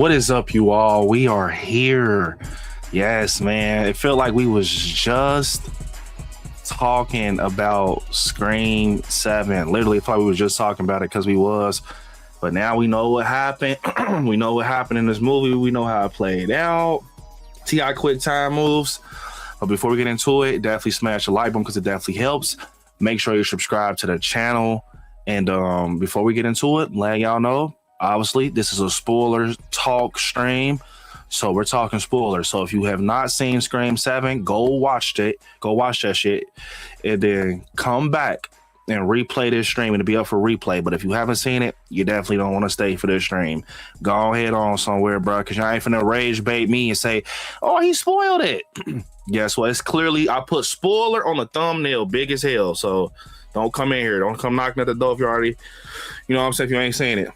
What is up, you all? We are here. Yes, man. It felt like we was just talking about Scream 7. Literally, it felt like we was just talking about it because we was. But now we know what happened. We know what happened in this movie. We know how it played out. T.I. quick time moves. But before we get into it, definitely smash the like button because it definitely helps. Make sure you subscribe to the channel. And before we get into it, let y'all know, obviously, this is a spoiler talk stream. So we're talking spoilers. So if you have not seen Scream 7, go watch it. Go watch that shit. And then come back and replay this stream. It'll be up for replay. But if you haven't seen it, you definitely don't want to stay for this stream. Go ahead on somewhere, bro. Because y'all ain't finna rage bait me and say, oh, he spoiled it. Guess what? It's clearly, I put spoiler on the thumbnail, big as hell. So don't come in here. Don't come knocking at the door if you already, you know what I'm saying, if you ain't saying it.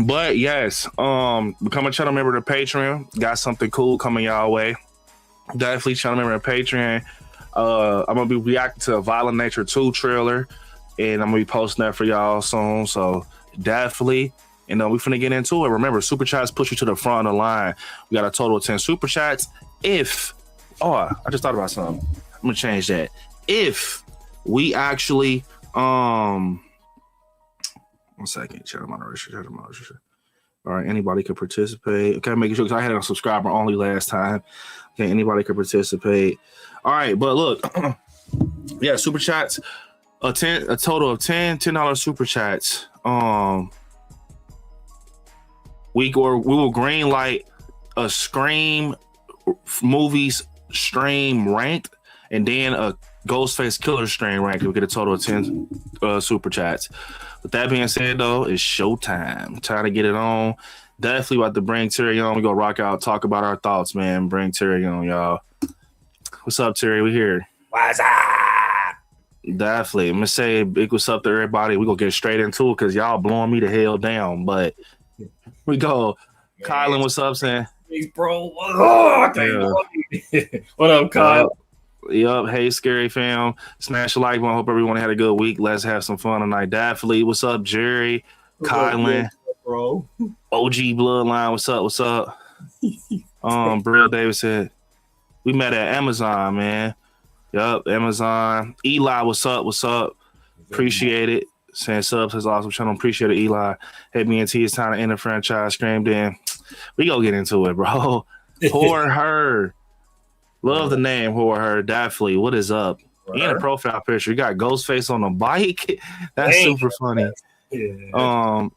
But yes, become a channel member of the Patreon. Got something cool coming y'all way. Definitely channel member of Patreon. I'm gonna be reacting to a Violent Nature 2 trailer, and I'm gonna be posting that for y'all soon. So definitely, we finna get into it. Remember, super chats push you to the front of the line. We got a total of 10 super chats. I just thought about something. I'm gonna change that. If we actually, 1 second, chat moderation. All right, anybody could participate. Okay, making sure because I had a subscriber only last time. Okay, anybody could participate. All right, but look, yeah, super chats, a total of $10 super chats. We will green light a Scream movies stream ranked, and then a Ghostface Killer stream ranked. We get a total of 10 super chats. With that being said, though, it's showtime. Time to get it on. Definitely about to bring Terry on. We go rock out, talk about our thoughts, man. Bring Terry on, y'all. What's up, Terry? We here. What's up? Definitely. I'm gonna say big what's up to everybody. We gonna get straight into it because y'all blowing me the hell down. But we go. Man. Kylan, what's up, son? Hey, bro. What up, Kyle? Yup. Hey, Scary fam. Smash the like button. Hope everyone had a good week. Let's have some fun tonight. Definitely. What's up, Jerry? Kylan. Bro. OG Bloodline. What's up? What's up? Brill Davis said, we met at Amazon, man. Yup, Amazon. Eli, what's up? What's up? Appreciate it. Saying subs is awesome channel. Appreciate it, Eli. Hey, me and T, it's time to end the franchise. Screamed in. We go get into it, bro. Whore her. Love the name Whore her. Definitely. What is up? And a profile picture. You got Ghostface on a bike. That's super funny. Yeah.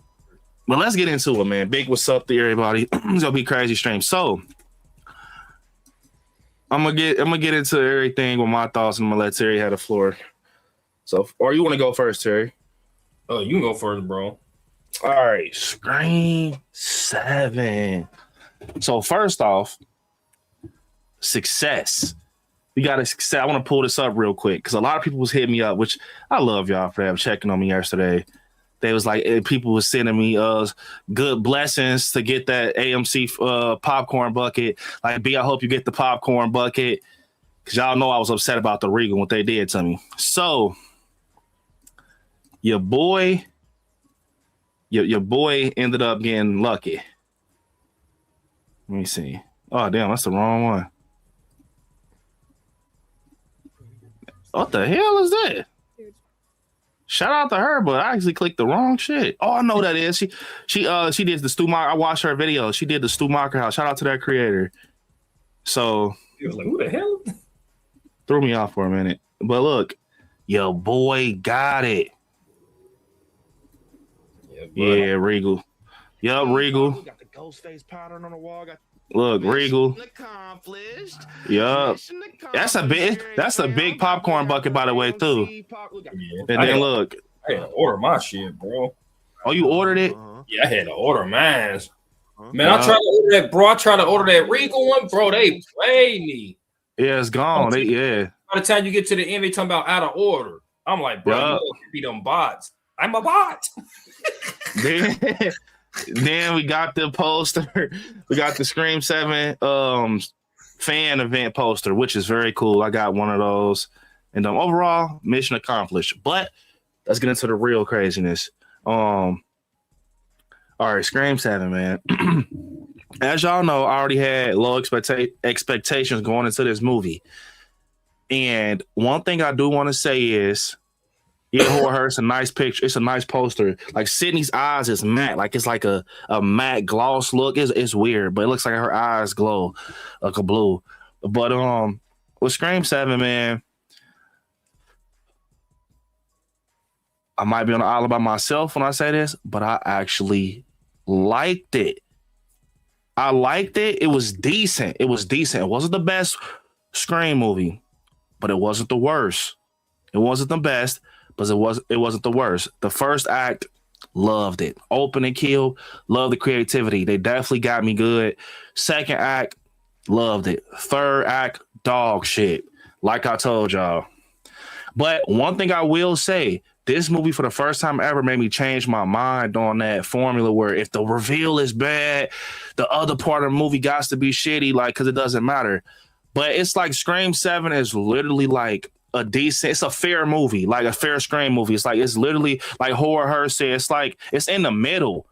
But let's get into it, man. Big what's up to everybody. It's gonna be crazy stream. So I'm gonna get into everything with my thoughts, and I'm gonna let Terry have the floor. So, or you want to go first, Terry? Oh, you can go first, bro. All right, Scream 7. So first off, success. We got a success. I want to pull this up real quick because a lot of people was hitting me up, which I love y'all for checking on me yesterday. They was like, people was sending me good blessings to get that AMC popcorn bucket. Like, B, I hope you get the popcorn bucket. Because y'all know I was upset about the Regal, what they did to me. So, your boy ended up getting lucky. Let me see. Oh, damn, that's the wrong one. What the hell is that? Shout out to her, but I actually clicked the wrong shit. Oh, I know that is. She did the Stu Macher. I watched her video. She did the Stu Macher house. Shout out to that creator. So he was like, who the hell? Threw me off for a minute. But look, your boy got it. Yeah, Regal. Yup, Regal. Got the Ghostface powder on the wall. Look, Regal. Yup. That's a big popcorn bucket, by the way, too. Yeah. And then look. I had to order my shit, bro. Oh, you ordered it? Yeah, I had to order mine. Man, I tried to order that, bro. I tried to order that Regal one, bro. They played me. Yeah, it's gone. By the time you get to the end, they talking about out of order. I'm like, bro, you be them bots. I'm a bot. Then we got the poster. We got the Scream 7 fan event poster, which is very cool. I got one of those. And overall, mission accomplished. But let's get into the real craziness. All right, Scream 7, man. as y'all know, I already had low expectations going into this movie. And one thing I do want to say is, yeah, Horror Hurts a nice picture. It's a nice poster. Like Sydney's eyes is matte, like it's like a matte gloss look. It's weird, but it looks like her eyes glow like a blue. But with Scream 7, man, I might be on the island by myself when I say this, but I actually liked it. I liked it. It was decent. It was decent. It wasn't the best Scream movie, but it wasn't the worst. It wasn't the best, but it wasn't the worst. The first act, loved it. Open and kill, love the creativity. They definitely got me good. Second act, loved it. Third act, dog shit. Like I told y'all. But one thing I will say, this movie for the first time ever made me change my mind on that formula where if the reveal is bad, the other part of the movie got to be shitty, like, because it doesn't matter. But it's like Scream 7 is literally like a decent, it's a fair movie, like a fair Scream movie. It's like, it's literally like Horror Her said, it's like, it's in the middle.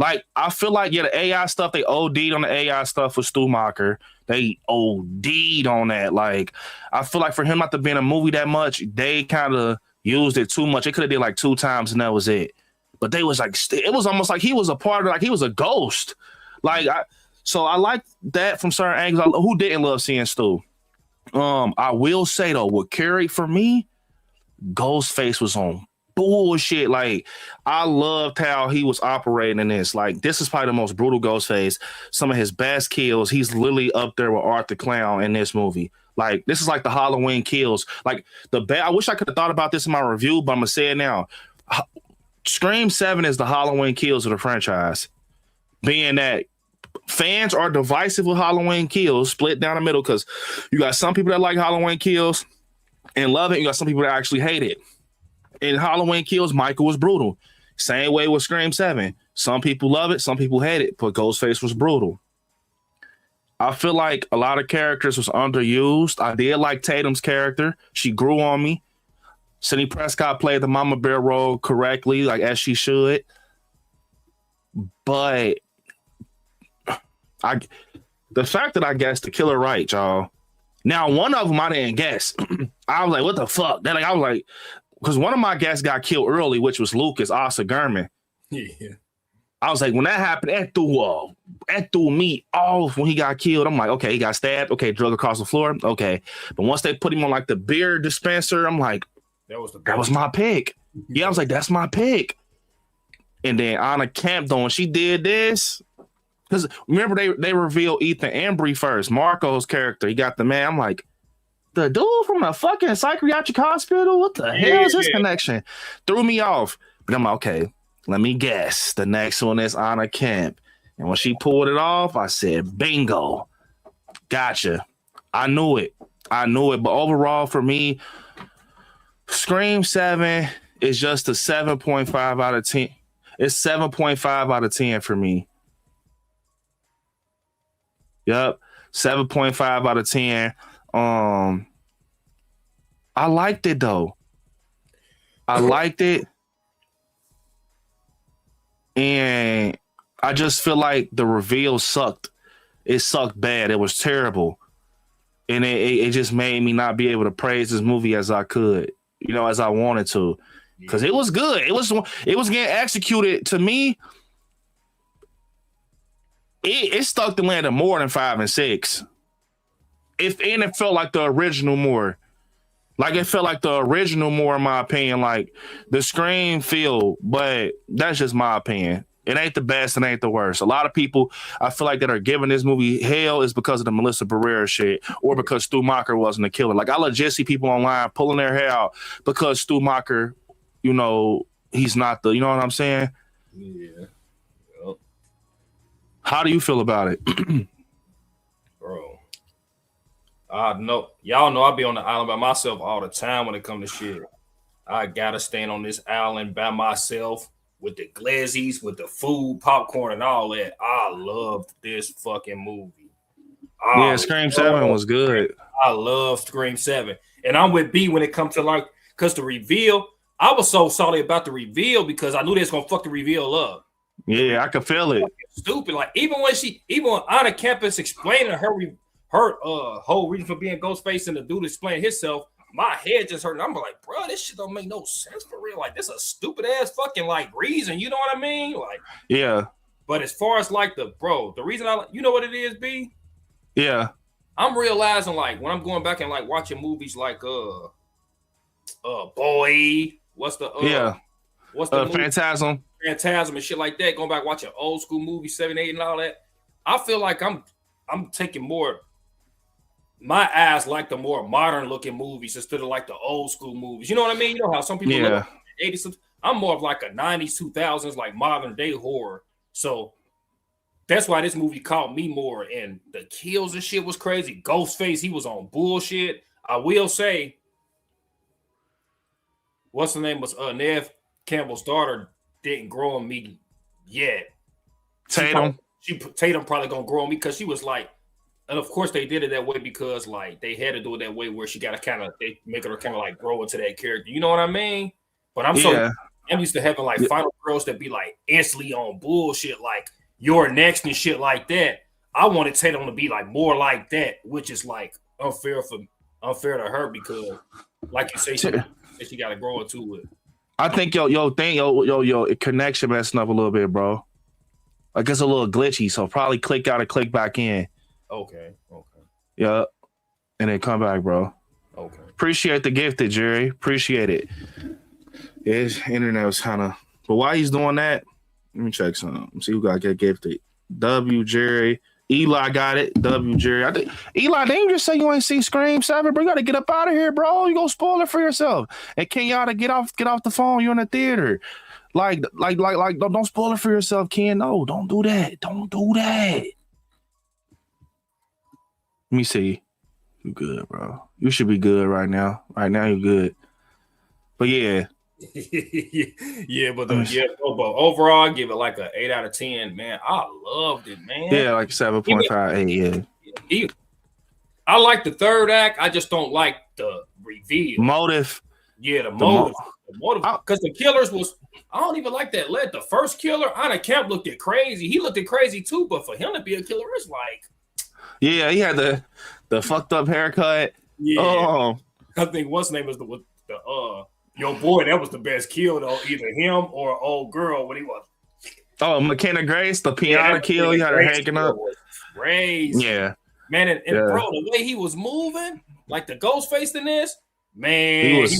Like, I feel like, yeah, the AI stuff, they OD'd on the AI stuff with Stumacher. They OD'd on that. Like, I feel like for him not to be in a movie that much, they kind of used it too much. It could have did like 2 times and that was it. But they was like, it was almost like he was a part of, like he was a ghost. Like, so I like that from certain angles. Who didn't love seeing Stu? I will say though, with Carrie, for me, Ghostface was on bullshit. Like, I loved how he was operating in this. Like, this is probably the most brutal Ghostface. Some of his best kills. He's literally up there with Art the Clown in this movie. Like, this is like the Halloween kills. Like, I wish I could have thought about this in my review, but I'm gonna say it now. Scream 7 is the Halloween kills of the franchise. Being that fans are divisive with Halloween kills, split down the middle, because you got some people that like Halloween kills and love it. You got some people that actually hate it. In Halloween Kills, Michael was brutal. Same way with Scream 7. Some people love it, some people hate it, but Ghostface was brutal. I feel like a lot of characters was underused. I did like Tatum's character. She grew on me. Sidney Prescott played the Mama Bear role correctly, like as she should. But the fact that I guessed the killer right, y'all. Now, one of them I didn't guess. I was like, what the fuck? Then I was like, because one of my guests got killed early, which was Lucas Asa Gurman. Yeah. I was like, when that happened, that threw me off when he got killed. I'm like, okay, he got stabbed. Okay, drug across the floor. Okay. But once they put him on like the beer dispenser, I'm like, that was my pick. Yeah, I was like, that's my pick. And then Anna Camp, though, when she did this, because remember they revealed Ethan Embry first, Marco's character. He got the man. I'm like, the dude from a fucking psychiatric hospital? What the hell is his connection? Threw me off. But I'm like, okay, let me guess. The next one is Anna Kemp. And when she pulled it off, I said, bingo. Gotcha. I knew it. But overall, for me, Scream 7 is just a 7.5 out of 10. It's 7.5 out of 10 for me. Yep. 7.5 out of 10. I liked it though. I liked it. And I just feel like the reveal sucked. It sucked bad. It was terrible. And it just made me not be able to praise this movie as I could, as I wanted to. Because it was good. It was getting executed. To me, it stuck the landing more than 5 and 6. It felt like the original more. Like, it felt like the original more, in my opinion. Like, the Scream feel, but that's just my opinion. It ain't the best, it ain't the worst. A lot of people, I feel like, that are giving this movie hell is because of the Melissa Barrera shit, or because Stumacher wasn't a killer. Like, I legit see people online pulling their hair out because Stumacher, he's not the, you know what I'm saying? Yeah. Yep. How do you feel about it? Bro. No, y'all know I be on the island by myself all the time when it comes to shit. I gotta stand on this island by myself with the glazzies, with the food, popcorn, and all that. I loved this fucking movie. Scream 7 was good. I love Scream 7. And I'm with B when it comes to because the reveal, I was so salty about the reveal because I knew they was gonna fuck the reveal up. Yeah, I could feel it. Stupid. Like even when on the campus explaining her whole reason for being Ghostface and the dude explaining himself, my head just hurt. I'm like, bro, this shit don't make no sense for real. Like, this is a stupid ass fucking like reason. You know what I mean? Like, yeah. But as far as like the reason you know what it is, B? Yeah. I'm realizing like when I'm going back and like watching movies like Boy, what's the Phantasm and shit like that, going back watching old school movies, 7, 8 and all that. I feel like I'm taking more my eyes like the more modern looking movies instead of like the old school movies. You know what I mean? You know how some people look like 80s. I'm more of like a 90s, 2000s, like modern day horror. So that's why this movie caught me more. And the kills and shit was crazy. Ghostface, he was on bullshit. I will say, what's the name was Nev Campbell's daughter didn't grow on me yet. Tatum. Tatum probably gonna grow on me because she was like, and of course they did it that way because like they had to do it that way where she got to kind of they make her kind of like grow into that character. You know what I mean? But I'm used to having like final girls that be like instantly on bullshit, like you're next and shit like that. I wanted Tatum to be like more like that, which is like unfair to her because, like you say, she got to grow into it. I think your connection messing up a little bit, bro. Like it's a little glitchy, so probably click out and click back in. Okay. Yeah, and then come back, bro. Okay. Appreciate the gifted, Jerry. Appreciate it. His internet was kind of, but while he's doing that, let me check something. See who got get gifted. W Jerry. Eli got it. W Jerry. I think Eli, didn't you just say you ain't seen Scream 7, bro? You gotta get up out of here, bro. You gonna spoil it for yourself. And Kenyatta, get off the phone. You're in the theater. Like, don't spoil it for yourself, Ken. No, don't do that. Don't do that. Let me see. You good, bro. You should be good right now. Right now, you're good. But yeah. but overall, I give it like an 8 out of 10, man. I loved it, man. Yeah, like 7.5, 8, yeah. I like the third act. I just don't like the reveal. Motive. Yeah, the motive. Because the killers was, I don't even like that lead. The first killer, Anna Kemp looked at crazy. He looked at crazy too, but for him to be a killer, it's like. Yeah, he had the fucked up haircut. Yeah. Oh. I think what's name was the your boy, that was the best kill though. Either him or old girl when he was. Oh, McKenna Grace, the piano kill. He had her hanging up. Crazy. Yeah. Man, and bro, the way he was moving, like the Ghostface in this, man, he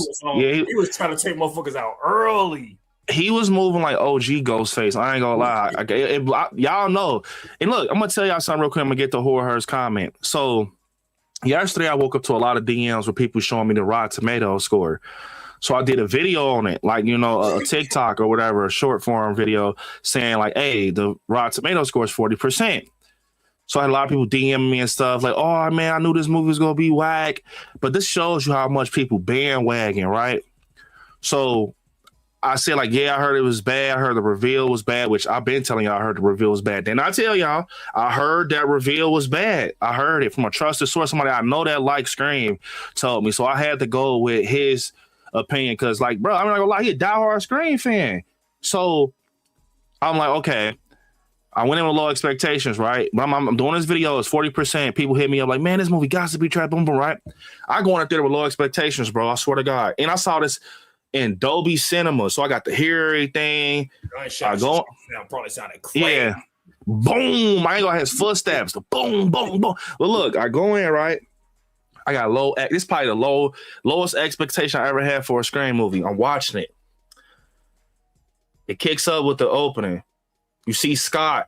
was trying to take motherfuckers out early. He was moving like OG Ghostface. I ain't gonna lie. Y'all know. And look, I'm gonna tell y'all something real quick. I'm gonna get the Horror Hers comment. So yesterday I woke up to a lot of DMs with people showing me the Rotten Tomatoes score. So I did a video on it, like, a TikTok or whatever, a short form video saying like, hey, the Rotten Tomatoes score is 40%. So I had a lot of people DM me and stuff like, oh man, I knew this movie was gonna be whack. But this shows you how much people bandwagon, right? So I said like, yeah, I heard it was bad. I heard the reveal was bad, which I've been telling y'all I heard the reveal was bad. Then I tell y'all, I heard that reveal was bad. I heard it from a trusted source. Somebody I know that likes Scream told me. So I had to go with his opinion because like, bro, I'm not gonna lie, he a diehard Scream fan. So I'm like, okay. I went in with low expectations, right? But I'm doing this video, it's 40%. People hit me up like, man, this movie got to be trapped, boom, boom, right? I go in there with low expectations, bro. I swear to God. And I saw this in Dolby Cinema, so I got to hear everything. Probably sounded crazy. Yeah, boom. I ain't gonna have his footsteps. The boom, boom, boom. But look, I go in right. I got low. This is probably the lowest expectation I ever had for a Scream movie. I'm watching it. It kicks up with the opening. You see Scott.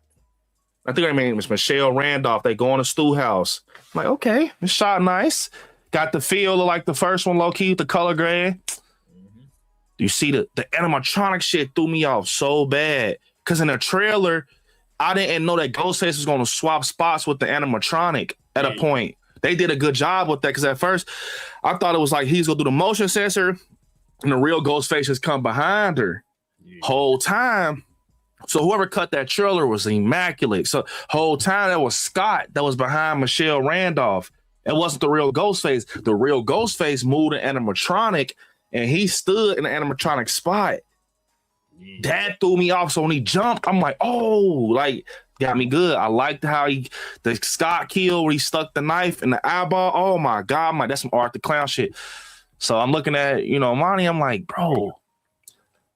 I think her name was Michelle Randolph. They go on a stew house. I'm like, okay, it's shot nice. Got the feel of like the first one, low key, the color grade. You see the animatronic shit threw me off so bad. Because in the trailer, I didn't know that Ghostface was going to swap spots with the animatronic at a point. They did a good job with that because at first, I thought it was like he's going to do the motion sensor and the real Ghostface just come behind her whole time. So whoever cut that trailer was immaculate. So whole time that was Scott that was behind Michelle Randolph. It wasn't the real Ghostface. The real Ghostface moved an animatronic and he stood in the animatronic spot. Yeah. That threw me off. So when he jumped, I'm like, oh, like got me good. I liked how the Scott kill where he stuck the knife in the eyeball. Oh my God, I'm like, that's some Art the Clown shit. So I'm looking at, Monty, I'm like, bro,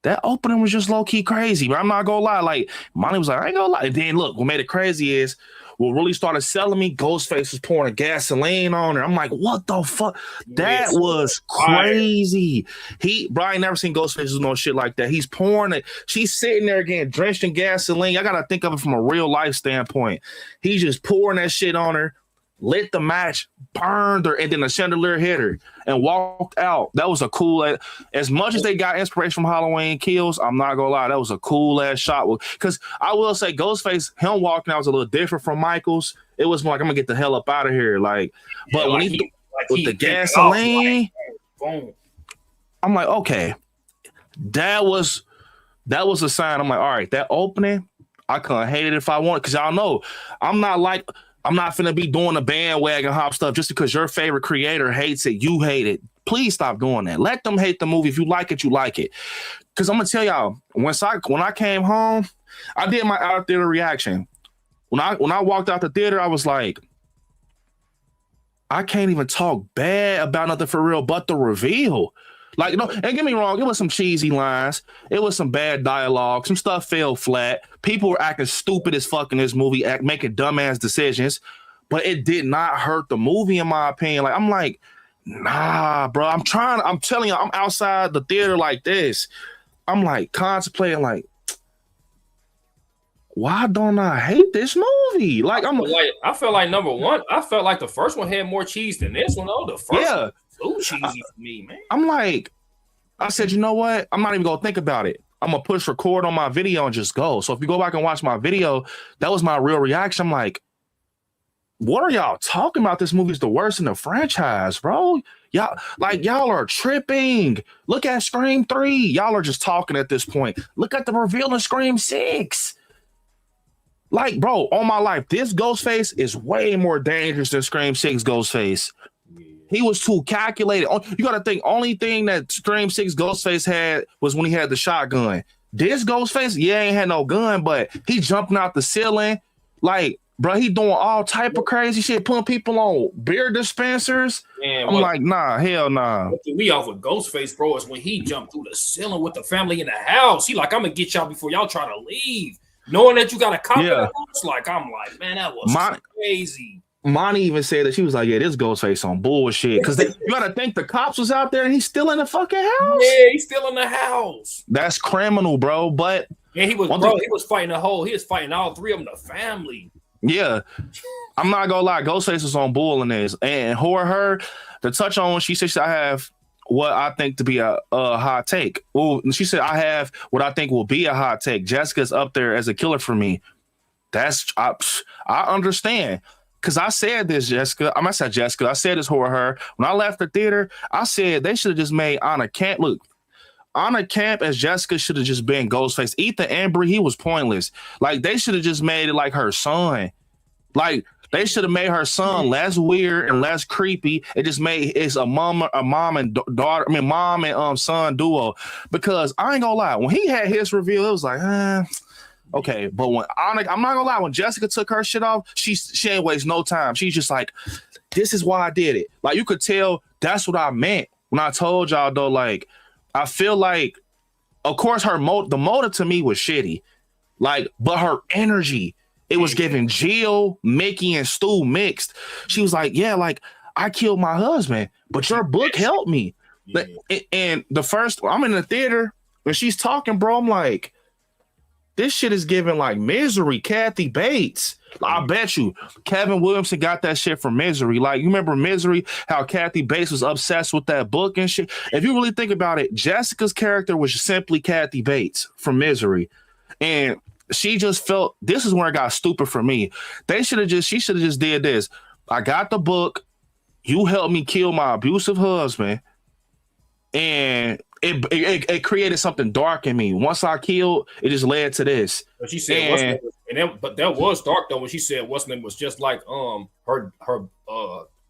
that opening was just low-key crazy. But I'm not gonna lie. Like, Monty was like, I ain't gonna lie. And then look, what made it crazy is what really started selling me, Ghostface was pouring gasoline on her. I'm like, what the fuck? That was crazy. Brian never seen Ghostface do no shit like that. He's pouring it. She's sitting there again, drenched in gasoline. I gotta think of it from a real life standpoint. He's just pouring that shit on her, lit the match, burned her, and then the chandelier hit her and walked out. That was a cool, as much as they got inspiration from Halloween Kills, I'm not gonna lie, that was a cool ass shot. Because I will say, Ghostface, him walking out was a little different from Michael's. It was more like, I'm gonna get the hell up out of here. Like, yeah, but when with the gasoline, boom. I'm like, okay, that was a sign. I'm like, all right, that opening, I couldn't hate it if I wanted, because y'all know I'm not finna be doing the bandwagon hop stuff just because your favorite creator hates it, you hate it. Please stop doing that. Let them hate the movie. If you like it, you like it. Because I'm gonna tell y'all, when I came home, I did my out theater reaction. When I walked out the theater, I was like, I can't even talk bad about nothing for real but the reveal. Like, and get me wrong, it was some cheesy lines. It was some bad dialogue. Some stuff fell flat. People were acting stupid as fuck in this movie, making dumbass decisions. But it did not hurt the movie, in my opinion. Like, I'm like, nah, bro. I'm telling you, I'm outside the theater like this. I'm like contemplating, like, why don't I hate this movie? Like, I felt like number one, I felt like the first one had more cheese than this one. Oh, the first one. So cheesy for me, man. I'm like, I said, you know what? I'm not even gonna think about it. I'm gonna push record on my video and just go. So if you go back and watch my video, that was my real reaction. I'm like, what are y'all talking about? This movie's the worst in the franchise, bro. Y'all are tripping. Look at Scream 3. Y'all are just talking at this point. Look at the reveal in Scream 6. Like, bro, on my life, this Ghostface is way more dangerous than Scream 6 Ghostface. He was too calculated. You got to think, only thing that Scream 6 Ghostface had was when he had the shotgun. This Ghostface, yeah, ain't had no gun, but he jumping out the ceiling. Like, bro, he doing all type of crazy shit, putting people on beer dispensers. Man, I'm like, nah, hell nah. What threw me off with Ghostface, bro, is when he jumped through the ceiling with the family in the house. He like, I'm going to get y'all before y'all try to leave. Knowing that you got a cop in the house, like, I'm like, man, that was crazy. Monty even said that she was like, yeah, this Ghostface on bullshit. Because you got to think the cops was out there and he's still in the fucking house. Yeah, he's still in the house. That's criminal, bro. But yeah, he was fighting he was fighting all three of them, the family. Yeah. I'm not going to lie. Ghostface was on bull in this. And her, to touch on, she said, I have what I think to be a hot take. Well, she said, I have what I think will be a hot take. Jessica's up there as a killer for me. I understand. Because I said this, Jessica. I said Jessica. I said this for her. When I left the theater, I said they should have just made Anna Camp. Look, Anna Camp as Jessica should have just been Ghostface. Ethan Embry, he was pointless. Like, they should have just made it like her son. Like, they should have made her son less weird and less creepy. It just made it's a mom and daughter. I mean, mom and son duo. Because I ain't gonna lie, when he had his reveal, it was like, okay, but when I'm not gonna lie, when Jessica took her shit off, she ain't waste no time. She's just like, this is why I did it. Like, you could tell that's what I meant when I told y'all though. Like, I feel like, of course, the motive to me was shitty. Like, but her energy, it was giving Jill, Mickey, and Stu mixed. She was like, yeah, like, I killed my husband, but your book helped me. Yeah. And I'm in the theater when she's talking, bro, I'm like, this shit is giving like Misery, Kathy Bates. I bet you Kevin Williamson got that shit from Misery. Like, you remember Misery, how Kathy Bates was obsessed with that book and shit? If you really think about it, Jessica's character was simply Kathy Bates from Misery. And she just felt, this is where it got stupid for me. She should have just did this. I got the book. You helped me kill my abusive husband. And it created something dark in me. Once I killed, it just led to this. But she said, but that was dark though when she said what's name was just like her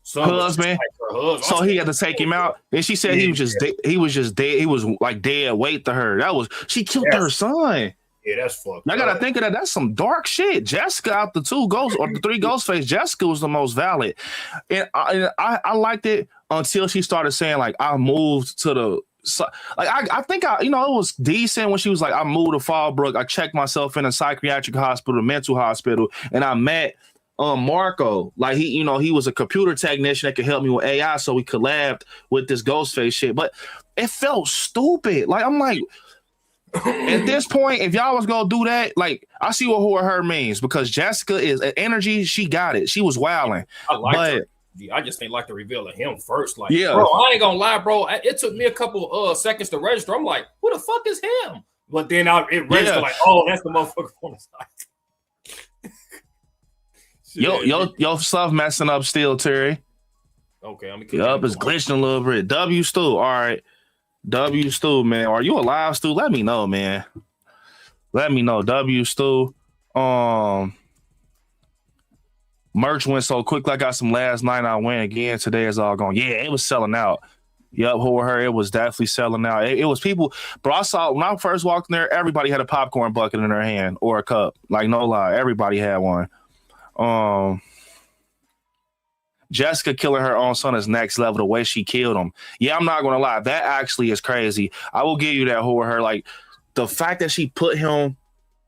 son husband. like So he had to take him out, and she said he was just he was just dead. He was like dead weight to her. She killed her son. Yeah, that's fucked. I gotta think of that. That's some dark shit. Jessica out the two ghosts or the three Ghostface, Jessica was the most valid, and I liked it until she started saying like I moved to the. Like I think it was decent when she was like I moved to Fallbrook. I checked myself in a psychiatric hospital, mental hospital, and I met Marco. Like he was a computer technician that could help me with AI, so we collabed with this Ghostface shit. But it felt stupid. Like I'm like. At this point, if y'all was gonna do that, like I see what who or her means because Jessica is energy. She got it. She was wilding. I just ain't like the reveal of him first. Like, yeah, bro, I ain't gonna lie, bro. It took me a couple seconds to register. I'm like, who the fuck is him? But then it registered like, oh, that's the motherfucker on the side. Yo, stuff messing up still, Terry. Okay, I'm gonna it's glitching a little bit. W Stu, all right. W Stu, man. Are you alive, Stu? Let me know, man. Let me know. W Stu. Merch went so quick. I got some last night. I went again. Today is all gone. Yeah, it was selling out. Yep, who or her, it was definitely selling out. It was people, bro. I saw when I first walked in there, everybody had a popcorn bucket in their hand or a cup. Like, no lie, everybody had one. Jessica killing her own son is next level. The way she killed him. Yeah, I'm not gonna lie. That actually is crazy. I will give you that who or her. Like the fact that she put him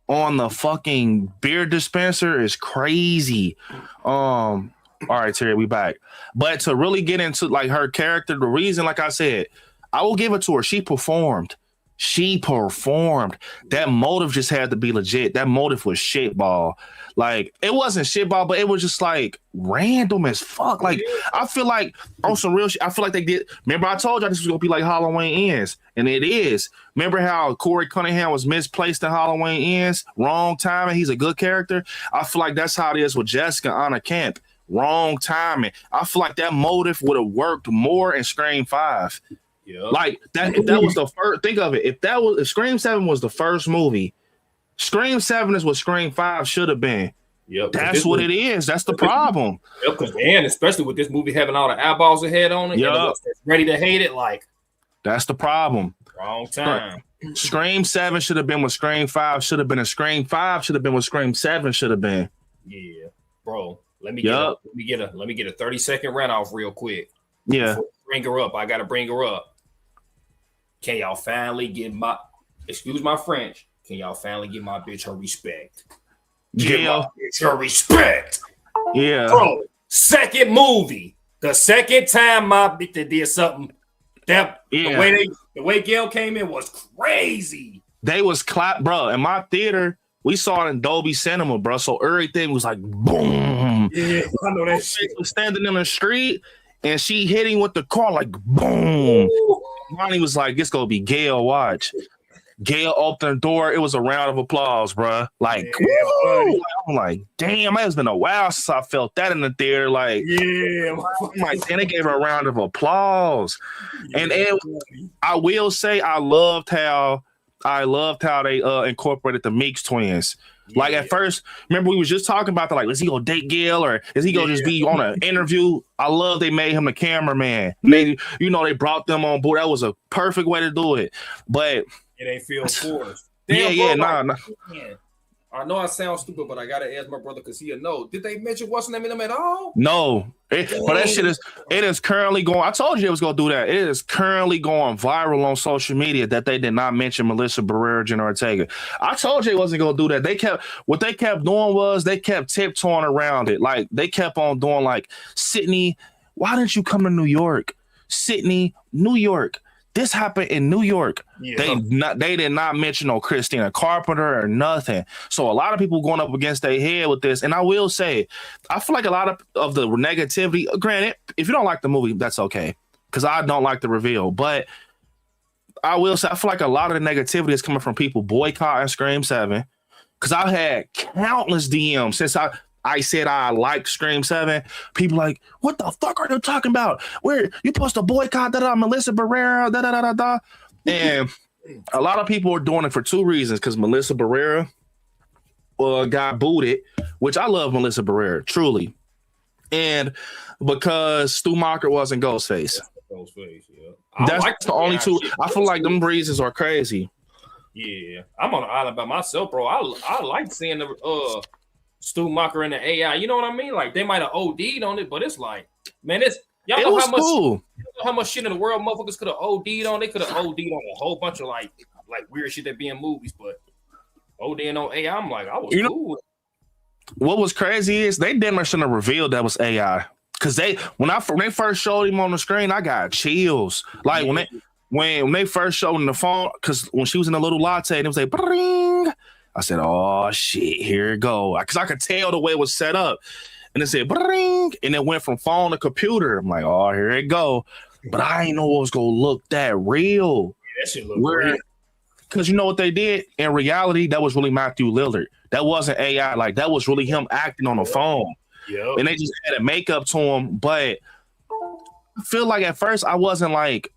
on the fucking beer dispenser is crazy. All right, Terry, we back. But to really get into like her character, the reason, like I said, I will give it to her. She performed. That motive just had to be legit. That motive was shitball. Like it wasn't shitball, but it was just like random as fuck. Like I feel like on some real shit. I feel like they did. Remember, I told y'all this was gonna be like Halloween Ends, and it is. Remember how Corey Cunningham was misplaced in Halloween Ends? Wrong timing. He's a good character. I feel like that's how it is with Jessica Anna Kemp. Wrong timing. I feel like that motive would have worked more in Scream 5. Yep. Like that, if that was the first, think of it. If Scream 7 was the first movie, Scream 7 is what Scream 5 should have been. Yep. That's what it is. That's the problem. Yep, because especially with this movie having all the eyeballs ahead on it, yep. Ready to hate it, like that's the problem. Wrong time. Scream 7 should have been what Scream 5 should have been, and Scream 5 should have been what Scream 7 should have been. Yeah, bro. Let me get a 30-second run off real quick. Yeah. Bring her up. I gotta bring her up. Can y'all finally give excuse my French, can y'all finally give my bitch her respect? Give my bitch her respect. Yeah. Bro, second movie. The second time my bitch did something. The way Gale came in was crazy. They was clap, bro. In my theater, we saw it in Dolby Cinema, bro. So everything was like boom. Yeah, I know that shit. Was standing in the street and she hitting with the car like boom. Ooh. Monty was like, "This gonna be Gale. Watch." Gale opened the door. It was a round of applause, bro. Like, woo! I'm like, damn, it's been a while since I felt that in the theater. Like, yeah, I'm like, and they gave her a round of applause. Yeah, and I will say, I loved how they incorporated the Meeks twins. Yeah. Like at first, remember we was just talking about like, is he gonna date Gale or is he gonna just be on an interview? I love they made him the cameraman. They brought them on board. That was a perfect way to do it. But it ain't feel forced. Nah. I know I sound stupid, but I gotta ask my brother because he'll know. Did they mention what's the name of them at all? No. But that shit is currently going. I told you it was gonna do that. It is currently going viral on social media that they did not mention Melissa Barrera, Jenna Ortega. I told you it wasn't gonna do that. They kept doing was they kept tiptoeing around it. Like they kept on doing like, Sydney, why didn't you come to New York? Sydney, New York. This happened in New York. Yeah. They did not mention no Christina Carpenter or nothing. So a lot of people going up against their head with this. And I will say, I feel like a lot of the negativity, granted, if you don't like the movie, that's okay. Because I don't like the reveal. But I will say, I feel like a lot of the negativity is coming from people boycotting Scream 7. Because I've had countless DMs since I said I like Scream 7. People like, what the fuck are you talking about? Where you supposed to boycott Melissa Barrera, And a lot of people are doing it for two reasons. Because Melissa Barrera got booted, which I love Melissa Barrera, truly. and because Stu Macher wasn't Ghostface. Ghostface, yeah. That's the only two. I feel like them reasons are crazy. Yeah, I'm on the island by myself, bro. I like seeing the Stu Macher and the AI. You know what I mean? Like they might have OD'd on it, but it's like, man, y'all know how much cool. How much shit in the world motherfuckers could have OD'd on. They could have OD'd on a whole bunch of like weird shit that be in movies, but OD'ing on AI, I'm like, I was cool. What was crazy is they damn shouldn't have revealed that was AI. Cause when they first showed him on the screen, I got chills. Like when they first showed him the phone, cause when she was in a little latte and it was like bring, I said, oh shit, here it go. Cause I could tell the way it was set up. And it said bring, and it went from phone to computer. I'm like, oh, here it go. But I didn't know it was gonna look that real. Yeah, that shit look real. Cause you know what they did? In reality, that was really Matthew Lillard. That wasn't AI. Like that was really him acting on the phone. Yep. And they just added makeup to him. But I feel like at first I wasn't like,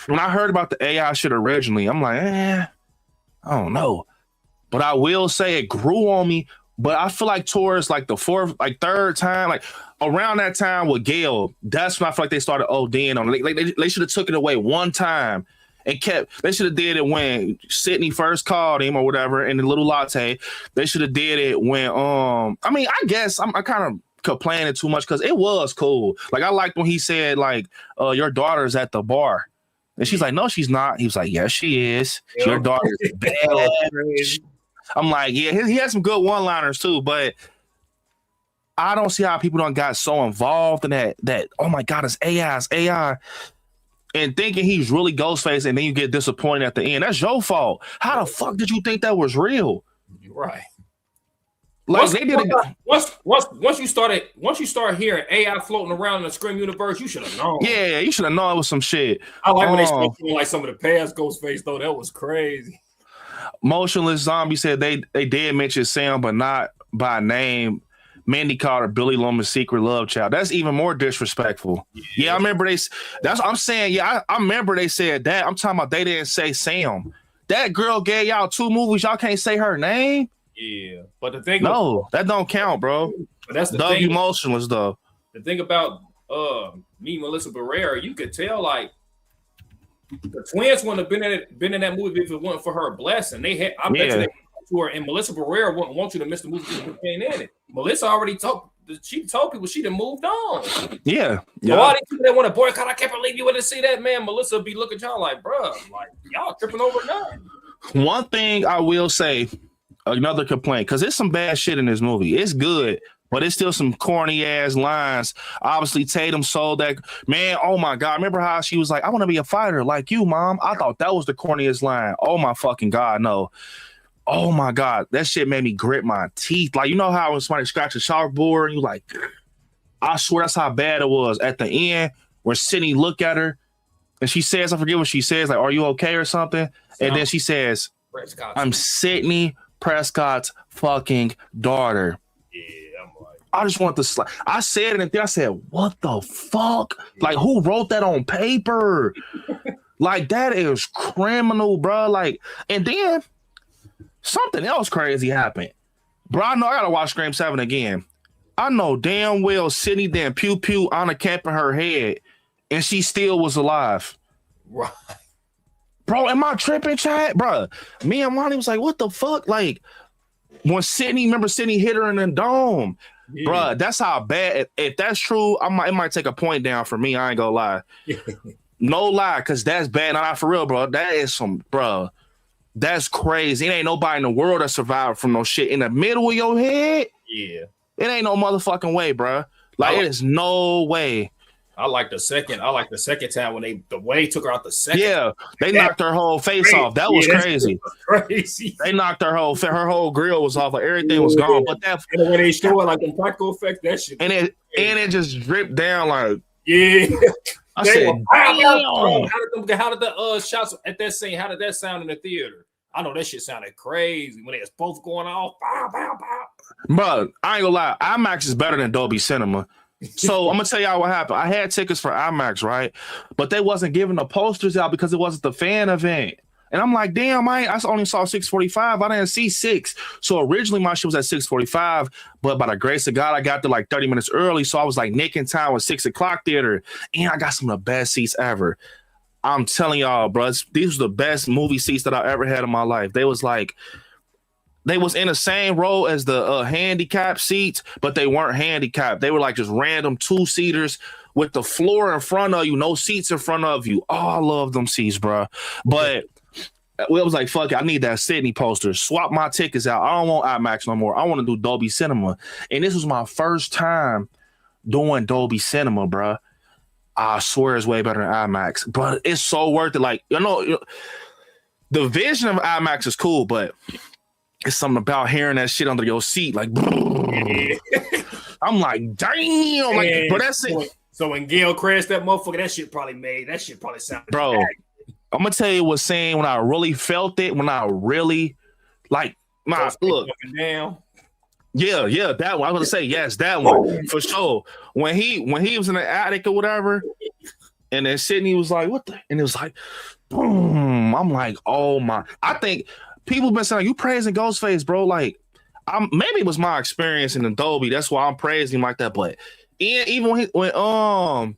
when I heard about the AI shit originally, I'm like, I don't know. But I will say it grew on me. But I feel like towards like the third time, like around that time with Gale, that's when I feel like they started ODing on it. Like they should have took it away one time. And they should have did it when Sydney first called him or whatever in the little latte. They should have did it when I mean, I guess I kind of complaining too much because it was cool. Like I liked when he said like your daughter's at the bar. And she's like, no, she's not. He was like, yes, she is. Yep. Your daughter's bad. I'm like, yeah, he had some good one-liners too, but I don't see how people don't got so involved in that oh my God, it's AI. And thinking he's really Ghostface, and then you get disappointed at the end. That's your fault. How the fuck did you think that was real? You're right. Like once you start hearing AI floating around in the Scream universe, you should have known. Yeah, you should have known it was some shit. I like when they started like some of the past Ghostface though. That was crazy. Motionless Zombie said they did mention Sam, but not by name. Mandy called her Billy Loman's secret love child. That's even more disrespectful. Yeah, I remember that's what I'm saying. Yeah, I remember they said that. I'm talking about they didn't say Sam. That girl gave y'all 2 movies. Y'all can't say her name. Yeah, but the thing, that don't count, bro. But that's the thing. You Motionless though. The thing about me, Melissa Barrera, you could tell like the twins wouldn't have been in that movie if it wasn't for her blessing. They had, I bet you they to her, and Melissa Barrera wouldn't want you to miss the movie because you ain't in it. Melissa already told people she done moved on. Yeah. So all these people that want to boycott, I can't believe you wouldn't see that, man. Melissa be looking at y'all like, bro, like y'all tripping over nothing. One thing I will say, another complaint, because there's some bad shit in this movie. It's good, but it's still some corny ass lines. Obviously, Tatum sold that. Man, oh my God. Remember how she was like, I want to be a fighter like you, Mom? I thought that was the corniest line. Oh my fucking God, no. Oh my God, that shit made me grit my teeth. Like, you know how when somebody scratches a chalkboard and you like, I swear that's how bad it was. At the end, where Sydney look at her and she says, I forget what she says, like, are you okay or something? And then she says, I'm Sydney Prescott's fucking daughter. Yeah, I'm like, I just want to I said it and then I said, what the fuck? Like, who wrote that on paper? Like, that is criminal, bro. Like, and then something else crazy happened. Bro, I know I gotta watch Scream 7 again. I know damn well Sydney then pew pew on a cap in her head and she still was alive. Right. Bro, am I tripping, chat? Bro, me and Lonnie was like, what the fuck? Like, when remember Sydney hit her in the dome. Yeah. Bro, that's how bad. If that's true, it might take a point down for me. I ain't gonna lie. No lie, because that's bad. Not for real, bro. That is bro. That's crazy. It ain't nobody in the world that survived from no shit in the middle of your head. Yeah. It ain't no motherfucking way, bro. Like, it is no way. I like the second time when the way took her out the second. Yeah, they knocked her whole face off. That was crazy. Crazy. They knocked her whole grill was off. Like, everything was gone. But that and when they show it like the practical effect, that shit. And it just dripped down like. Yeah. I said, how did the shots at that scene? How did that sound in the theater? I know that shit sounded crazy when it was both going off. Pow, pow, pow. Bro, I ain't gonna lie. IMAX is better than Dolby Cinema. So I'm gonna tell y'all what happened. I had tickets for IMAX, right? But they wasn't giving the posters out because it wasn't the fan event. And I'm like, damn, I only saw 6:45. I didn't see 6. So originally my shit was at 6:45, but by the grace of God, I got there like 30 minutes early. So I was like nicking time with 6 o'clock theater. And I got some of the best seats ever. I'm telling y'all, bro, these were the best movie seats that I ever had in my life. They was in the same row as the handicap seats, but they weren't handicapped. They were like just random 2-seaters with the floor in front of you, no seats in front of you. Oh, I love them seats, bro. But it was like, fuck it, I need that Sydney poster. Swap my tickets out. I don't want IMAX no more. I want to do Dolby Cinema. And this was my first time doing Dolby Cinema, bro. I swear it's way better than IMAX, but it's so worth it. Like, the vision of IMAX is cool, but it's something about hearing that shit under your seat. Like, I'm like, damn. Like, bro, that's it. So when Gale crashed that motherfucker, that shit probably sounded bro. bad. I'm gonna tell you what's saying when I really felt it, when I really like my look. Down. Yeah, that one. I was gonna say yes, that one for sure. When he was in the attic or whatever, and then Sydney was like, "What the?" And it was like, boom. I'm like, oh my. I think people have been saying, you praising Ghostface, bro. Like, maybe it was my experience in Adobe. That's why I'm praising him like that. But even when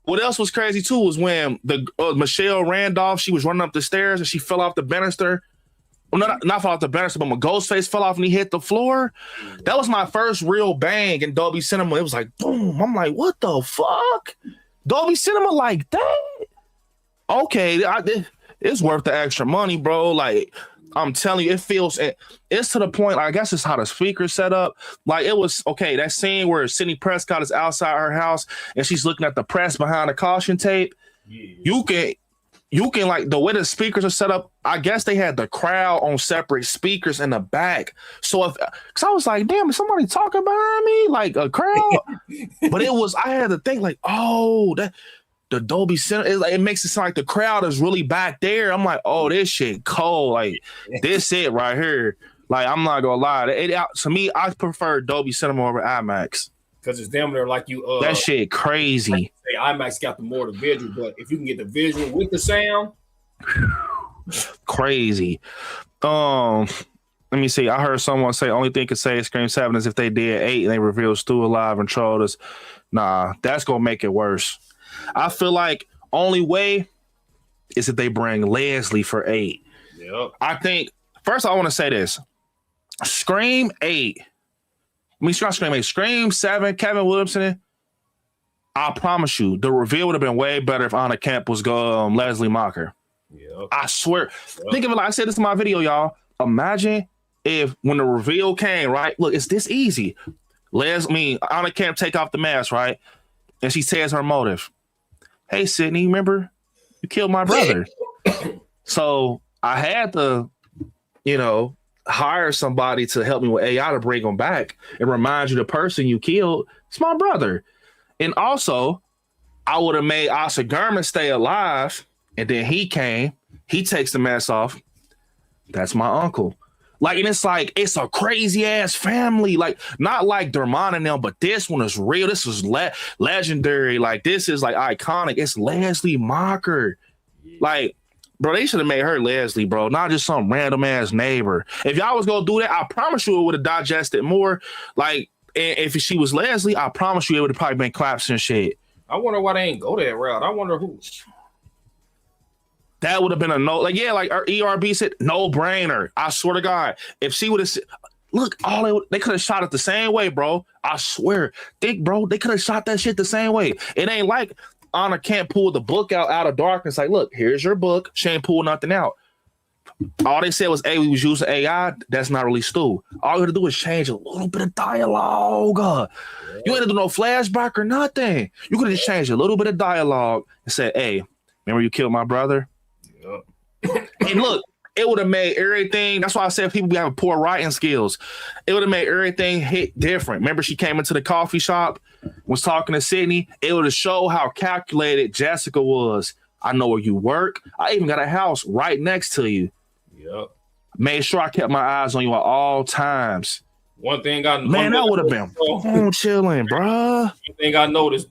what else was crazy too was when the Michelle Randolph, she was running up the stairs and she fell off the banister. Well, not fall off the banister, but my Ghostface fell off and he hit the floor. That was my first real bang in Dolby Cinema. It was like, boom. I'm like, what the fuck? Dolby Cinema like that? Okay, it's worth the extra money, bro. Like, I'm telling you, it's to the point, like, I guess it's how the speaker's set up. Like, it was, okay, that scene where Sidney Prescott is outside her house and she's looking at the press behind the caution tape. Yeah. You can, like, the way the speakers are set up, I guess they had the crowd on separate speakers in the back. So because I was like, damn, is somebody talking behind me? Like a crowd? But I had to think, like, oh, the Dolby Cinema, it makes it sound like the crowd is really back there. I'm like, oh, this shit cold. Like, this it right here. Like, I'm not gonna lie. To me, I prefer Dolby Cinema over IMAX. Because it's damn near like you that shit crazy. Like say IMAX got the more the visual, but if you can get the visual with the sound, crazy. Let me see. I heard someone say only thing could say Scream 7 is if they did 8 and they revealed Stu alive and trolled us. Nah, that's gonna make it worse. I feel like only way is if they bring Leslie for 8. Yep. I think first I want to say this. Scream 8. Scream 7, Kevin Williamson. I promise you, the reveal would have been way better if Anna Camp was Leslie Mocker. Yep. I swear. Yep. Think of it like I said this in my video, y'all. Imagine if when the reveal came, right? Look, it's this easy. Anna Camp take off the mask, right? And she says her motive. Hey, Sydney, remember you killed my brother? So I had to, hire somebody to help me with AI to bring him back and remind you the person you killed is my brother. And also, I would have made Asa Gurman stay alive, and then he came, he takes the mask off. That's my uncle. Like, and it's a crazy ass family. Like, not like Dermot and them, but this one is real. This is legendary. Like, this is like iconic. It's Leslie Mocker. Like, bro, they should have made her Leslie, bro, not just some random ass neighbor. If y'all was gonna do that, I promise you it would have digested more. Like, if she was Leslie, I promise you it would have probably been claps and shit. I wonder why they ain't go that route. I wonder who. That would have been a no. Like, yeah, like our ERB said, no brainer. I swear to God, if she would have said, look, they could have shot it the same way, bro. I swear, they could have shot that shit the same way. It ain't like Anna can't pull the book out of darkness. Like, look, here's your book. She ain't pull nothing out. All they said was, hey, we was using AI. That's not really Stu. All you had to do is change a little bit of dialogue. You ain't to do no flashback or nothing. You could have just changed a little bit of dialogue and said, hey, remember you killed my brother? Yep. And look, it would have made everything. That's why I said people be having poor writing skills. It would have made everything hit different. Remember, she came into the coffee shop, was talking to Sydney. It would have showed how calculated Jessica was. I know where you work. I even got a house right next to you. Yep. Made sure I kept my eyes on you at all times. One thing that would have been chilling, bruh. One thing I noticed,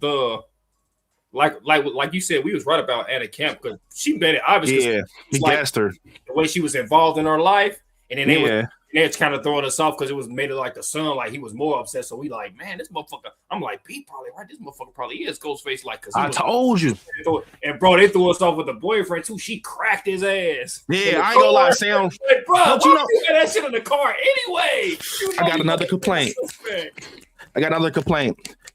like you said, we was right about Anna Camp because she made it obvious. Yeah, he like gassed her. The way she was involved in her life, and then Yeah. they was kind of throwing us off because it was made it like the son, like he was more upset. So we like, man, this motherfucker. I'm like, B probably right. This motherfucker probably is Ghostface, like because I told you. And bro, they threw us off with the boyfriend too. She cracked his ass. Yeah, I ain't gonna lie, Sam. Like, bro, why you had that shit in the car anyway? I got another complaint.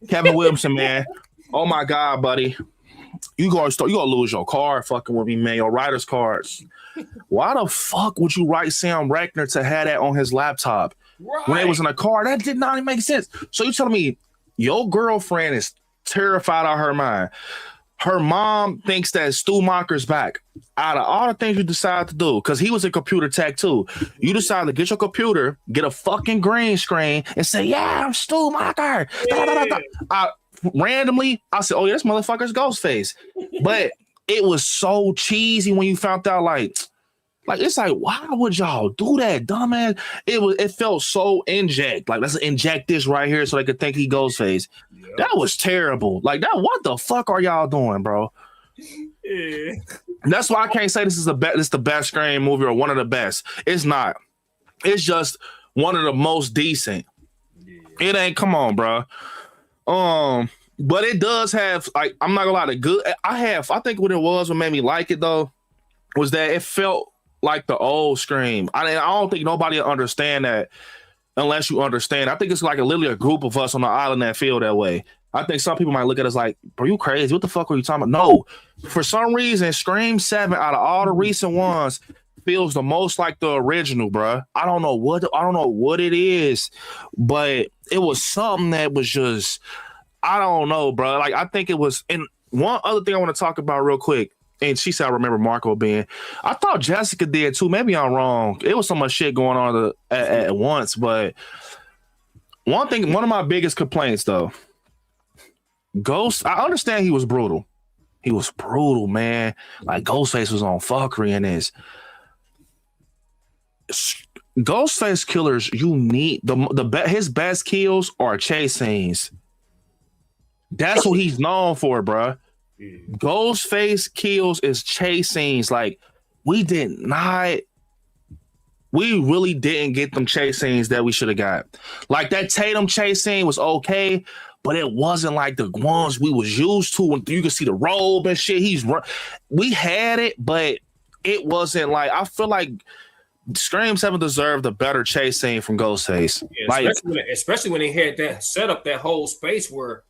Kevin Williamson, man. Oh my God, buddy. You gonna lose your car fucking with me, man. Your writer's cards. Why the fuck would you write Sam Reckner to have that on his laptop when it was in a car? That did not even make sense. So you telling me your girlfriend is terrified out of her mind. Her mom thinks that Stu Macher's back. Out of all the things you decide to do, because he was in computer tech too, you decide to get your computer, get a fucking green screen, and say, "Yeah, I'm Stu Macher." Yeah. Randomly, I said, "Oh yeah, this motherfucker's Ghostface," but it was so cheesy when you found out. Like it's like, why would y'all do that, dumbass? It felt so inject. Like, let's inject this right here so they could think he Ghostface. Yep. That was terrible. Like that. What the fuck are y'all doing, bro? Yeah. That's why I can't say this is the best Scream movie or one of the best. It's not. It's just one of the most decent. Yeah. It ain't. Come on, bro. But it does have, like, I'm not gonna lie, the good. I think what it was, what made me like it though, was that it felt like the old Scream. I don't think nobody will understand that unless you understand. I think it's like literally a group of us on the island that feel that way. I think some people might look at us like, bro, you crazy? What the fuck are you talking about? No, for some reason, Scream 7 out of all the recent ones feels the most like the original, bro. I don't know what it is, but it was something that was just, I don't know, bro. Like, I think it was. And one other thing I want to talk about real quick. And she said, I remember Marco being. I thought Jessica did too. Maybe I'm wrong. It was so much shit going on at once. But one of my biggest complaints, though, Ghost. I understand he was brutal. He was brutal, man. Like Ghostface was on fuckery in this. Ghostface killers, you need his best kills are chase scenes. That's what he's known for, bro. Ghostface kills is chase scenes. Like, we really didn't get them chase scenes that we should have got. Like, that Tatum chase scene was okay, but it wasn't like the ones we was used to when you could see the robe and shit. We had it, but it wasn't like, I feel like Scream 7 deserved a better chase scene from Ghostface. Yeah, especially when they had that set up that whole space where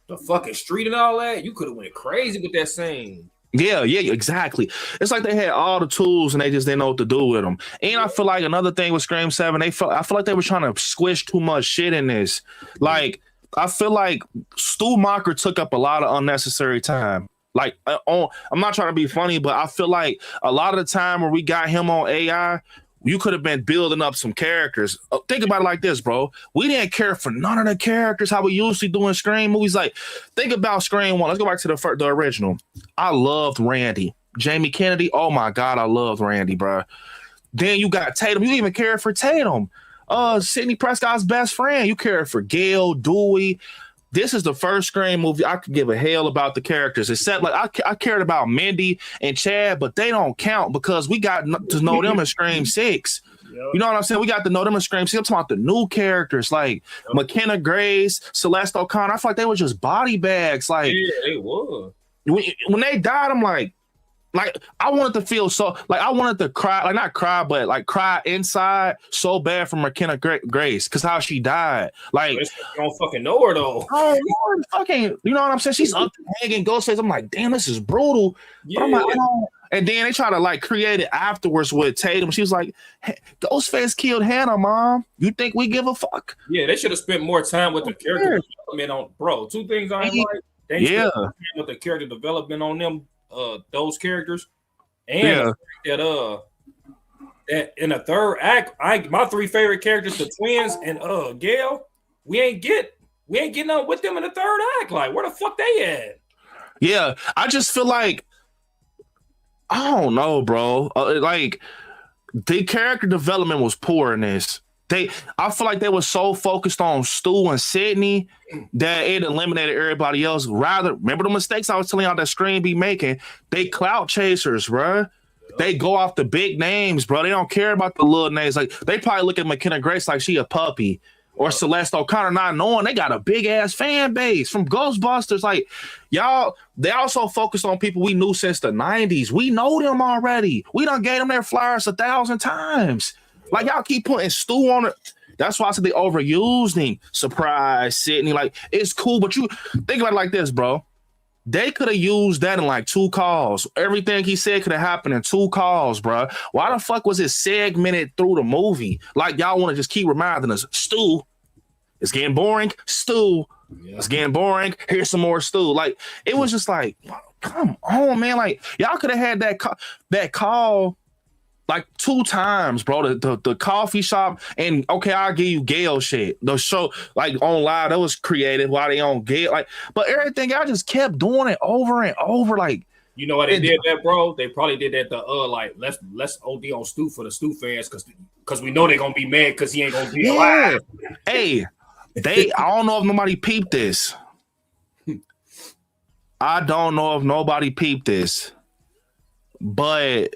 the fucking street and all that, you could have went crazy with that scene. Yeah, exactly. It's like they had all the tools and they just didn't know what to do with them. And I feel like another thing with Scream 7, I feel like they were trying to squish too much shit in this. Like, I feel like Stu Macher took up a lot of unnecessary time. Like, I'm not trying to be funny, but I feel like a lot of the time where we got him on AI, you could have been building up some characters. Think about it like this, bro. We didn't care for none of the characters how we usually do in Scream movies. Like, think about Scream 1. Let's go back to the original. I loved Randy. Jamie Kennedy, oh my God, I loved Randy, bro. Then you got Tatum. You didn't even care for Tatum. Sidney Prescott's best friend. You cared for Gale, Dewey. This is the first Scream movie I could give a hell about the characters, except like I cared about Mindy and Chad, but they don't count because we got to know them in Scream 6. Yep. You know what I'm saying? We got to know them in Scream 6. I'm talking about the new characters like McKenna Grace, Celeste O'Connor. I feel like they were just body bags. Like, yeah, they were. When they died, I'm like I wanted to feel so, like I wanted to cry, like not cry, but like cry inside so bad for McKenna Grace because how she died. Like, you don't fucking know her though. Oh, fucking, you know what I'm saying? She's up hanging Ghostface. I'm like, damn, this is brutal. Yeah. But I'm like, and then they try to like create it afterwards with Tatum. She was like, hey, Ghostface killed Hannah, Mom. You think we give a fuck? Yeah, they should have spent more time with the character development on, bro. Two things I ain't like. They spent more time with the character development on them. Those characters, and that in the third act, my three favorite characters, the twins and Gale, we ain't getting up with them in the third act. Like, where the fuck they at? Yeah, I just feel like I don't know, bro. Like the character development was poor in this. I feel like they were so focused on Stu and Sydney that it eliminated everybody else. Rather, remember the mistakes I was telling y'all that Scream be making? They clout chasers, bro. They go off the big names, bro. They don't care about the little names. Like they probably look at McKenna Grace like she a puppy, or Celeste O'Connor, not knowing they got a big ass fan base from Ghostbusters. Like y'all, they also focus on people we knew since the 90s. We know them already. We done gave them their flyers 1,000 times. Like y'all keep putting Stu on it. That's why I said they overused him. Surprise, Sydney. Like it's cool, but you think about it like this, bro. They could have used that in like 2 calls. Everything he said could have happened in 2 calls, bro. Why the fuck was it segmented through the movie? Like y'all want to just keep reminding us, Stu, it's getting boring. Stu, it's getting boring. Here's some more Stu. Like it was just like, come on, man. Like y'all could have had that call like 2 times, bro. The coffee shop, and okay, I'll give you Gale shit. The show, like on live, that was creative. Why they on Gale, like, but everything I just kept doing it over and over. Like, you know why they did that, bro? They probably did that to like let's OD on Stu for the Stu fans because we know they're gonna be mad because he ain't gonna be alive. Hey, I don't know if nobody peeped this. I don't know if nobody peeped this, but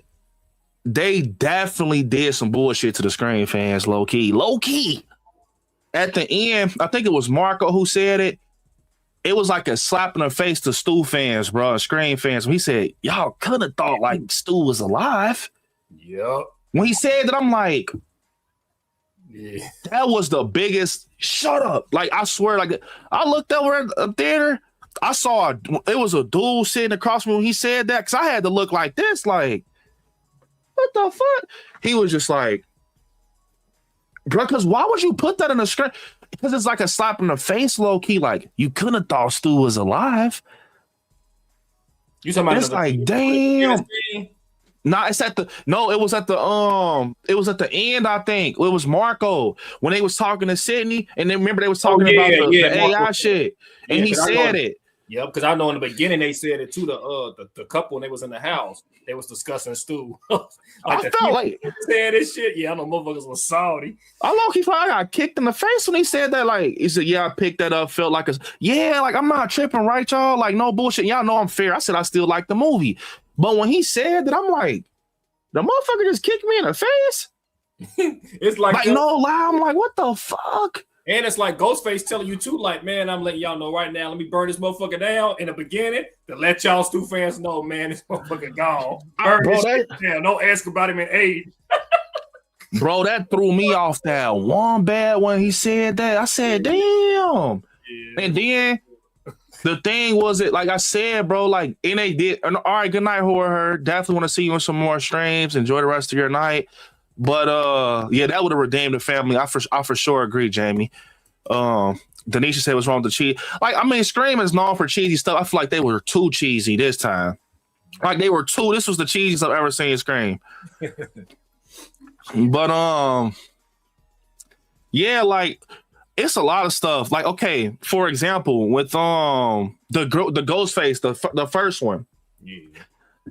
they definitely did some bullshit to the Scream fans, low key. At the end, I think it was Marco who said it. It was like a slap in the face to Stu fans, bro, Scream fans. When he said, y'all could have thought like Stu was alive. Yep. When he said that, I'm like, that was the biggest shut up. Like, I swear, like, I looked over at a theater. I saw it was a dude sitting across from me when he said that, because I had to look like this, like, what the fuck? He was just like, bro, because why would you put that in the script? Because it's like a slap in the face, low key. Like, you couldn't have thought Stu was alive. You talking about it's like, damn. Nah, it was at the end, I think. It was Marco when they was talking to Sydney, and then remember they was talking about the AI shit. And he said it. Yeah, because I know in the beginning they said it to the couple when they was in the house. They was discussing Stu. I felt like saying this shit. Yeah, I know motherfuckers was salty. I low-key probably got kicked in the face when he said that. Like he said, yeah, I picked that up. Felt like like I'm not tripping, right, y'all? Like no bullshit. Y'all know I'm fair. I said I still like the movie, but when he said that, I'm like, the motherfucker just kicked me in the face. It's like no lie. I'm like, what the fuck? And it's like Ghostface telling you too, like, man, I'm letting y'all know right now. Let me burn this motherfucker down in the beginning to let y'all Stu fans know, man, this motherfucker gone. Burn this shit down. Don't ask about him in age. Bro, that threw me off that one bad when he said that. I said, damn. Yeah. And then the thing was it, like I said, bro, like, and they did. All right, good night, horror. Definitely want to see you in some more streams. Enjoy the rest of your night. But yeah, that would have redeemed the family. I for sure agree, Jamie. Denisha said what's wrong with the cheese. Like, I mean, Scream is known for cheesy stuff. I feel like they were too cheesy this time. Like they were too. This was the cheesiest I've ever seen Scream. But yeah, like it's a lot of stuff. Like, okay, for example, with the Ghostface, the first one. Yeah.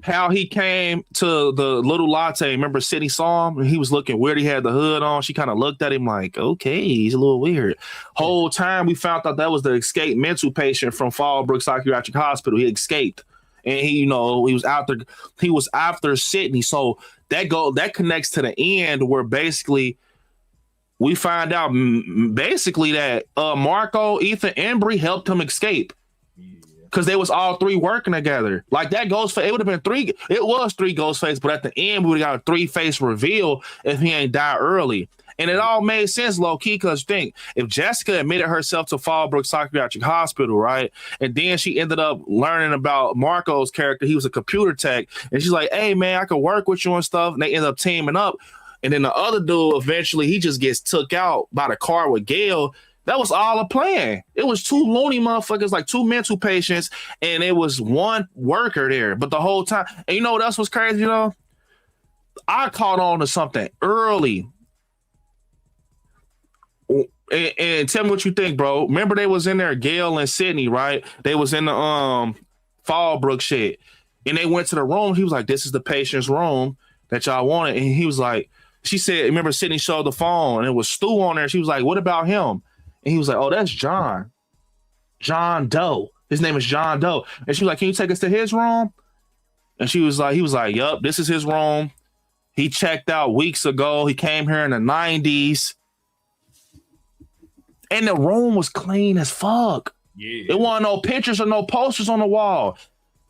How he came to the little latte. Remember, Sydney saw him and he was looking weird. He had the hood on. She kind of looked at him like, okay, he's a little weird. Whole time we found out that was the escaped mental patient from Fallbrook Psychiatric Hospital. He escaped, and he was after Sydney. So that connects to the end where basically we find out basically that Marco, Ethan, and Bree helped him escape. Because they was all 3 working together. Like that Ghostface, it would have been 3. It was 3 Ghostface, but at the end, we would have got a 3-face reveal if he ain't died early. And it all made sense, low key, because think, if Jessica admitted herself to Fallbrook Psychiatric Hospital, right? And then she ended up learning about Marco's character. He was a computer tech. And she's like, hey, man, I could work with you and stuff. And they end up teaming up. And then the other dude, eventually, he just gets took out by the car with Gale. That was all a plan. It was 2 loony motherfuckers, like 2 mental patients, and it was 1 worker there. But the whole time, and you know what else was crazy, I caught on to something early. And tell me what you think, bro. Remember they was in there, Gale and Sydney, right? They was in the Fallbrook shit. And they went to the room. He was like, this is the patient's room that y'all wanted. And he was like, she said, remember Sydney showed the phone and it was Stu on there. She was like, what about him? And he was like, oh, that's John Doe. His name is John Doe. And she was like, can you take us to his room? And he was like, yup, this is his room. He checked out weeks ago. He came here in the 90s. And the room was clean as fuck. Yeah. There wasn't no pictures or no posters on the wall.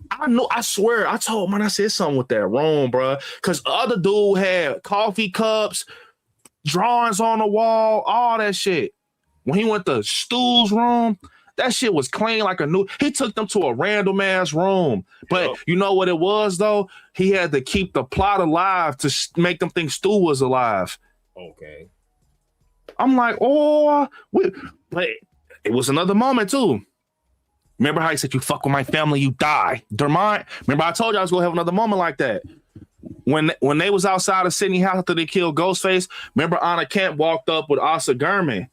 I swear, I told man, I said something with that room, bro. Because the other dude had coffee cups, drawings on the wall, all that shit. When he went to Stu's room, that shit was clean like a new. He took them to a random ass room. But you know what it was, though? He had to keep the plot alive to make them think Stu was alive. Okay. I'm like, but it was another moment, too. Remember how he said, you fuck with my family, you die. Dermont, remember I told you I was going to have another moment like that. When they was outside of Sydney house after they killed Ghostface, remember Anna Kemp walked up with Asa Gurman.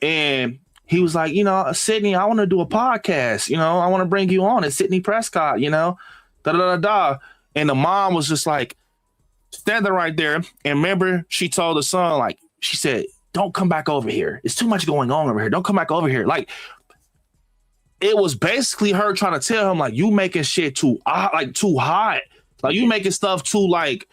And he was like, Sydney, I want to do a podcast. I want to bring you on. It's Sydney Prescott, da-da-da-da. And the mom was just like standing right there. And remember, she told the son, like, she said, don't come back over here. It's too much going on over here. Don't come back over here. Like, it was basically her trying to tell him, like, you making shit too hot. Like, you making stuff too, like,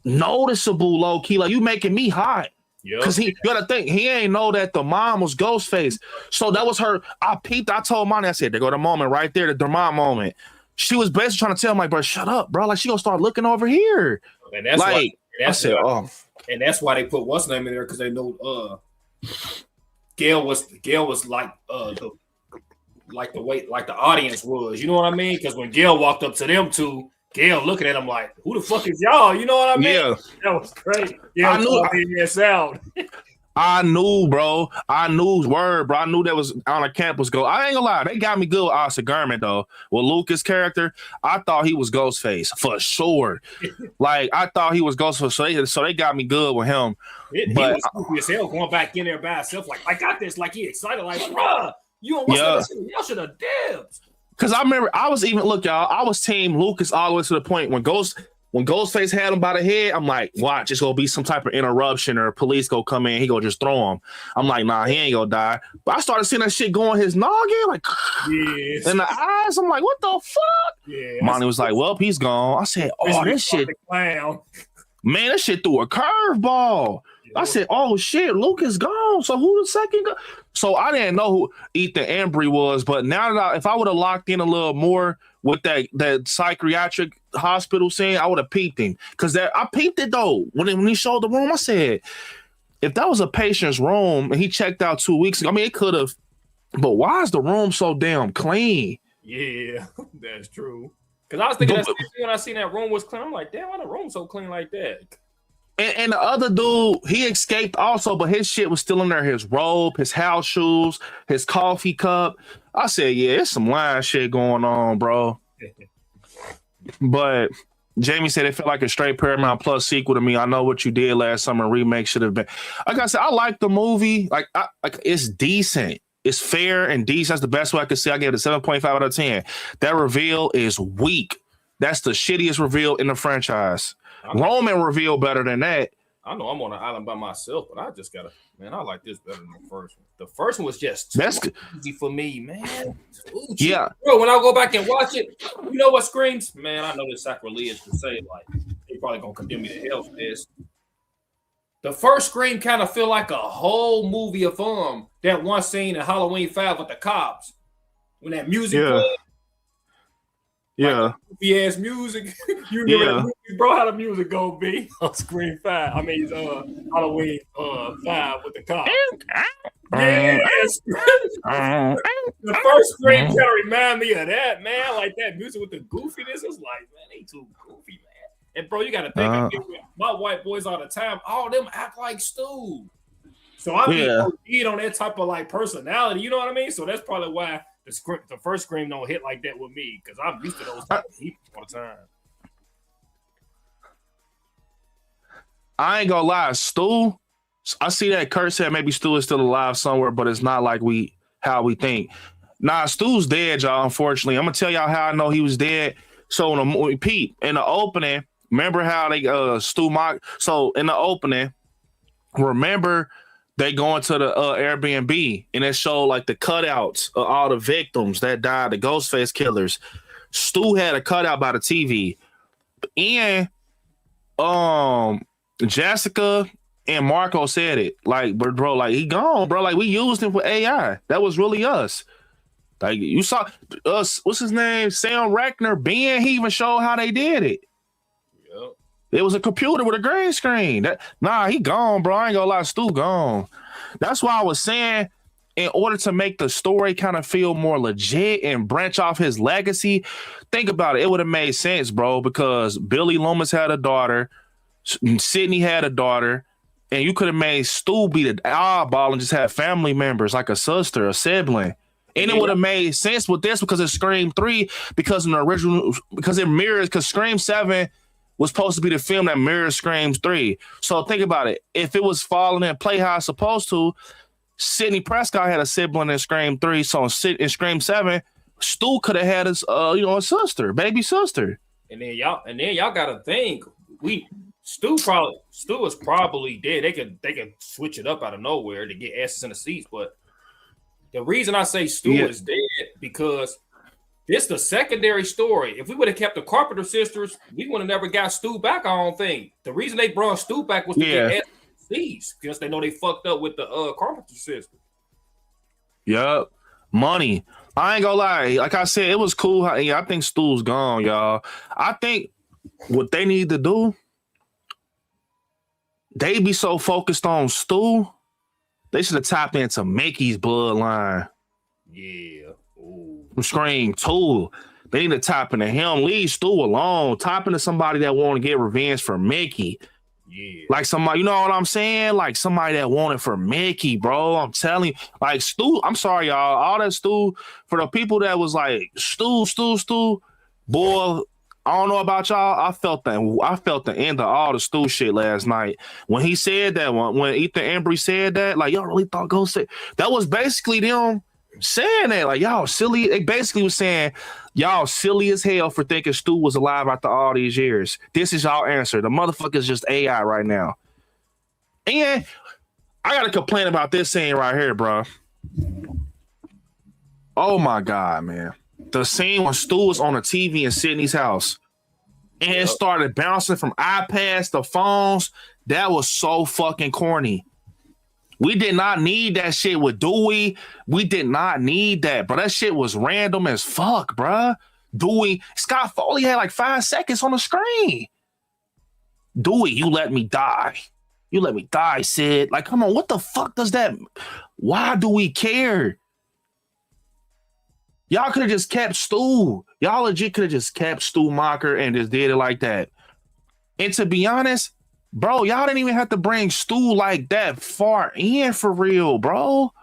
noticeable, low-key. Like, you making me hot. Because you gotta think, he ain't know that the mom was Ghostface. So that was her. I told Monty, I said, there go the moment right there, the Dermont moment. She was basically trying to tell him, like, bro, shut up, bro. Like, she gonna start looking over here. And that's like, and that's why they put what's name in there, because they know Gale was like the audience was. You know what I mean? Because when Gale walked up to them two, Gale looking at him like, who the fuck is y'all? You know what I mean? Yeah. That was great. Yeah, I knew, bro. I knew word, bro. I knew that was on a campus go. I ain't gonna lie. They got me good with Asa Gurman, though. With Lucas' character, I thought he was Ghostface for sure. Like, I thought he was Ghostface. So they got me good with him. He was stupid as hell going back in there by himself. Like, I got this. Like, he excited. Like, bruh, you don't watch that shit. Y'all should have dipped. Because I remember I was team Lucas all the way to the point when Ghostface had him by the head, I'm like, watch, it's gonna be some type of interruption or police go come in, he gonna just throw him. I'm like, nah, he ain't gonna die. But I started seeing that shit going his noggin, like, in the eyes. I'm like, what the fuck? Yeah, Monty was like, well, he's gone. I said, oh, this shit, man, that shit threw a curveball. I said, oh shit, Luke is gone. So who the second go? So I didn't know who Ethan Embry was, but now that if I would have locked in a little more with that psychiatric hospital scene, I would have peeped him. Because I peeped it though. When he showed the room, I said, if that was a patient's room and he checked out 2 weeks ago, I mean, it could have, but why is the room so damn clean? Yeah, that's true. Because I was thinking when I seen that room was clean, I'm like, damn, why the room so clean like that? And the other dude, he escaped also, but his shit was still in there. His robe, his house shoes, his coffee cup. I said, yeah, it's some lying shit going on, bro. But Jamie said it felt like a straight Paramount Plus sequel to me. I Know What You Did Last Summer remake should have been. Like I said, I like the movie. Like it's decent. It's fair and decent. That's the best way I could say. I gave it a 7.5 out of 10. That reveal is weak. That's the shittiest reveal in the franchise. Roman reveal better than that. I know I'm on an island by myself, but I just gotta, man, I like this better than the first one. The first one was just too easy for me, man. Yeah. Bro, when I go back and watch it, you know what screams? Man, I know it's sacrilege to say, like, they probably gonna condemn me to hell for this. The first Scream kind of feel like a whole movie of that one scene in Halloween 5 with the cops. When that music played. Yeah. Like goofy ass music. You remember that movie, bro? How the music go be on Scream 5? I mean, Halloween 5 with the cops. Yes. The first Scream kind of remind me of that, man. Like that music with the goofiness. It's like, man, they too goofy, man. And bro, you got to think, my white boys all the time, all of them act like Stu. So I mean, on that type of like personality. You know what I mean? So that's probably why the first Scream don't hit like that with me, because I'm used to those type of people all the time. I ain't gonna lie, Stu. I see that Kurt said maybe Stu is still alive somewhere, but it's not like how we think. Nah, Stu's dead, y'all. Unfortunately, I'm gonna tell y'all how I know he was dead. So in the opening, Remember how they Stu mock? So in the opening, remember they go into the Airbnb and it showed like the cutouts of all the victims that died, the Ghostface killers. Stu had a cutout by the TV, and Jessica and Marco said it. Like, bro, like he gone, bro. Like we used him for AI. That was really us. Like you saw us. What's his name? Sam Reckner. Ben. He even showed how they did it. Yep. It was a computer with a green screen. He gone, bro. I ain't gonna lie, Stu gone. That's why I was saying, in order to make the story kind of feel more legit and branch off his legacy, think about it. It would have made sense, bro, because Billy Loomis had a daughter, Sydney had a daughter, and you could have made Stu be the oddball and just have family members like a sister, a sibling. And it would have made sense with this because it's Scream 3, because in the original, because it mirrors, because Scream 7 was supposed to be the film that mirrors Scream 3. So think about it. If it was falling in play how it's supposed to, Sidney Prescott had a sibling in Scream 3. So in Scream 7, Stu could have had his a sister, baby sister. And then y'all gotta think, Stu is probably dead. They could switch it up out of nowhere to get asses in the seats. But the reason I say Stu is dead because this the secondary story. If we would have kept the Carpenter sisters, we would have never got Stu back. I don't think. The reason they brought Stu back was to get asses in the seats because they know they fucked up with the Carpenter sisters. Yup. Money. I ain't gonna lie. Like I said, it was cool. I think Stu's gone, y'all. I think what they need to do, they be so focused on Stu, they should have tapped into Mickey's bloodline. Yeah. Ooh. From Scream 2. They need to tap into him. Leave Stu alone. Tap into somebody that want to get revenge for Mickey. Yeah. Like somebody, you know what I'm saying? Like somebody that wanted for Mickey, bro. I'm telling you. Like Stu, I'm sorry, y'all. All that Stu, for the people that was like, Stu, boy, I don't know about y'all. I felt the end of all the Stu shit last night. When he said that, when Ethan Embry said that, like, y'all really thought Ghost said, that was basically them saying that, like, y'all silly. They basically was saying, y'all silly as hell for thinking Stu was alive after all these years. This is y'all answer. The motherfucker's just AI right now. And I got to complain about this scene right here, bro. Oh, my God, man. The scene when Stu was on the TV in Sydney's house and it started bouncing from iPads to phones. That was so fucking corny. We did not need that shit with Dewey. We did not need that, bro. That shit was random as fuck, bro. Dewey, Scott Foley had like 5 seconds on the screen. Dewey, you let me die. You let me die, Sid. Like, come on, what the fuck does that? Why do we care? Y'all could have just kept Stu. Y'all legit could have just kept Stu Mocker and just did it like that. And to be honest, bro, y'all didn't even have to bring Stu like that far in for real, bro.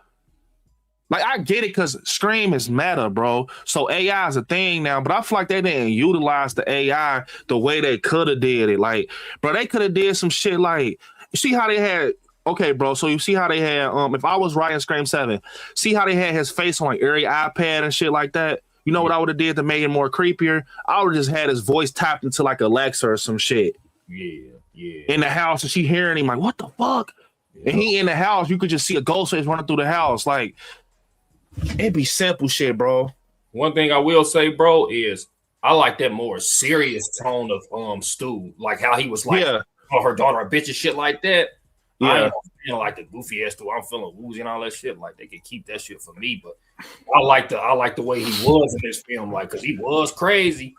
Like, I get it because Scream is meta, bro. So AI is a thing now, but I feel like they didn't utilize the AI the way they could have did it. Like, bro, they could have did some shit like, you see how they had, okay, bro, so you see how they had, if I was writing Scream 7, see how they had his face on like every iPad and shit like that? You know what I would have did to make it more creepier? I would have just had his voice tapped into like Alexa or some shit. Yeah. In the house, and she hearing him like, what the fuck? Yeah. And he in the house, you could just see a ghost face running through the house. Like, it'd be simple shit, bro. One thing I will say, bro, is I like that more serious tone of Stu, like how he was like, oh, her daughter a bitch and shit like that. Yeah. I ain't feeling like the goofy ass Stu. I'm feeling woozy and all that shit. Like they could keep that shit for me, but I like the way he was in this film, like because he was crazy.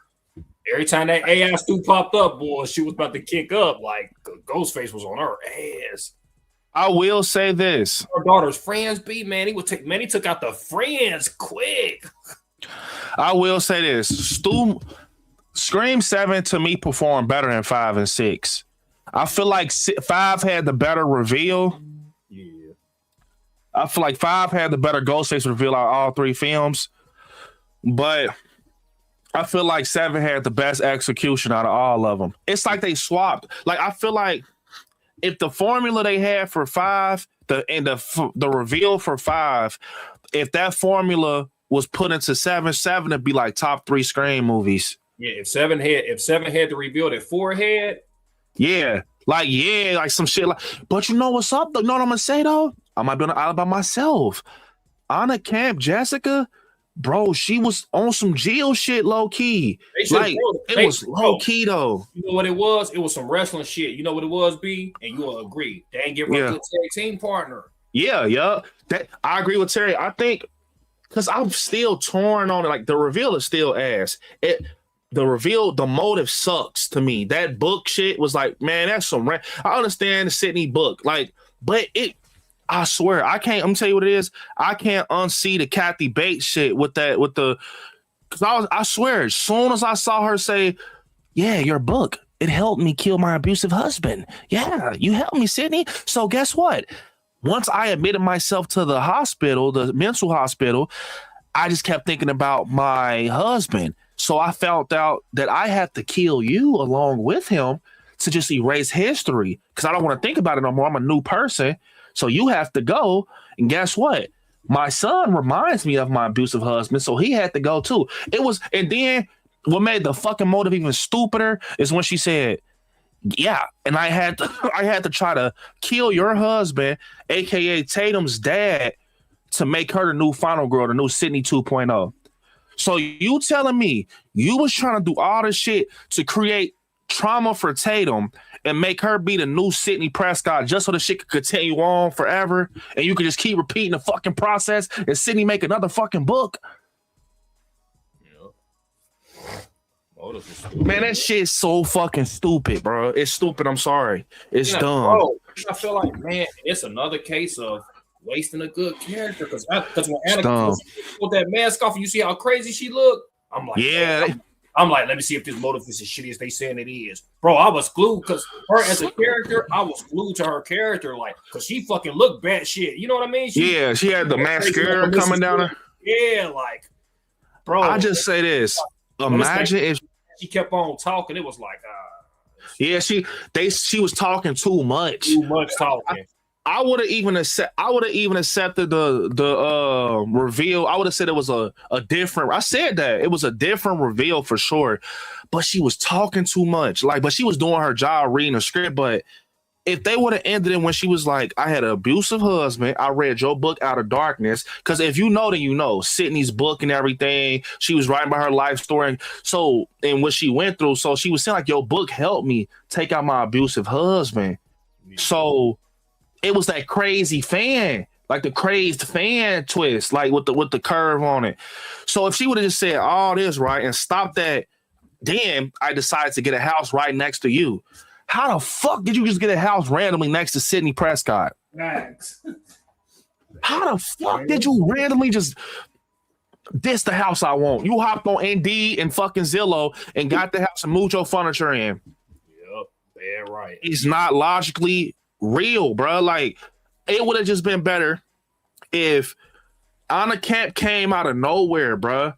Every time that AI Stu popped up, boy, she was about to kick up. Like Ghostface was on her ass. I will say this: her daughter's friends, man. He took out the friends quick. I will say this: Scream 7 to me performed better than 5 and 6. I feel like 5 had the better reveal. Yeah, I feel like 5 had the better Ghostface reveal out of all 3 films, but I feel like 7 had the best execution out of all of them. It's like they swapped. Like, I feel like if the formula they had for 5, the reveal for 5, if that formula was put into 7 would be like top 3 Scream movies. Yeah, if seven had to reveal that forehead. Yeah, like some shit. Like, but you know what's up? Though? You know what I'm gonna say though? I might be on the island by myself. Anna Camp, Jessica, bro, she was on some Jill shit, low key. They should Like it was low key though. You know what it was? It was some wrestling shit. You know what it was, B? And you will agree. They ain't give her a good tag team partner. Yeah. That I agree with Terry. I think because I'm still torn on it. Like the reveal is still ass. The motive sucks to me. That book shit was like, man, that's some I understand the Sydney book, like, but I swear, I can't. I'm gonna tell you what it is. I can't unsee the Kathy Bates shit with the. Because I swear, as soon as I saw her say, "Yeah, your book, it helped me kill my abusive husband." Yeah, you helped me, Sydney. So guess what? Once I admitted myself to the hospital, the mental hospital, I just kept thinking about my husband. So I found out that I had to kill you along with him to just erase history because I don't want to think about it no more. I'm a new person. So you have to go. And guess what? My son reminds me of my abusive husband. So he had to go too. And then what made the fucking motive even stupider is when she said, yeah, and I had to try to kill your husband, aka Tatum's dad, to make her the new final girl, the new Sydney 2.0. So you telling me you was trying to do all this shit to create trauma for Tatum and make her be the new Sydney Prescott just so the shit could continue on forever and you could just keep repeating the fucking process and Sydney make another fucking book? Man, that shit's so fucking stupid, bro. It's stupid. I'm sorry. It's dumb. Bro, I feel like, man, it's another case of wasting a good character because when Anna put that mask off and you see how crazy she looked, I'm like, yeah. I'm like, let me see if this motive is as shitty as they saying it is. Bro, I was glued because her as a character, I was glued to her character, like, because she fucking looked bad shit. You know what I mean? She had the mascara coming down her. Yeah, like, bro. I just say this. Imagine if she kept on talking. It was like, yeah, she was talking too much. Too much talking. I would have even accepted the reveal. I would have said it was a different. I said that it was a different reveal for sure, but she was talking too much. Like, but she was doing her job reading the script. But if they would have ended it when she was like, "I had an abusive husband. I read your book Out of Darkness." Because if you know, then you know Sydney's book and everything. She was writing about her life story. So and what she went through. So she was saying like, "Your book helped me take out my abusive husband." Yeah. So it was that crazy fan, like the crazed fan twist, like with the curve on it. So if she would have just said all this right and stopped that, then I decided to get a house right next to you. How the fuck did you just get a house randomly next to Sydney Prescott? Thanks. How the fuck did you randomly just this the house I want? You hopped on Indeed and fucking Zillow and got the house and moved your furniture in. Yep, bad right. It's not logically real, bro. Like it would have just been better if Anna Camp came out of nowhere, bro,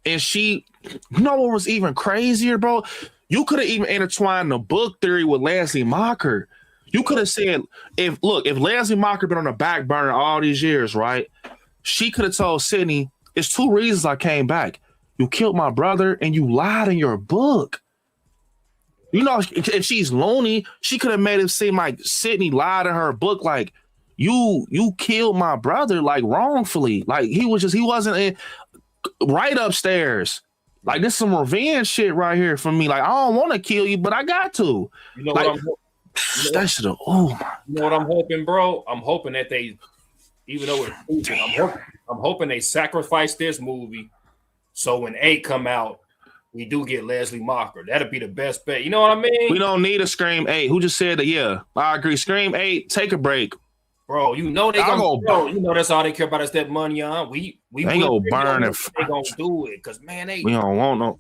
and she, you know what was even crazier, bro? You could have even intertwined the book theory with Leslie Mocker. You could have said, if Leslie Mocker been on the back burner all these years, right? She could have told Sydney, "It's two reasons I came back. You killed my brother, and you lied in your book." You know, if she's loony, she could have made it seem like Sydney lied in her book, like you killed my brother, like wrongfully, like he wasn't in, right upstairs. Like this is some revenge shit right here for me. Like I don't want to kill you, but I got to. You know like, what that should have. Oh my. You know what I'm hoping, bro? I'm hoping that they, even though it's stupid, I'm hoping they sacrifice this movie so when 8 come out, we do get Leslie Mocker. That'd be the best bet. You know what I mean? We don't need a Scream 8. Who just said that? Yeah, I agree. Scream 8, take a break. Bro, you know they gonna go. You know that's all they care about is that money, huh? We ain't gonna burn it. They gonna do it because man, we don't want no.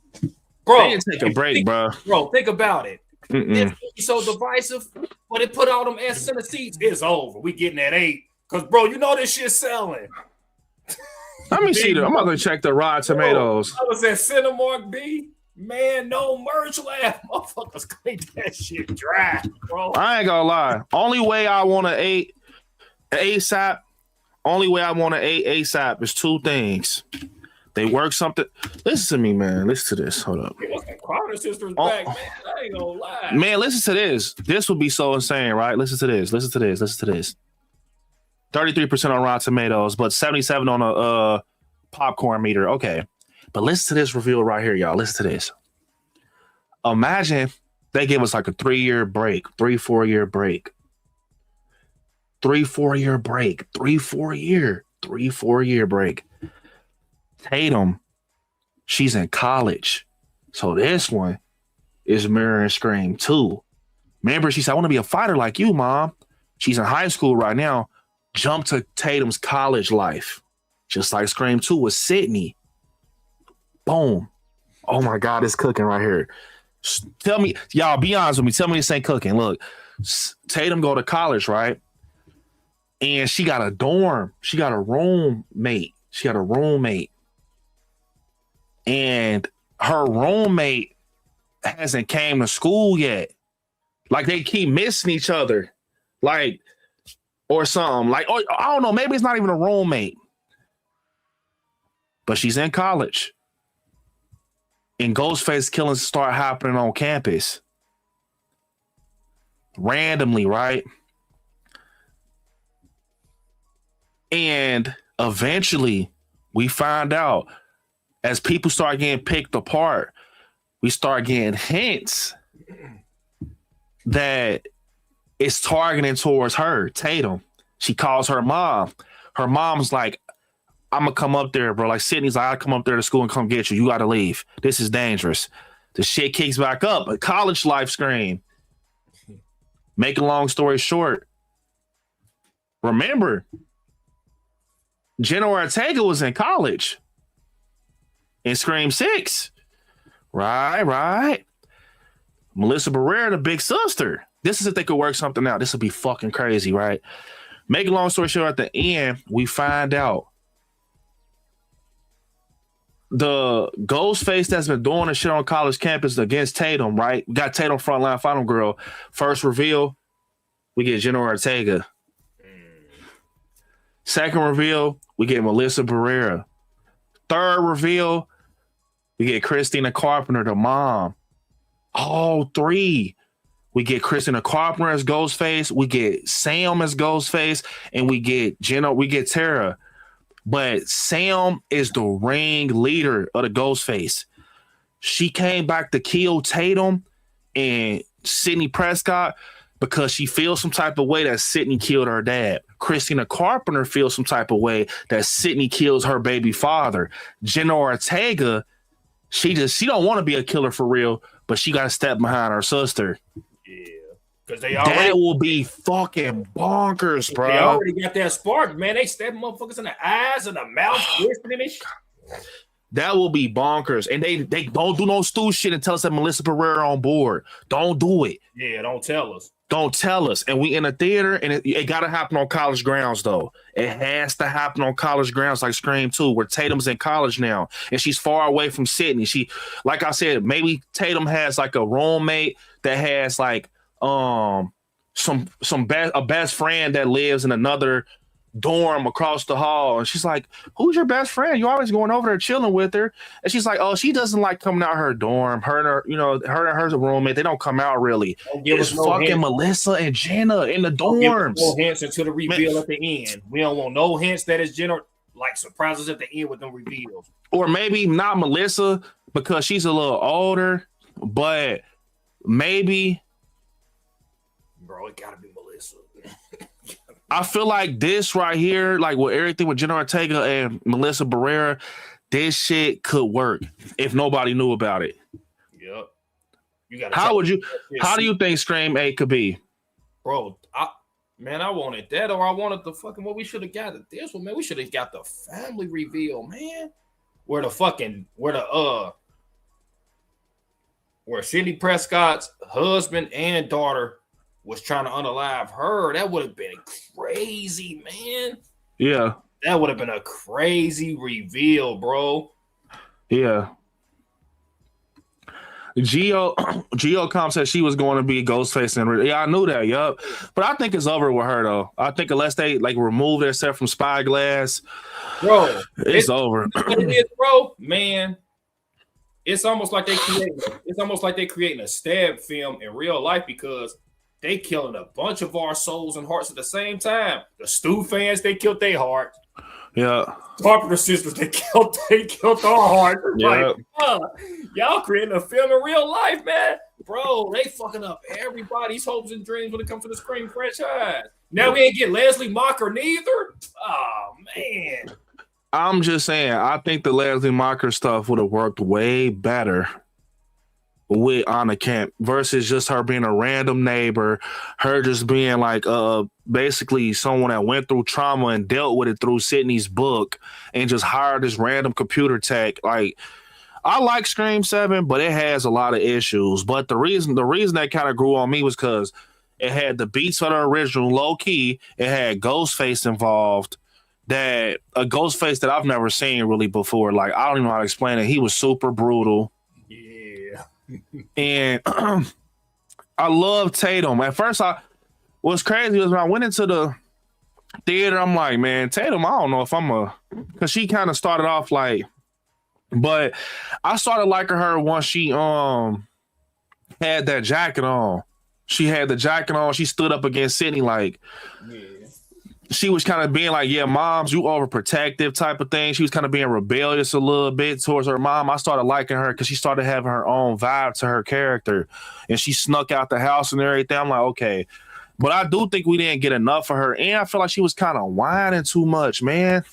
Bro, take a break, bro. Bro, think about it. It's so divisive, but it put all them S in the seats. It's over. We getting that 8 because, bro, you know this shit's selling. Let me see. I'm gonna check the Rotten Tomatoes. I was at Cinemark B. Man, no merch left. Motherfuckers clean that shit dry, bro. I ain't gonna lie. Only way I want an 8 ASAP. Only way I want an 8 ASAP is two things. They work something. Listen to me, man. Listen to this. Hold up. Carter sister's back, man. I ain't gonna lie. Man, listen to this. This would be so insane, right? Listen to this. 33% on Rotten Tomatoes, but 77 on a popcorn meter. Okay. But listen to this reveal right here, y'all. Listen to this. Imagine they give us like a 3-year break, 3-4 year break. 3-4 year break. Tatum, she's in college. So this one is mirroring Scream 2. Remember, she said, I want to be a fighter like you, Mom. She's in high school right now. Jump to Tatum's college life. Just like Scream 2 with Sydney. Boom. Oh my God, it's cooking right here. Tell me, y'all, be honest with me. Tell me this ain't cooking. Look, Tatum go to college, right? And she got a dorm. She got a roommate. And her roommate hasn't came to school yet. Like they keep missing each other. Like, or something. Like, oh, I don't know. Maybe it's not even a roommate. But she's in college. And Ghostface killings start happening on campus. Randomly, right? And eventually, we find out as people start getting picked apart, we start getting hints that it's targeting towards her, Tatum. She calls her mom. Her mom's like, I'm going to come up there, bro. Like, Sydney's like, I'll come up there to school and come get you. You got to leave. This is dangerous. The shit kicks back up. A college life Scream. Make a long story short, remember, Jenna Ortega was in college in Scream 6. Right. Melissa Barrera, the big sister. This is if they could work something out. This would be fucking crazy, right? Make a long story short, at the end, we find out the Ghostface that's been doing the shit on college campus against Tatum, right? We got Tatum frontline final girl. First reveal, we get Jenna Ortega. Second reveal, we get Melissa Barrera. Third reveal, we get Christina Carpenter, the mom. All three. We get Christina Carpenter as Ghostface. We get Sam as Ghostface. And we get Jenna, we get Tara. But Sam is the ring leader of the Ghostface. She came back to kill Tatum and Sidney Prescott because she feels some type of way that Sidney killed her dad. Christina Carpenter feels some type of way that Sidney kills her baby father. Jenna Ortega, she don't want to be a killer for real, but she got to step behind her sister. Yeah. Because that will be fucking bonkers, bro. They already got that spark, man. They stab motherfuckers in the eyes and the mouth, twisting and shit. That will be bonkers. And they don't do no stew shit and tell us that Melissa Barrera on board. Don't do it. Yeah, don't tell us. Don't tell us. And we in a theater, and it got to happen on college grounds, though. It has to happen on college grounds like Scream 2, where Tatum's in college now, and she's far away from Sydney. She, like I said, maybe Tatum has like a roommate that has like a best friend that lives in another dorm across the hall, and she's like, who's your best friend? You're always going over there chilling with her. And she's like, oh, she doesn't like coming out her dorm. Her and her roommate, they don't come out really. It's fucking hints. Melissa and Jenna in the dorms. No hints until the reveal at the end. We don't want no hints that it's Jenna, like surprises at the end with them reveals. Or maybe not Melissa because she's a little older, but maybe, bro, it gotta be Melissa. I feel like this right here, like with everything with Jenna Ortega and Melissa Barrera, this shit could work if nobody knew about it. Yep. How do you think Scream 8 could be? Bro, I wanted that, or I wanted the fucking what we should have got at this one, man. We should have got the family reveal, man. Where Sidney Prescott's husband and daughter was trying to unalive her. That would have been crazy, man. Yeah. That would have been a crazy reveal, bro. Yeah. Geocom said she was going to be Ghostface, and yeah, I knew that. Yup, but I think it's over with her though. I think unless they like remove themselves from Spyglass, bro, it's over. What it is, bro, man. it's almost like they creating a stab film in real life because they killing a bunch of our souls and hearts at the same time. The Stu fans, they killed their heart. Yeah. Carpenter sisters, they killed our heart. Yeah. Like, y'all creating a film in real life, man. Bro, they fucking up everybody's hopes and dreams when it comes to the Scream franchise. Now we ain't get Leslie Mocker neither. Oh man. I'm just saying, I think the Leslie Mocker stuff would have worked way better with Anna Kemp versus just her being a random neighbor, her just being like basically someone that went through trauma and dealt with it through Sydney's book and just hired this random computer tech. Like, I like Scream 7, but it has a lot of issues. But the reason that kind of grew on me was because it had the beats of the original low key, it had Ghostface involved. That a Ghostface that I've never seen really before. Like, I don't even know how to explain it. He was super brutal. Yeah. And I love Tatum. At first, what's crazy was when I went into the theater, I'm like, man, Tatum, I don't know if because she kind of started off like, but I started liking her once she had that jacket on. She had the jacket on. She stood up against Sydney like, yeah. She was kind of being like, yeah, moms, you overprotective type of thing. She was kind of being rebellious a little bit towards her mom. I started liking her because she started having her own vibe to her character. And she snuck out the house and everything. I'm like, okay. But I do think we didn't get enough of her. And I feel like she was kind of whining too much, man.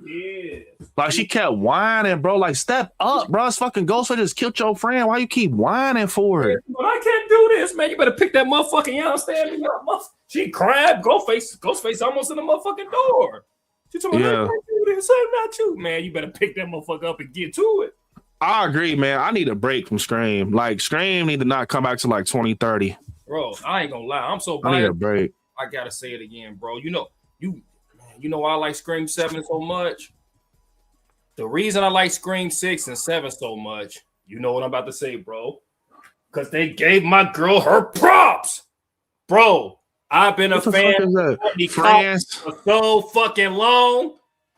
Yeah. Like, she kept whining, bro. Like, step up, bro. It's fucking Ghostface just killed your friend. Why you keep whining for it? But I can't do this, man. You better pick that motherfucking young standing up. She cried. Ghostface almost in the motherfucking door. She told me, I can't do this. I'm not you, man. You better pick that motherfucker up and get to it. I agree, man. I need a break from Scream. Like, Scream need to not come back to like 2030. Bro, I ain't gonna lie. I'm so biased. I need a break. I gotta say it again, bro. You know why I like Scream 7 so much? The reason I like Scream 6 and 7 so much, you know what I'm about to say, bro. Because they gave my girl her props. Bro, I've been a fan of France for so fucking long.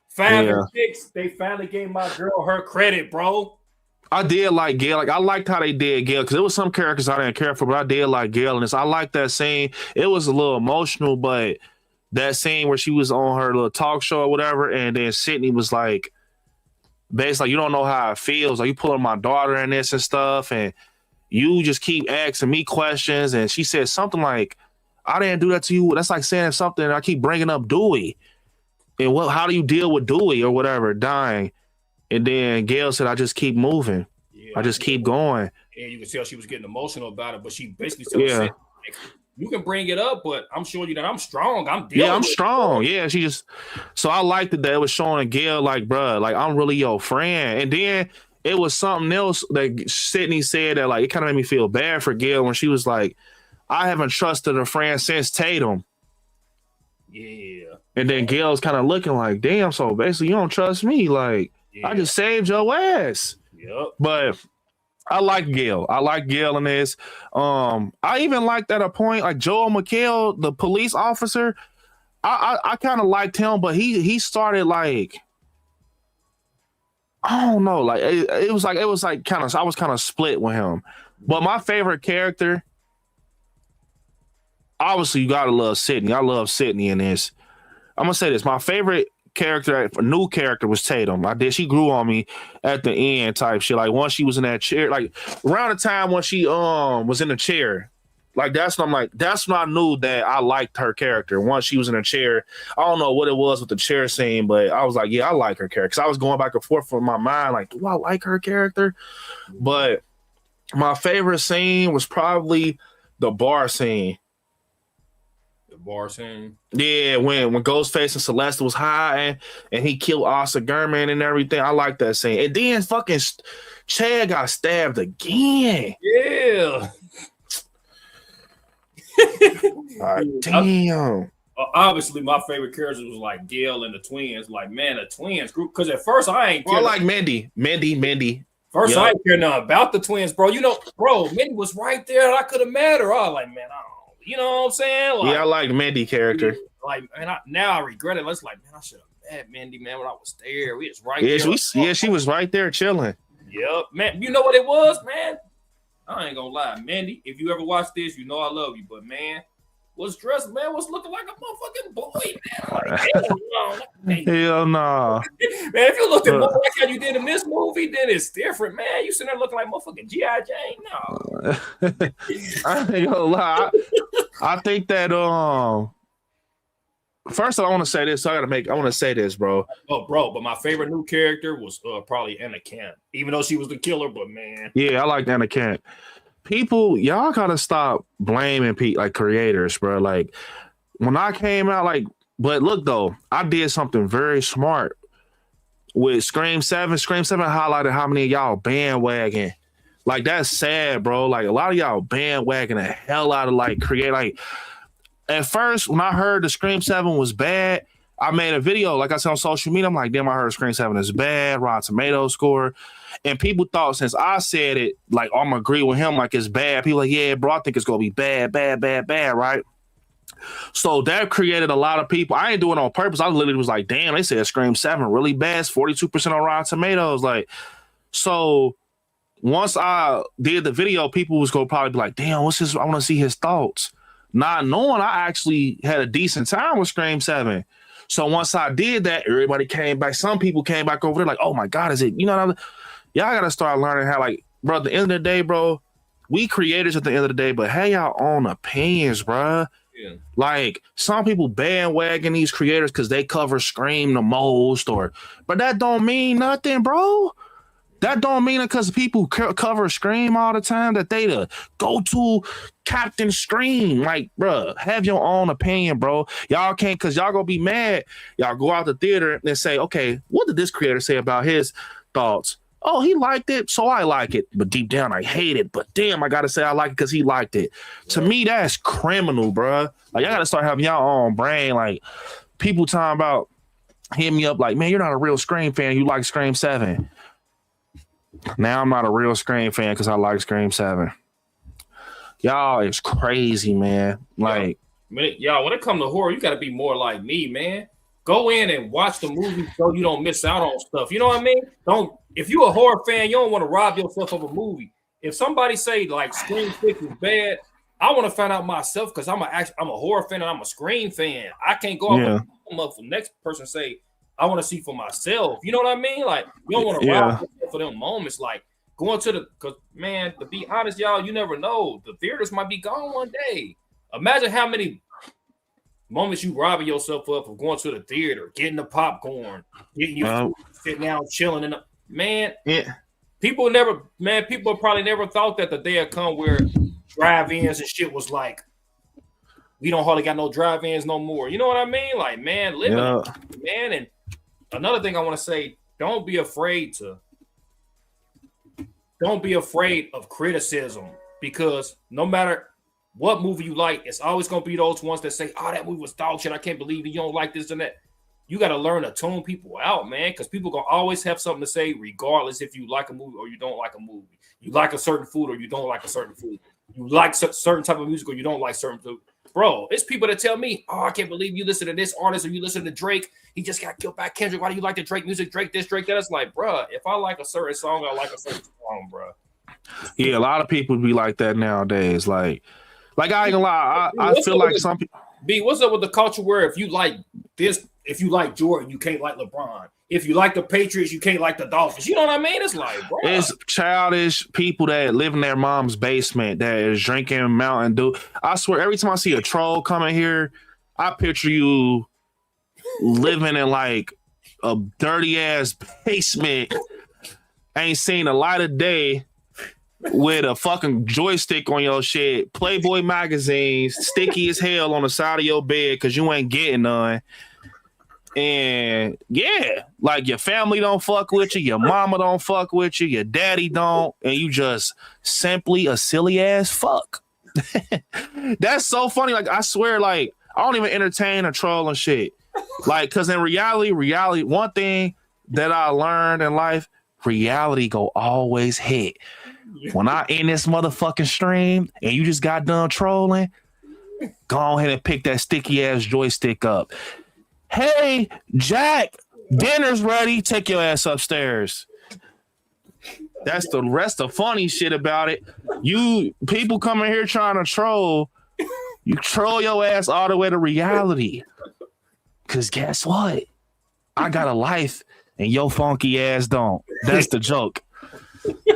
5 and 6, they finally gave my girl her credit, bro. I did like Gale. Like, I liked how they did Gale because there was some characters I didn't care for, but I did like Gale. And I liked that scene. It was a little emotional, but that scene where she was on her little talk show or whatever, and then Sydney was like, basically, you don't know how it feels. Like, you pulling my daughter in this and stuff, and you just keep asking me questions. And she said something like, I didn't do that to you. That's like saying something. I keep bringing up Dewey. And how do you deal with Dewey or whatever, dying? And then Gale said, I just keep moving. Yeah, I just keep going. And you can tell she was getting emotional about it, but she basically said, like, you can bring it up, but I'm showing you that I'm strong. I'm strong. Yeah, so I liked it that it was showing Gale like, bro, like, I'm really your friend. And then it was something else that Sydney said that, like, it kind of made me feel bad for Gale when she was like, I haven't trusted a friend since Tatum. Yeah. And then Gale's kind of looking like, damn, so basically you don't trust me. Like, I just saved your ass. Yep. But I like Gale. I like Gale in this. I even liked at a point, like Joel McHale, the police officer. I kind of liked him, but he started like, I don't know, like it was like kind of, I was kind of split with him. But my favorite character, obviously, you gotta love Sydney. I love Sydney in this. I'm gonna say this: my favorite character, a new character, was Tatum. She grew on me at the end, type shit. Like, once she was in that chair, like around the time when she was in the chair, like that's when I knew that I liked her character. Once she was in a chair, I don't know what it was with the chair scene, but I was like, yeah, I like her character. Because I was going back and forth in my mind, like, do I like her character? But my favorite scene was probably the bar scene. Bar scene. Yeah, when Ghostface and Celeste was hiding and he killed Asa Gurman and everything. I like that scene. And then fucking Chad got stabbed again. Yeah. Damn. Obviously, my favorite characters was like Gale and the twins. Like, man, the twins group. Because at first I ain't. I like Mindy. First, I ain't care nothing about the twins, bro. You know, bro, Mindy was right there. I could have met her. I was like, man, I don't. You know what I'm saying? Like, yeah, I like Mindy character. Like, and now I regret it. It's like, man, I should have met Mindy, man, when I was there. We was right there. She was right there chilling. Yep, man. You know what it was, man? I ain't gonna lie, Mandy. If you ever watch this, you know I love you. But man, was dressed, man, was looking like a motherfucking boy, man. Like, hell no. Hell nah. Man, if you looked at more like how you did in this movie, then it's different, man. You sitting there looking like motherfucking G.I. Jane. No. I ain't gonna lie. I think that first, I want to say this. So I want to say this, bro. Oh, bro, but my favorite new character was probably Anna Kent, even though she was the killer. But man, yeah, I like Anna Kent. People, y'all gotta stop blaming like creators, bro. Like when I came out, like, but look though, I did something very smart with Scream 7. Scream 7 highlighted how many of y'all bandwagon. Like that's sad, bro. Like a lot of y'all bandwagon the hell out of like create like. At first, when I heard the Scream 7 was bad, I made a video, like I said on social media. I'm like, damn, I heard Scream 7 is bad, Rotten Tomatoes score. And people thought since I said it, like, I'm going to agree with him, like it's bad. People like, yeah, bro, I think it's going to be bad, right? So that created a lot of people. I ain't doing it on purpose. I literally was like, damn, they said Scream 7 really bad. It's 42% on Rotten Tomatoes. Like, so once I did the video, people was going to probably be like, damn, what's his, I want to see his thoughts. Not knowing I actually had a decent time with Scream 7. So once I did that, everybody came back. Some people came back over there like, oh my God, is it, you know what I mean? Y'all got to start learning how, like, bro, at the end of the day, bro, we creators at the end of the day, but hey, y'all own opinions, bro. Yeah. Like, some people bandwagon these creators because they cover Scream the most, but that don't mean nothing, bro. That don't mean it because people cover Scream all the time that they the go-to Captain Scream. Like, bro, have your own opinion, bro. Y'all can't, because y'all gonna be mad. Y'all go out the theater and say, okay, what did this creator say about his thoughts? Oh, he liked it, so I like it. But deep down, I hate it. But damn, I gotta say I like it because he liked it. Yeah. To me, that's criminal, bro. Like, y'all gotta start having y'all own brain. Like, people talking about, hit me up like, man, you're not a real Scream fan. You like Scream 7. Now I'm not a real Scream fan because I like Scream 7. Y'all is crazy, man. Like, y'all, when it comes to horror, you got to be more like me, man. Go in and watch the movie so you don't miss out on stuff. You know what I mean? If you're a horror fan, you don't want to rob yourself of a movie. If somebody say like Scream 6 is bad, I want to find out myself because I'm a horror fan and I'm a Scream fan. I can't go up for the next person say, I want to see for myself. You know what I mean? Like, you don't want to rob yourself for them moments. Like, going to because, man, to be honest, y'all, you never know. The theaters might be gone one day. Imagine how many moments you robbing yourself up of going to the theater, getting the popcorn, getting you sitting down, chilling. And man, people probably never thought that the day would come where drive-ins and shit was like, we don't hardly got no drive-ins no more. You know what I mean? Like, man, living, man, and another thing I want to say, don't be afraid of criticism, because no matter what movie you like, it's always going to be those ones that say, oh, that movie was dog shit. I can't believe you don't like this and that. You got to learn to tune people out, man, because people going to always have something to say regardless if you like a movie or you don't like a movie. You like a certain food or you don't like a certain food. You like certain type of music or you don't like certain food. Bro, it's people that tell me, oh, I can't believe you listen to this artist or you listen to Drake. He just got killed by Kendrick. Why do you like the Drake music? Drake this, Drake that. It's like, bro, if I like a certain song, I like a certain song, bro. Yeah, a lot of people be like that nowadays. Like I ain't gonna lie. I feel like some people. B, what's up with the culture where if you like this, if you like Jordan, you can't like LeBron. If you like the Patriots, you can't like the Dolphins. You know what I mean? It's like, bro. It's childish people that live in their mom's basement that is drinking Mountain Dew. I swear, every time I see a troll coming here, I picture you living in like a dirty ass basement, ain't seen the light of day, with a fucking joystick on your shit, Playboy magazines, sticky as hell on the side of your bed because you ain't getting none. And yeah, like your family don't fuck with you, your mama don't fuck with you, your daddy don't, and you just simply a silly ass fuck. That's so funny. Like, I swear, like, I don't even entertain a troll and shit. Like, because in reality, one thing that I learned in life, reality go always hit. When I end this motherfucking stream and you just got done trolling, go ahead and pick that sticky ass joystick up. Hey, Jack, dinner's ready. Take your ass upstairs. That's the rest of funny shit about it. You people coming here trying to troll, you troll your ass all the way to reality. Cause guess what? I got a life and your funky ass don't. That's the joke.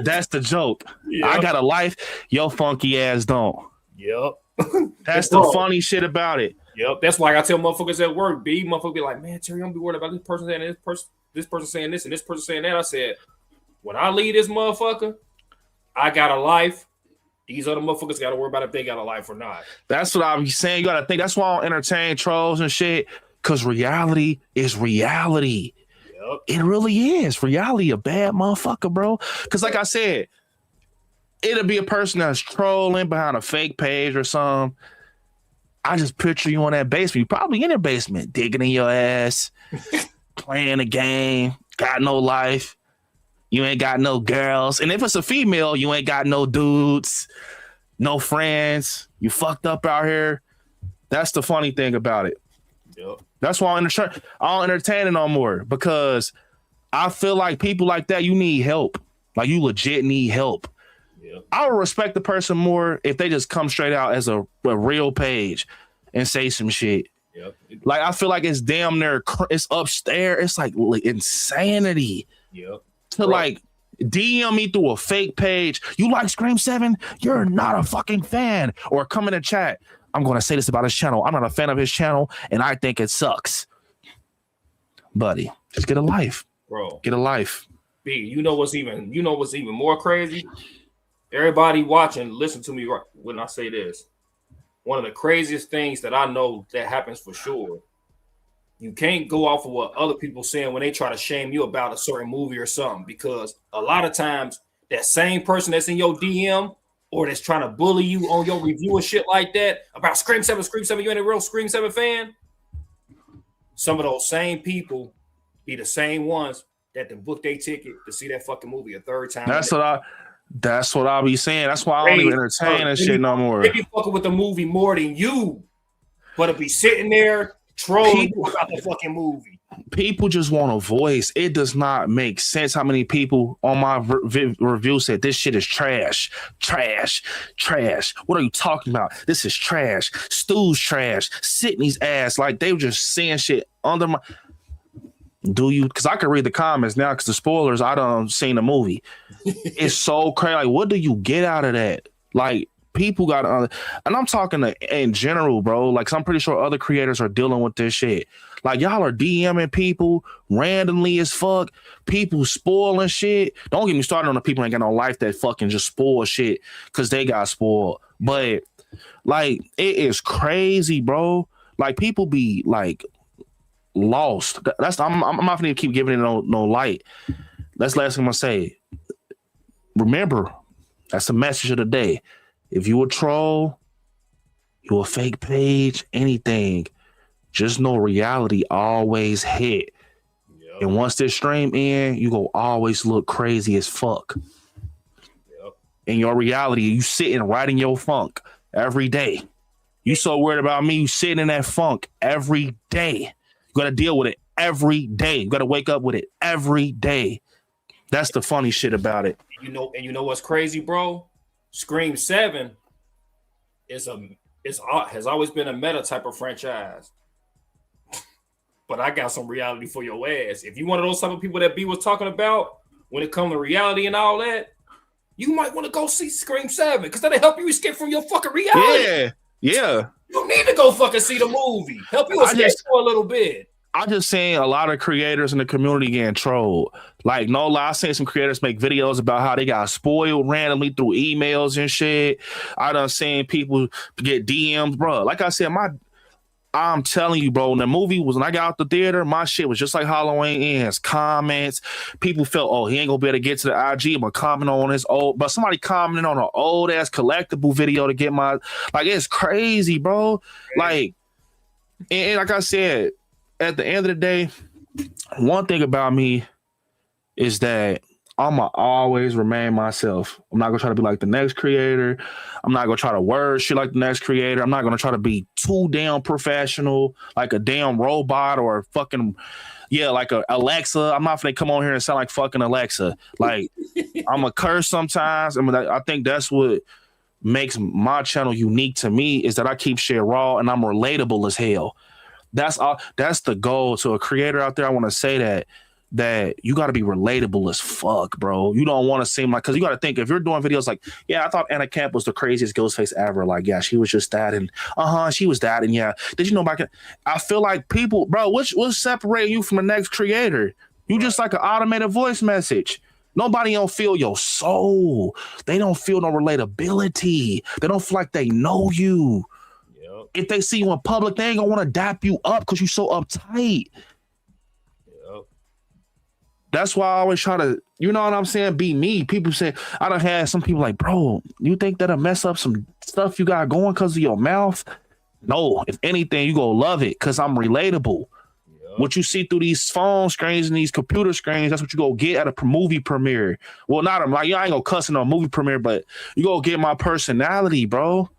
That's the joke. Yep. I got a life, your funky ass don't. Yep. That's the funny shit about it. Yep. That's why I tell motherfuckers at work, motherfuckers be like, man, Terry, don't be worried about this person saying this person saying this and this person saying that. I said, when I leave this motherfucker, I got a life. These other motherfuckers got to worry about if they got a life or not. That's what I'm saying. You got to think. That's why I don't entertain trolls and shit. Because reality is reality. Yep. It really is. Reality a bad motherfucker, bro. Because like I said, it'll be a person that's trolling behind a fake page or something. I just picture you in that basement. You probably in your basement, digging in your ass, playing a game, got no life. You ain't got no girls. And if it's a female, you ain't got no dudes, no friends. You fucked up out here. That's the funny thing about it. Yep. That's why I don't entertain it no more, because I feel like people like that, you need help. Like you legit need help. Yep. I would respect the person more if they just come straight out as a real page and say some shit. Yep. Like I feel like it's damn near, it's upstairs. It's like insanity. Yep. To like DM me through a fake page. You like Scream 7? You're not a fucking fan. Or come in the chat. I'm going to say this about his channel. I'm not a fan of his channel, and I think it sucks. Buddy, just get a life. Bro. Get a life. B, you know what's even more crazy? Everybody watching, listen to me when I say this. One of the craziest things that I know that happens for sure. You can't go off of what other people saying when they try to shame you about a certain movie or something, because a lot of times that same person that's in your DM or that's trying to bully you on your review and shit like that about Scream 7, you ain't a real Scream 7 fan. Some of those same people be the same ones that then book their ticket to see that fucking movie a third time. That's what I'll be saying. That's why I don't even entertain that shit no more. They be fucking with the movie more than you, but it'll be sitting there trolling about the fucking movie. People just want a voice. It does not make sense how many people on my review said this shit is trash. What are you talking about? This is trash. Stu's trash. Sydney's ass. Like they were just saying shit under my. Do you? Because I can read the comments now because the spoilers, I done seen the movie. It's so crazy. Like, what do you get out of that? Like, people got and I'm talking in general, bro. Like, 'cause I'm pretty sure other creators are dealing with this shit. Like, y'all are DMing people randomly as fuck. People spoiling shit. Don't get me started on the people who ain't got no life that fucking just spoil shit because they got spoiled. But like, it is crazy, bro. Like, people be like lost. I'm not gonna keep giving it no light. That's the last thing I'm gonna say. Remember, that's the message of the day. If you a troll, you a fake page, anything, just know reality always hit. Yep. And once this stream in, you go always look crazy as fuck. Yep. In your reality, you sitting right in your funk every day. You so worried about me, you sitting in that funk every day. You got to deal with it every day. You got to wake up with it every day. That's the funny shit about it. You know what's crazy, bro? Scream 7 has always been a meta type of franchise. But I got some reality for your ass. If you one of those type of people that B was talking about when it comes to reality and all that, you might want to go see Scream 7 because that'll help you escape from your fucking reality. Yeah. You don't need to go fucking see the movie. Help you escape for a little bit. I'm just saying a lot of creators in the community getting trolled. Like, no lie, I seen some creators make videos about how they got spoiled randomly through emails and shit. I done seen people get DMs, bro. Like I said, I'm telling you, bro, when the movie was, when I got out the theater, my shit was just like Halloween Ends. Comments. People felt, oh, he ain't gonna be able to get to the IG, but comment on his old, but somebody commented on an old ass collectible video to get my, like, it's crazy, bro. Like, and like I said, at the end of the day, one thing about me is that I'ma always remain myself. I'm not gonna try to be like the next creator. I'm not gonna try to word shit like the next creator. I'm not gonna try to be too damn professional, like a damn robot or fucking like a Alexa. I'm not gonna come on here and sound like fucking Alexa. Like I'm a curse sometimes. I think that's what makes my channel unique to me is that I keep shit raw and I'm relatable as hell. That's all. That's the goal to a creator out there. I want to say that you got to be relatable as fuck, bro. You don't want to seem like, because you got to think if you're doing videos like, yeah, I thought Anna Camp was the craziest Ghostface ever. Like, yeah, she was just that, and she was that, and yeah, did you know back? I feel like people, bro, what's separating you from the next creator? You just like an automated voice message. Nobody don't feel your soul. They don't feel no relatability. They don't feel like they know you. Yep. If they see you in public, they ain't gonna want to dap you up because you so uptight. Yep. That's why I always try to, you know what I'm saying, be me. People say, I done had some people like, bro, you think that'll mess up some stuff you got going because of your mouth? No, if anything, you gonna love it because I'm relatable. What you see through these phone screens and these computer screens, that's what you go get at a movie premiere. Well, not I'm like, I ain't gonna cuss in a movie premiere, but you go get my personality, bro.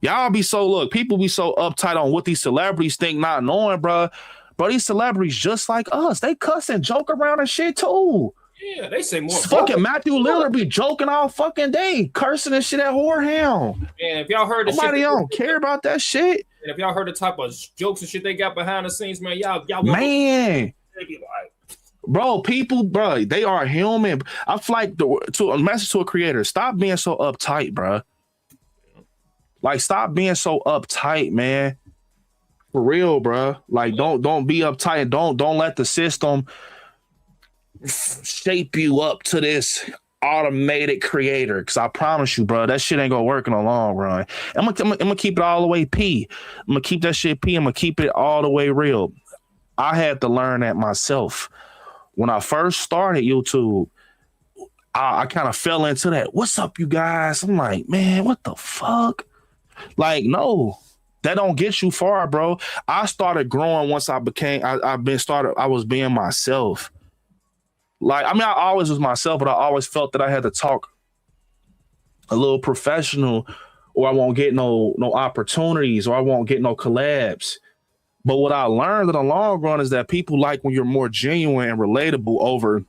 Y'all be so, look, people be so uptight on what these celebrities think, not knowing, bro. Bro, these celebrities just like us. They cuss and joke around and shit too. Yeah, they say more. Fucking Matthew Lillard be joking all fucking day, cursing and shit at Whorehound. Man, if y'all heard the Nobody don't care about that shit. And if y'all heard the type of jokes and shit they got behind the scenes, man, y'all man. They be like, bro, people, bro, they are human. I feel like to a message to a creator, stop being so uptight, bro. Like, stop being so uptight, man. For real, bro. Like, don't be uptight. Don't let the system shape you up to this automated creator, because I promise you, bro, that shit ain't gonna work in the long run. I'm gonna keep it all the way P. I'm gonna keep that shit P. I'm gonna keep it all the way real. I had to learn that myself. When I first started YouTube, I kind of fell into that. What's up, you guys? I'm like, man, what the fuck? Like, no, that don't get you far, bro. I started growing once I was being myself. Like, I mean, I always was myself, but I always felt that I had to talk a little professional or I won't get no opportunities or I won't get no collabs. But what I learned in the long run is that people like when you're more genuine and relatable over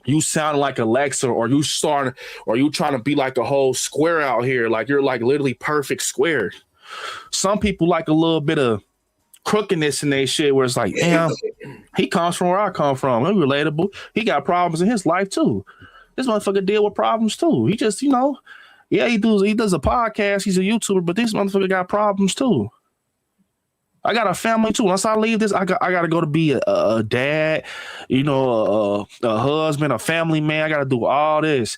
you sound like Alexa or you trying to be like a whole square out here. Like you're like literally perfect square. Some people like a little bit of crookedness in their shit where it's like, damn, he comes from where I come from. He's relatable. He got problems in his life too. This motherfucker deal with problems too. He just, he does a podcast. He's a YouTuber, but this motherfucker got problems too. I got a family too. Once I leave this, I got to go to be a dad, a husband, a family man. I got to do all this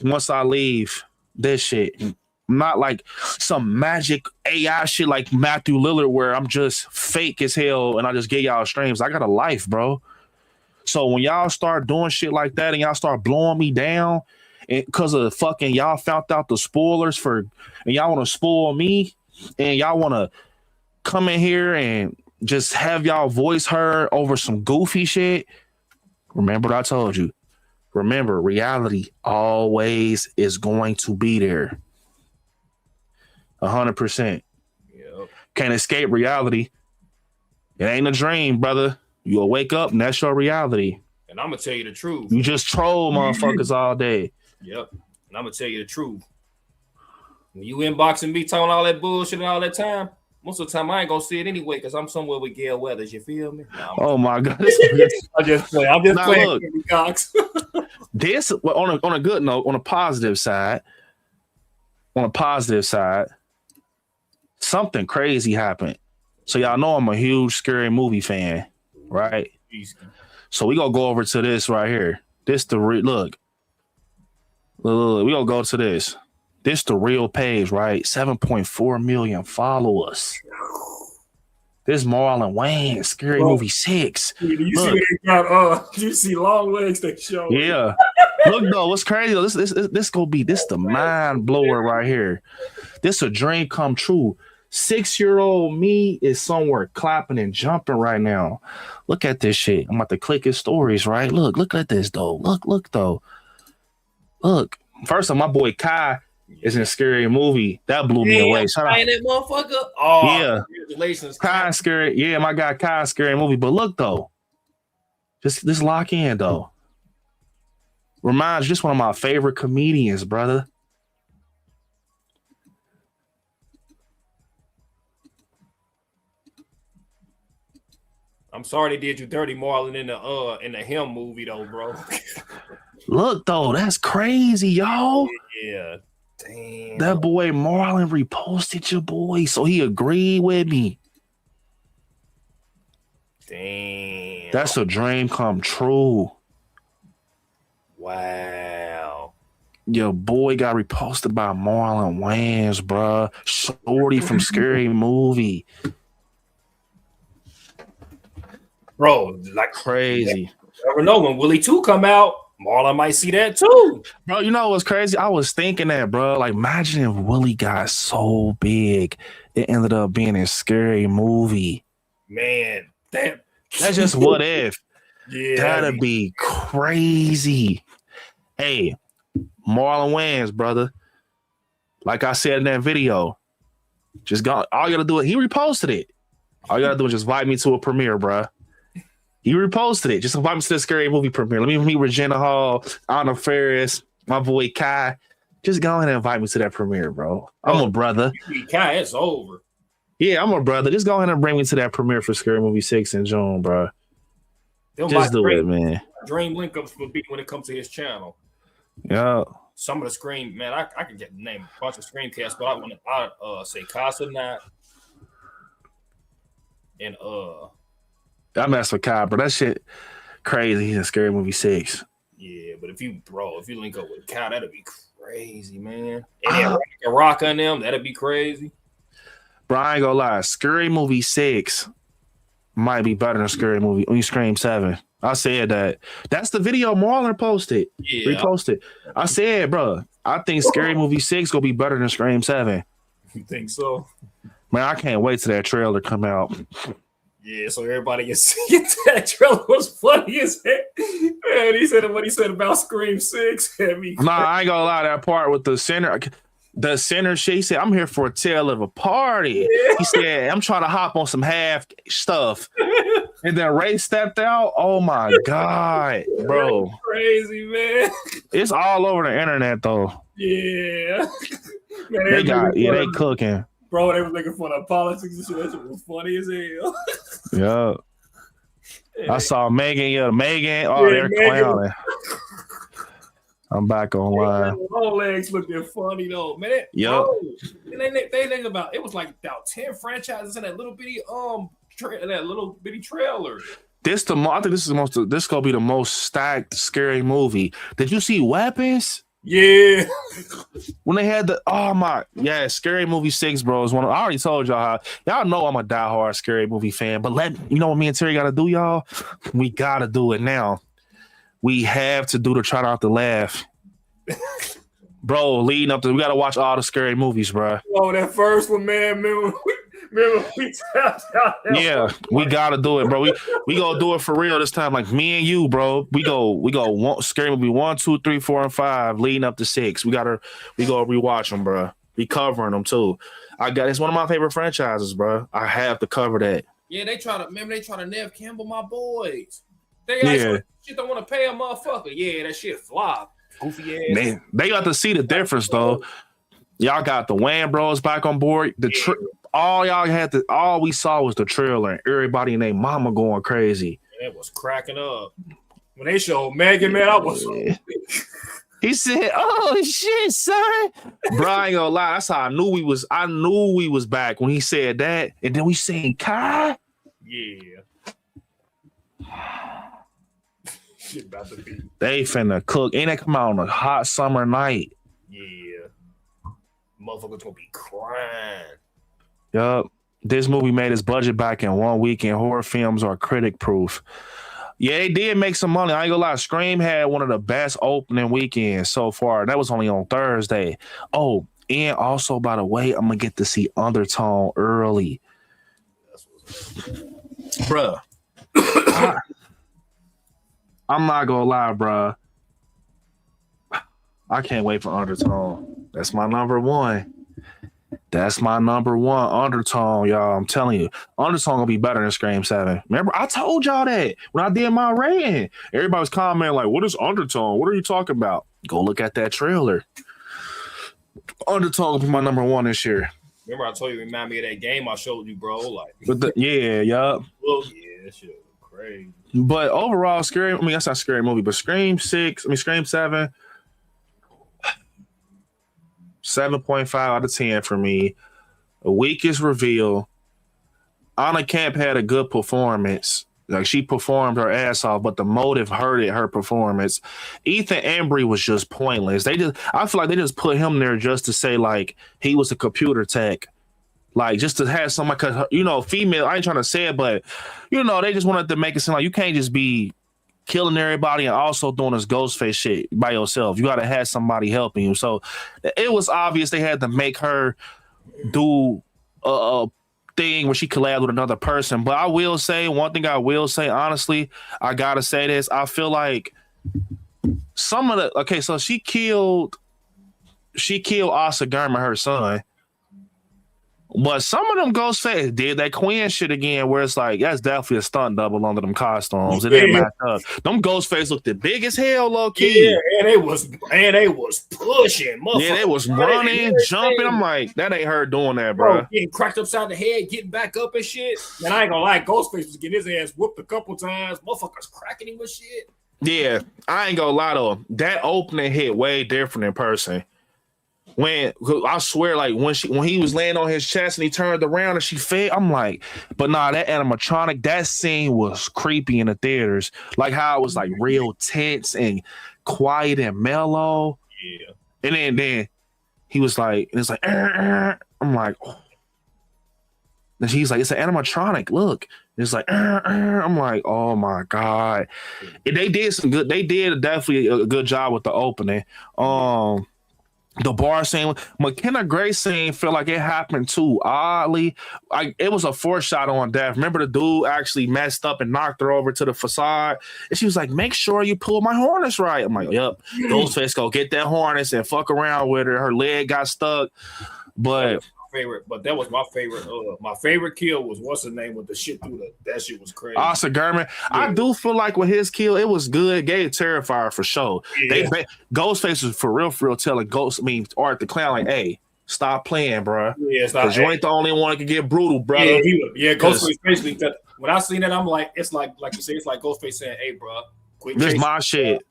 once I leave this shit. Not like some magic AI shit like Matthew Lillard where I'm just fake as hell and I just get y'all streams. I got a life, bro. So when y'all start doing shit like that and y'all start blowing me down because of fucking y'all found out the spoilers and y'all want to spoil me and y'all want to come in here and just have y'all voice heard over some goofy shit, remember what I told you. Remember, reality always is going to be there. 100%. Yep. Can't escape reality. It ain't a dream, brother. You'll wake up and that's your reality. And I'm going to tell you the truth. You just troll motherfuckers all day. Yep. And I'm going to tell you the truth. When you inboxing me talking all that bullshit all that time, most of the time I ain't gonna see it anyway because I'm somewhere with Gale Weathers. You feel me? No, oh my god! I'm just playing. Look, this on a good note, on a positive side, something crazy happened. So y'all know I'm a huge scary movie fan, right? So we gonna go over to this right here. This the look. We gonna go to this. This the real page, right? 7.4 million followers. This Marlon Wayne, Scary Movie 6. You see long legs they show. Yeah. Look though, what's crazy? This the mind blower right here. This a dream come true. 6-year-old me is somewhere clapping and jumping right now. Look at this shit. I'm about to click his stories, right? Look at this though. Look though. Look. First of all, my boy Kai is in a scary movie. That blew me away. Shout out. That motherfucker. Oh, yeah. Congratulations. Kai scary. Yeah, my guy Kai scary movie. But look though. Just lock in though. Reminds just one of my favorite comedians, brother. I'm sorry they did you dirty, Marlon, in the Him movie though, bro. Look though, that's crazy, y'all. Yeah. Damn. That boy Marlon reposted your boy, so he agreed with me. Damn. That's a dream come true. Wow. Your boy got reposted by Marlon Wayans, bruh. Shorty from Scary Movie. Bro, like crazy. You never know when Willie 2 come out, Marlon might see that too. Bro, you know what's crazy? I was thinking that, bro. Like, imagine if Willie got so big, it ended up being a Scary Movie. Man, that's just what if. Yeah, that'd be crazy. Hey, Marlon Wayans, brother. Like I said in that video, just go. All you gotta do is he reposted it. All you gotta do is just invite me to a premiere, bro. He reposted it. Just invite me to the Scary Movie premiere. Let me meet Regina Hall, Anna Ferris, my boy Kai. Just go ahead and invite me to that premiere, bro. I'm a brother. Kai, it's over. Yeah, I'm a brother. Just go ahead and bring me to that premiere for Scary Movie 6 in June, bro. Just do it, man. Dream link ups will be when it comes to his channel. Yeah. Some of the screen, man, I can get name a bunch of screencasts, but I want to say Casa Not and I mess with Kai, bro. That shit crazy. He's in Scary Movie 6. Yeah, but if you link up with Kai, that'd be crazy, man. And Rock on them, that'd be crazy. Bro, I ain't gonna lie. Scary Movie 6 might be better than Scary Movie. Scream 7. I said that. That's the video Marlon posted. Yeah. Reposted. I said, bro, I think Scary Movie 6 gonna be better than Scream 7. You think so? Man, I can't wait till that trailer come out. Yeah, so everybody can see it. That trailer was funny as heck. Man, he said what he said about Scream 6. I ain't gonna lie, that part with the center shit, he said, I'm here for a tale of a party. Yeah. He said, I'm trying to hop on some half stuff. And then Ray stepped out. Oh my God, bro. That's crazy, man. It's all over the internet though. Yeah. Man, they cooking. Bro, they were making fun of politics and shit. That shit was funny as hell. Yeah. I saw Megan. Oh, they're clowning. I'm back online. Long legs looking funny though, man. Yep. They think about it was like about 10 franchises in that little bitty trailer. I think this is gonna be the most stacked scary movie. Did you see Weapons? Yeah. When they had Scary Movie 6, bro, is one of, I already told y'all y'all know I'm a diehard Scary Movie fan, but you know what me and Terry gotta do, y'all? We gotta do it now. We have to do the try not to laugh. Bro, leading up to, we gotta watch all the scary movies, bro. Oh, that first one, man, remember we tapped out. Yeah, we gotta do it, bro. We gonna do it for real this time. Like me and you, bro. We go Scary Movie 1, 2, 3, 4, and 5, leading up to 6. We go rewatch them, bro. We covering them too. It's one of my favorite franchises, bro. I have to cover that. Yeah, they try to Nev Campbell my boys. They actually shit don't want to pay a motherfucker. Yeah, that shit flop. Goofy ass. They got to see the difference though. Y'all got the Wayans Bros back on board. All we saw was the trailer and everybody and their mama going crazy. It was cracking up. When they showed Megan, man, I was. He said, "Oh shit, son." Bro, I ain't gonna lie. That's how I knew we was back when he said that. And then we seen Kai. Yeah. Shit about to be. They finna cook. Ain't that come out on a hot summer night? Yeah. Motherfuckers gonna be crying. Yup. This movie made its budget back in 1 week, and horror films are critic proof. Yeah, they did make some money. I ain't gonna lie. Scream had one of the best opening weekends so far. That was only on Thursday. Oh, And also, by the way, I'm gonna get to see Undertone early. That's what's up. Bruh. I'm not gonna lie, bruh. I can't wait for Undertone. That's my number one. That's my number one. Undertone, y'all. I'm telling you, Undertone gonna be better than Scream 7. Remember, I told y'all that when I did my rating. Everybody was commenting like, "What is Undertone? What are you talking about?" Go look at that trailer. Undertone will be my number one this year. Remember, I told you, remind me of that game I showed you, bro. Like, yeah. Well, yeah, that shit was crazy. But overall, scary. I mean, that's not a scary movie, but Scream 7, 7.5 out of 10 for me. A weakest reveal. Anna Camp had a good performance. Like, she performed her ass off, but the motive hurted her performance. Ethan Embry was just pointless. I feel like they just put him there just to say like he was a computer tech, like just to have somebody, cause female. I ain't trying to say it, but they just wanted to make it seem like you can't just be killing everybody and also doing this Ghostface shit by yourself. You got to have somebody helping you. So it was obvious they had to make her do a thing where she collabed with another person. But I will say one thing. Honestly, I gotta say this. I feel like some of the so she killed Asa Gurman, her son. But some of them Ghostface did that Quinn shit again, where it's like that's definitely a stunt double under them costumes. It didn't match up. Them Ghostface looked the big as hell, low key. Yeah, and they was pushing. Yeah, they was running, jumping. I'm like, that ain't her doing that, bro. Getting cracked upside the head, getting back up and shit. And I ain't gonna lie, Ghostface was getting his ass whooped a couple times. Motherfuckers cracking him with shit. Yeah, I ain't gonna lie though. That opening hit way different in person. When I swear, like when he was laying on his chest and he turned around and she fell, I'm like, but nah, that animatronic, that scene was creepy in the theaters. Like how it was like real tense and quiet and mellow. Yeah. And then he was like, and it's like, I'm like, oh. And she's like, it's an animatronic. Look. And it's like, I'm like, oh my God. And they did definitely a good job with the opening. The bar scene, McKenna Gray scene, felt like it happened too oddly. It was a foreshadow on death. Remember the dude actually messed up and knocked her over to the facade, and she was like, "Make sure you pull my harness right." I'm like, "Yep." Ghostface go get that harness and fuck around with her. Her leg got stuck, but. But that was my favorite. My favorite kill was what's his name with the shit through that shit was crazy. Asa Gurman. Yeah. I do feel like with his kill, it was good. Gave Terrifier for sure. Yeah. Ghostface was for real telling Art the Clown like, "Hey, stop playing, bro. Yeah, because you ain't the only one that can get brutal, brother." Yeah, Ghostface basically. When I seen that, I'm like, it's like you say, it's like Ghostface saying, "Hey, bro, quit. This my shit.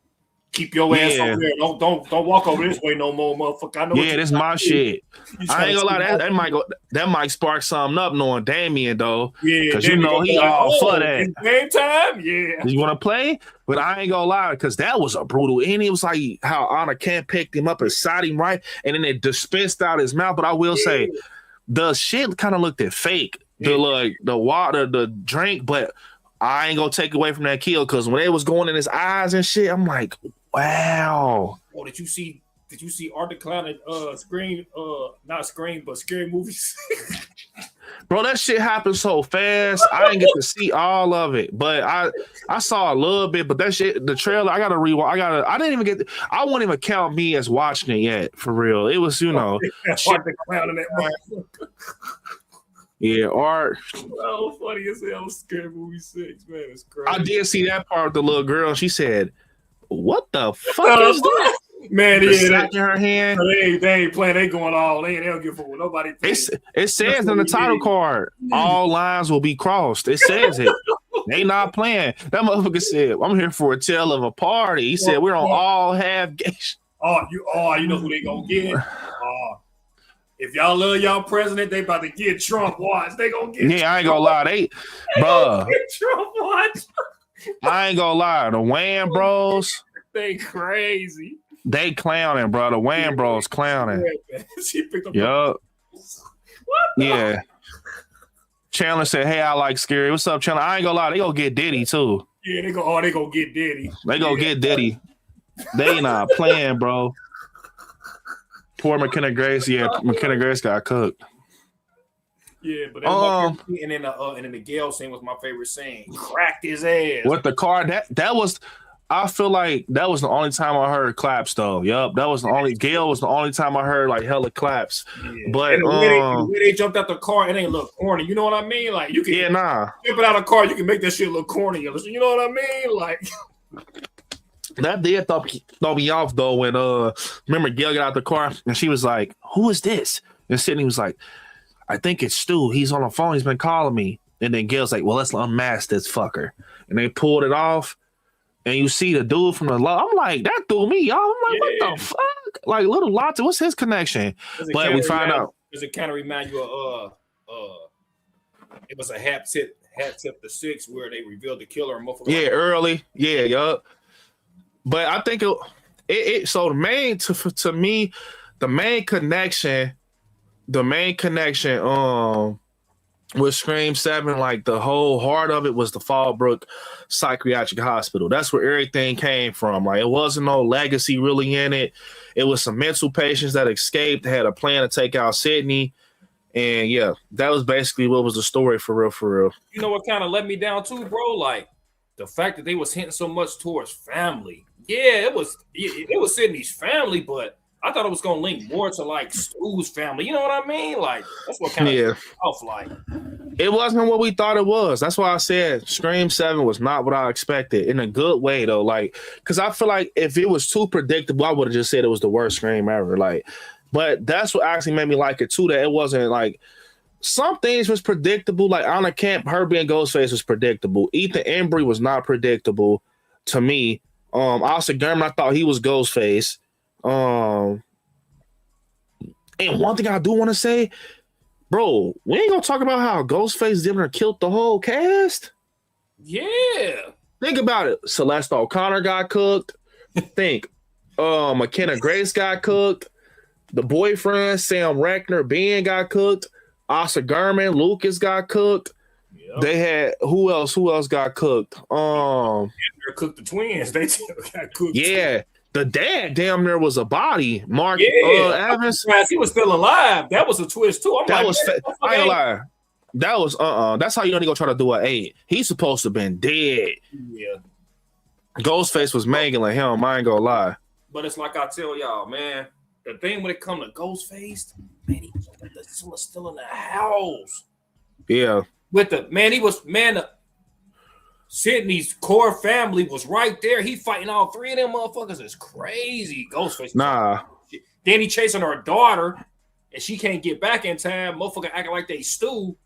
Keep your ass over there. Don't walk over this way no more, motherfucker." I know. Yeah, this my shit. I ain't gonna lie, that might spark something up knowing Damien though. Yeah, because he all for that. Game time, yeah. You want to play? But I ain't gonna lie, because that was a brutal. And it was like how Anna Camp picked him up and shot him right, and then it dispensed out his mouth. But I will say, the shit kind of looked fake. The water, the drink, but I ain't gonna take away from that kill because when it was going in his eyes and shit, I'm like, wow. Oh, did you see Art the Clown at Scream? Not Scream, but Scary Movies. Bro, that shit happened so fast. I didn't get to see all of it, but I saw a little bit. But that shit, the trailer, I gotta rewatch. I didn't even get. I won't even count me as watching it yet. For real, it was Art the Clown in that motherfucker. Yeah, Art. Oh, funny as hell. Scary Movie 6, man. It's crazy. I did see that part with the little girl. She said, "What the fuck is that?" Man, in her hand. They ain't playing. They going all. They don't give a fuck with nobody. It says in the title card, all lines will be crossed. It says it. They not playing. That motherfucker said, "I'm here for a tale of a party." He said, "We're on all have gay." You know who they gonna get? If y'all love y'all president, they about to get Trump. Watch, they gonna get. Yeah, Trump. I ain't gonna lie, they bruh. Get Trump. Watch. I ain't gonna lie, the Wayne Bros. They crazy. They clowning, bro. The Wayne Bros clowning. She picked up. Yup. What? Yeah. Chandler said, "Hey, I like Scary. What's up, Chandler?" I ain't gonna lie, they gonna get Diddy too. Yeah, they gonna get Diddy. They gonna get Diddy. They not playing, bro. poor McKenna Grace. Yeah, McKenna Grace got cooked. Yeah, but and then the Gale scene was my favorite scene. Cracked his ass with the car. That was. I feel like that was the only time I heard claps though. Yup, that was the only. Gale was the only time I heard like hella claps. Yeah. But the way they jumped out the car, it ain't look corny. You know what I mean? Like you can jump out of the car, you can make that shit look corny. You know what I mean? Like that did throw me off though when remember Gale got out the car and she was like, "Who is this?" And Sydney was like, "I think it's Stu. He's on the phone. He's been calling me." And then Gale's like, "Well, let's unmask this fucker." And they pulled it off. And you see the dude from the law. I'm like, that threw me, y'all. I'm like, what the fuck? Like, Little Lots, what's his connection? But we find out. Does it kind of remind you of it was a hat tip the 6 where they revealed the killer and yeah, early. Yeah, yup. But I think it so the main to me, the main connection with Scream 7, like the whole heart of it was the Fallbrook Psychiatric Hospital. That's where everything came from. Like it wasn't no legacy really in it. It was some mental patients that escaped, had a plan to take out Sydney. And yeah, that was basically what was the story for real. You know what kind of let me down too, bro? Like the fact that they was hinting so much towards family. Yeah, it was Sydney's family, but I thought it was gonna link more to like Stu's family. You know what I mean? Like that's what kind of off like. It wasn't what we thought it was. That's why I said Scream 7 was not what I expected in a good way though. Like, because I feel like if it was too predictable, I would have just said it was the worst Scream ever. Like, but that's what actually made me like it too. That it wasn't like some things was predictable. Like Anna Camp, her being Ghostface was predictable. Ethan Embry was not predictable to me. Asa German, I thought he was Ghostface. And one thing I do want to say, bro, we ain't gonna talk about how Ghostface Dimmer killed the whole cast. Yeah, think about it. Celeste O'Connor got cooked. Think, McKenna Grace got cooked. The boyfriend Sam Reckner, Ben got cooked. Asa German, Lucas got cooked. Yep. They had who else got cooked? Cooked the twins. They got cooked. Yeah. The dad damn near was a body. Mark Evans. He was still alive. That was a twist too. I ain't gonna lie. That was that's how you know they gonna try to do an 8. He's supposed to have been dead. Yeah. Ghostface was mangling him. I ain't gonna lie. But it's like I tell y'all, man. The thing when it come to Ghostface, man, he was still in the house. Yeah. With the Sydney's core family was right there. He fighting all 3 of them motherfuckers. It's crazy. Ghostface. Nah. Then he chasing her daughter, and she can't get back in time. Motherfucker acting like they Stu.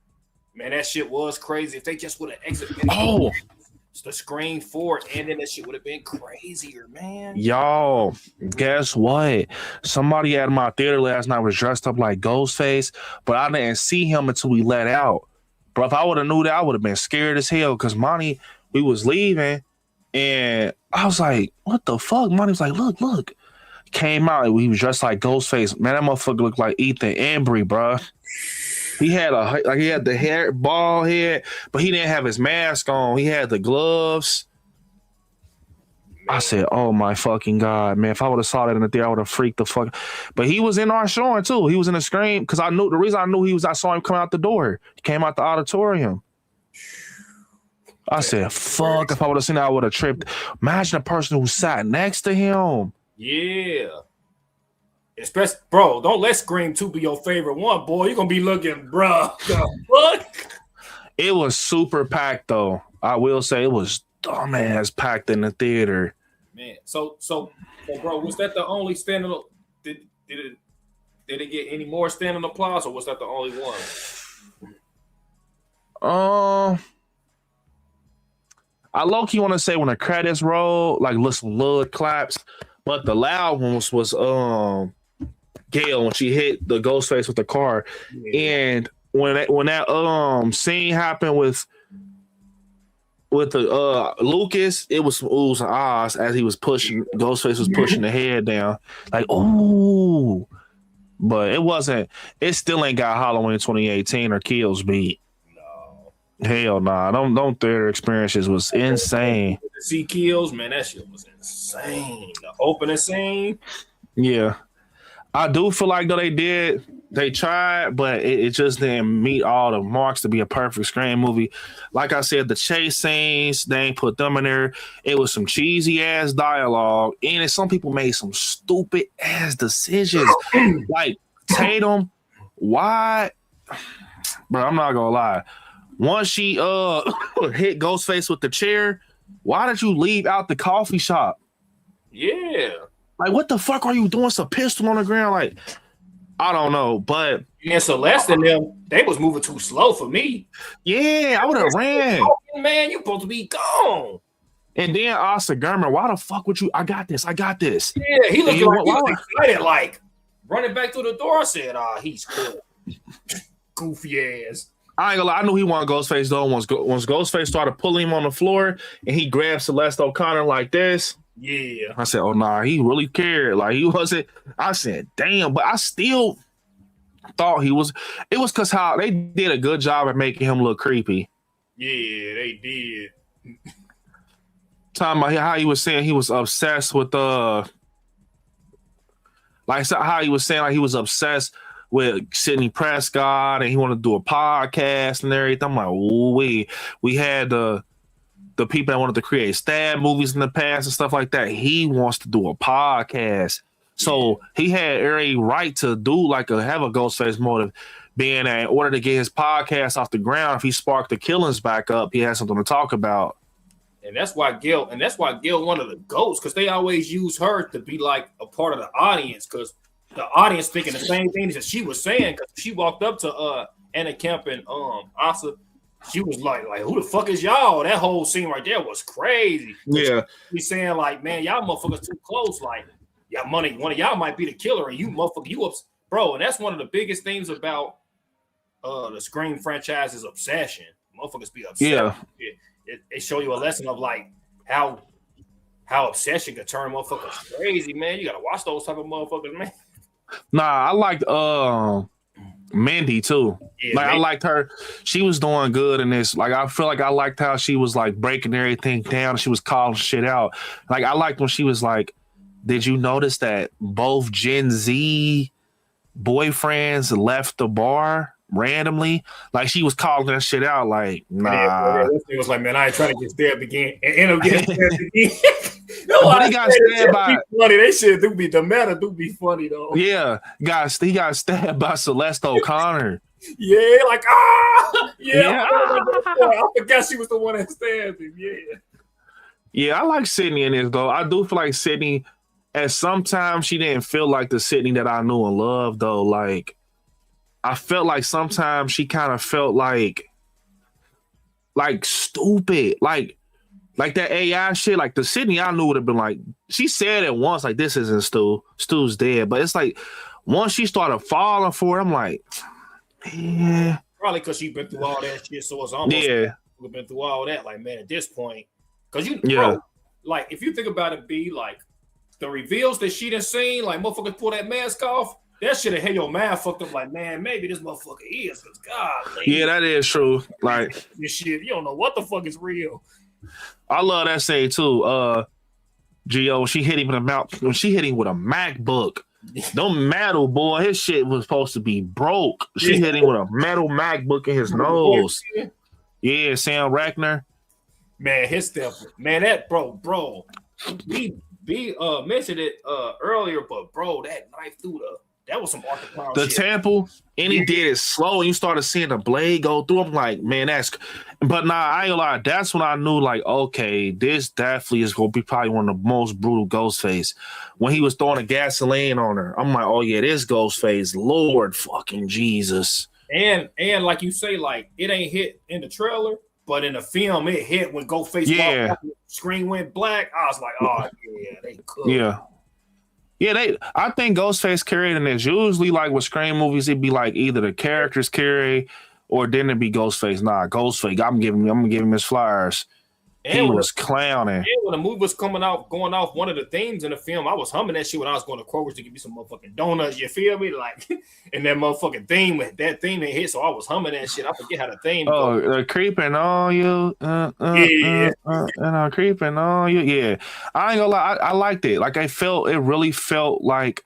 Man, that shit was crazy. If they just would have exited the Scream 4, and then that shit would have been crazier, man. Y'all, guess what? Somebody at my theater last night was dressed up like Ghostface, but I didn't see him until we let out. Bro, if I would have knew that, I would have been scared as hell because Monty, we was leaving, and I was like, what the fuck? Monty was like, look. Came out, and he was dressed like Ghostface. Man, that motherfucker looked like Ethan Embry, bro. He had the hair, bald head, but he didn't have his mask on. He had the gloves. I said, oh my fucking God, man. If I would have saw that in the theater, I would have freaked the fuck. But he was in our showing too. He was in the Scream because I knew the reason I knew I saw him coming out the door. He came out the auditorium. I said, fuck, if I would have seen that, I would have tripped. Imagine a person who sat next to him. Yeah. Especially, bro, don't let Scream 2 be your favorite one, boy. You're going to be looking, bro. What? It was super packed, though. I will say it was dumbass packed in the theater. Man, so bro, was that the only standing? Did it get any more standing applause, or was that the only one? I low-key want to say when the credits roll, like listen, little claps, but the loud ones was Gale when she hit the Ghostface with the car, and when that scene happened with the Lucas, it was oohs and ahs as he was pushing. Ghostface was pushing the head down, like ooh. But it wasn't. It still ain't got Halloween 2018 or Kills beat. No, hell nah. Don't theater experiences was insane. To see Kills, man, that shit was insane. The opening scene. Yeah, I do feel like though they tried, but it just didn't meet all the marks to be a perfect Scream movie. Like I said, the chase scenes, they ain't put them in there. It was some cheesy ass dialogue, and some people made some stupid ass decisions. Like Tatum, why? Bro, I'm not gonna lie. Once she hit Ghostface with the chair, why did you leave out the coffee shop? Yeah. Like, what the fuck are you doing? It's a pistol on the ground. Like, I don't know, but And Celeste and them, they was moving too slow for me. yeah, I would have ran. Man, you supposed to be gone. And then Oscar Gurman, why the fuck would you? I got this. Yeah, he looked like he was excited, like running back through the door. I said, he's cool. Goofy ass. I ain't gonna lie. I knew he wanted Ghostface though. Once Ghostface started pulling him on the floor and he grabbed Celeste O'Connor like this. Yeah. I said, oh, nah, he really cared. Like, he wasn't. I said, damn, but I still thought he was. It was because how they did a good job at making him look creepy. Yeah, they did. Talking about how he was saying he was obsessed with like how he was saying like he was obsessed with Sidney Prescott and he wanted to do a podcast and everything. I'm like, ooh, we had the people that wanted to create stab movies in the past and stuff like that. He wants to do a podcast. So he had every right to do have a Ghostface motive, being that in order to get his podcast off the ground, if he sparked the killings back up, he had something to talk about. And that's why Gale wanted the ghost, because they always use her to be like a part of the audience, because the audience thinking the same things that she was saying. Because she walked up to Anna Kemp and Asa, she was like, who the fuck is y'all? That whole scene right there was crazy. Yeah, he's saying like, man, y'all motherfuckers too close. Like, y'all money, one of y'all might be the killer, and you motherfucker, you bro. And that's one of the biggest things about the Scream franchise is obsession. Motherfuckers be obsessed. Yeah. It show you a lesson of like how obsession can turn motherfuckers crazy, man. You gotta watch those type of motherfuckers, man. Nah, I liked Mindy too. Yeah, like Mindy. I liked her. She was doing good in this. Like I feel like I liked how she was like breaking everything down. She was calling shit out. Like I liked when she was like, did you notice that both Gen Z boyfriends left the bar randomly? Like she was calling that shit out. Like, nah. It was like, man, I ain't trying to get stabbed again and end up getting stabbed again. But he got stabbed by. Funny. They shit do be the meta do be funny though. Yeah, he got stabbed by Celeste O'Connor. Yeah, like yeah. I forgot she was the one that stabbed him. Yeah, I like Sydney in this though. I do feel like Sydney. At some time, she didn't feel like the Sydney that I knew and loved though. Like, I felt like sometimes she kind of felt like stupid, like that AI shit. Like the Sydney I knew would have been like, she said it once, like, this isn't Stu. Stu's dead. But it's like once she started falling for it, I'm like, yeah. Probably because she's been through all that shit, so it's almost we've been through all that. Like, man, at this point, because bro, like if you think about it, be like the reveals that she done seen, like motherfuckers pull that mask off. That shit have had your mind fucked up. Like, man, maybe this motherfucker is. Cause God, yeah, that is true. Like this shit, you don't know what the fuck is real. I love that scene too. Gio, she hit him in the mouth. When she hit him with a MacBook, don't metal boy, his shit was supposed to be broke. She hit him with a metal MacBook in his nose. Yeah, Sam Rackner. Man, his stuff, man, that bro. We mentioned it earlier, but bro, that knife through that was some Arthur the shit. temple, and he did it slow, and you started seeing the blade go through. I'm like, man, but nah, I ain't gonna lie, that's when I knew, like, okay, this definitely is gonna be probably one of the most brutal Ghostface. When he was throwing the gasoline on her, I'm like, oh yeah, this Ghostface, Lord fucking Jesus. And like you say, like, it ain't hit in the trailer, but in the film, it hit when Ghostface walked out, screen went black. I was like, oh yeah, they could. Yeah, I think Ghostface carried in this. Usually, like with Scream movies, it'd be like either the characters carry or then it'd be Ghostface. Nah, Ghostface. I'm gonna give him his flyers. And he was clowning. And when the movie was going off, one of the themes in the film, I was humming that shit when I was going to Kroger's to give me some motherfucking donuts. You feel me? Like, and that motherfucking theme, that theme that hit, so I was humming that shit. I forget how the theme goes. Creeping on you. Creeping on you. Yeah. I ain't gonna lie. I liked it. Like, it really felt like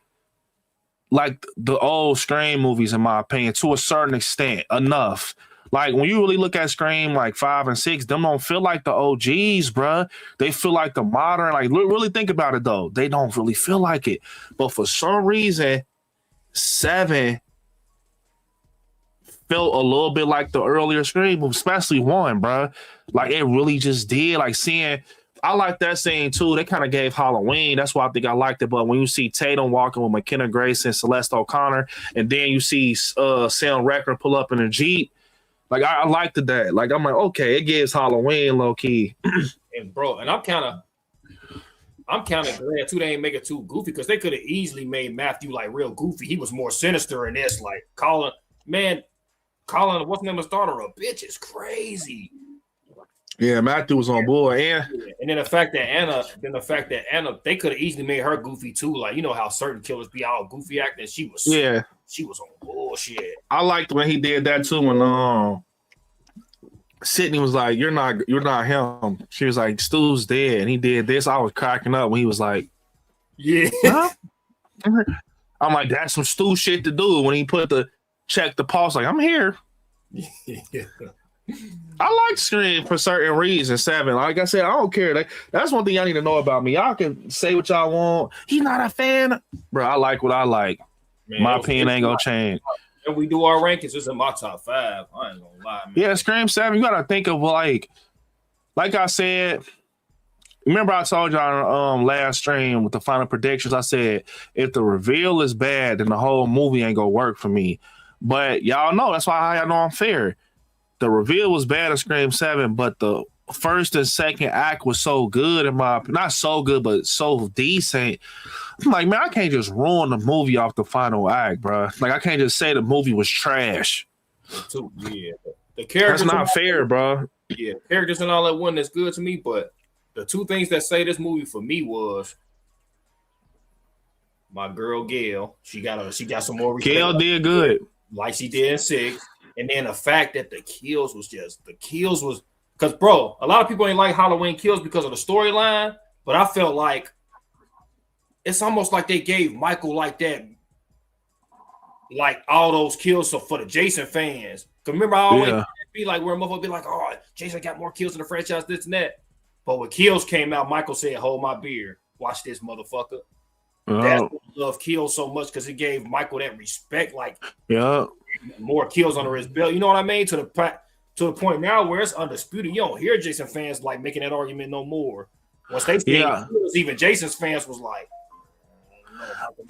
like the old Scream movies, in my opinion, to a certain extent, enough. Like when you really look at Scream like 5 and 6, them don't feel like the OGs, bruh. They feel like the modern. Like really think about it though, they don't really feel like it. But for some reason, 7 felt a little bit like the earlier Scream movies, especially 1, bruh. Like it really just did. Like seeing. I like that scene too. They kind of gave Halloween. That's why I think I liked it. But when you see Tatum walking with McKenna Grace and Celeste O'Connor, and then you see Sam Recker pull up in a Jeep, like I liked that. Like I'm like, okay, it gives Halloween low key. And bro, and I'm kind of glad too they ain't make it too goofy, because they could have easily made Matthew like real goofy. He was more sinister in this, like calling what's the name of the starter a bitch is crazy. Yeah, Matthew was on board, and then the fact that Anna, they could have easily made her goofy too. Like you know how certain killers be all goofy acting. She was on bullshit. I liked when he did that too. When Sydney was like, "You're not him." She was like, "Stu's dead," and he did this. I was cracking up when he was like, "Yeah." Huh? I'm like, "That's some Stu shit to do." When he put check the pulse, like, "I'm here." Yeah. I like Scream for certain reasons. 7, like I said, I don't care. That's one thing y'all need to know about me. Y'all can say what y'all want. He's not a fan, bro. I like what I like. Man, my opinion ain't gonna change. And we do our rankings. It's in my top 5. I ain't gonna lie, man. Yeah, Scream 7. You gotta think of like I said. Remember, I told y'all last stream with the final predictions. I said if the reveal is bad, then the whole movie ain't gonna work for me. But y'all know that's why y'all know I'm fair. The reveal was bad in Scream 7, but the first and second act was so good in my opinion. Not so good, but so decent. I'm like, man, I can't just ruin the movie off the final act, bro. Like, I can't just say the movie was trash. Yeah, the characters. That's not fair, bro. Yeah, characters and all that one that's good to me, but the two things that say this movie for me was my girl Gale. She got some more respect. Gale did good, like she did in 6. And then the fact that the kills was because, bro, a lot of people ain't like Halloween Kills because of the storyline, but I felt like it's almost like they gave Michael like that, like all those kills for the Jason fans. Because remember, I always be like, where a motherfucker be like, oh, Jason got more kills in the franchise, this and that. But when Kills came out, Michael said, hold my beer. Watch this, motherfucker. That's why I love Kills so much, because it gave Michael that respect, like, more kills under his belt. You know what I mean? To the point now where it's undisputed. You don't hear Jason fans like making that argument no more. Once they say kills, even Jason's fans was like,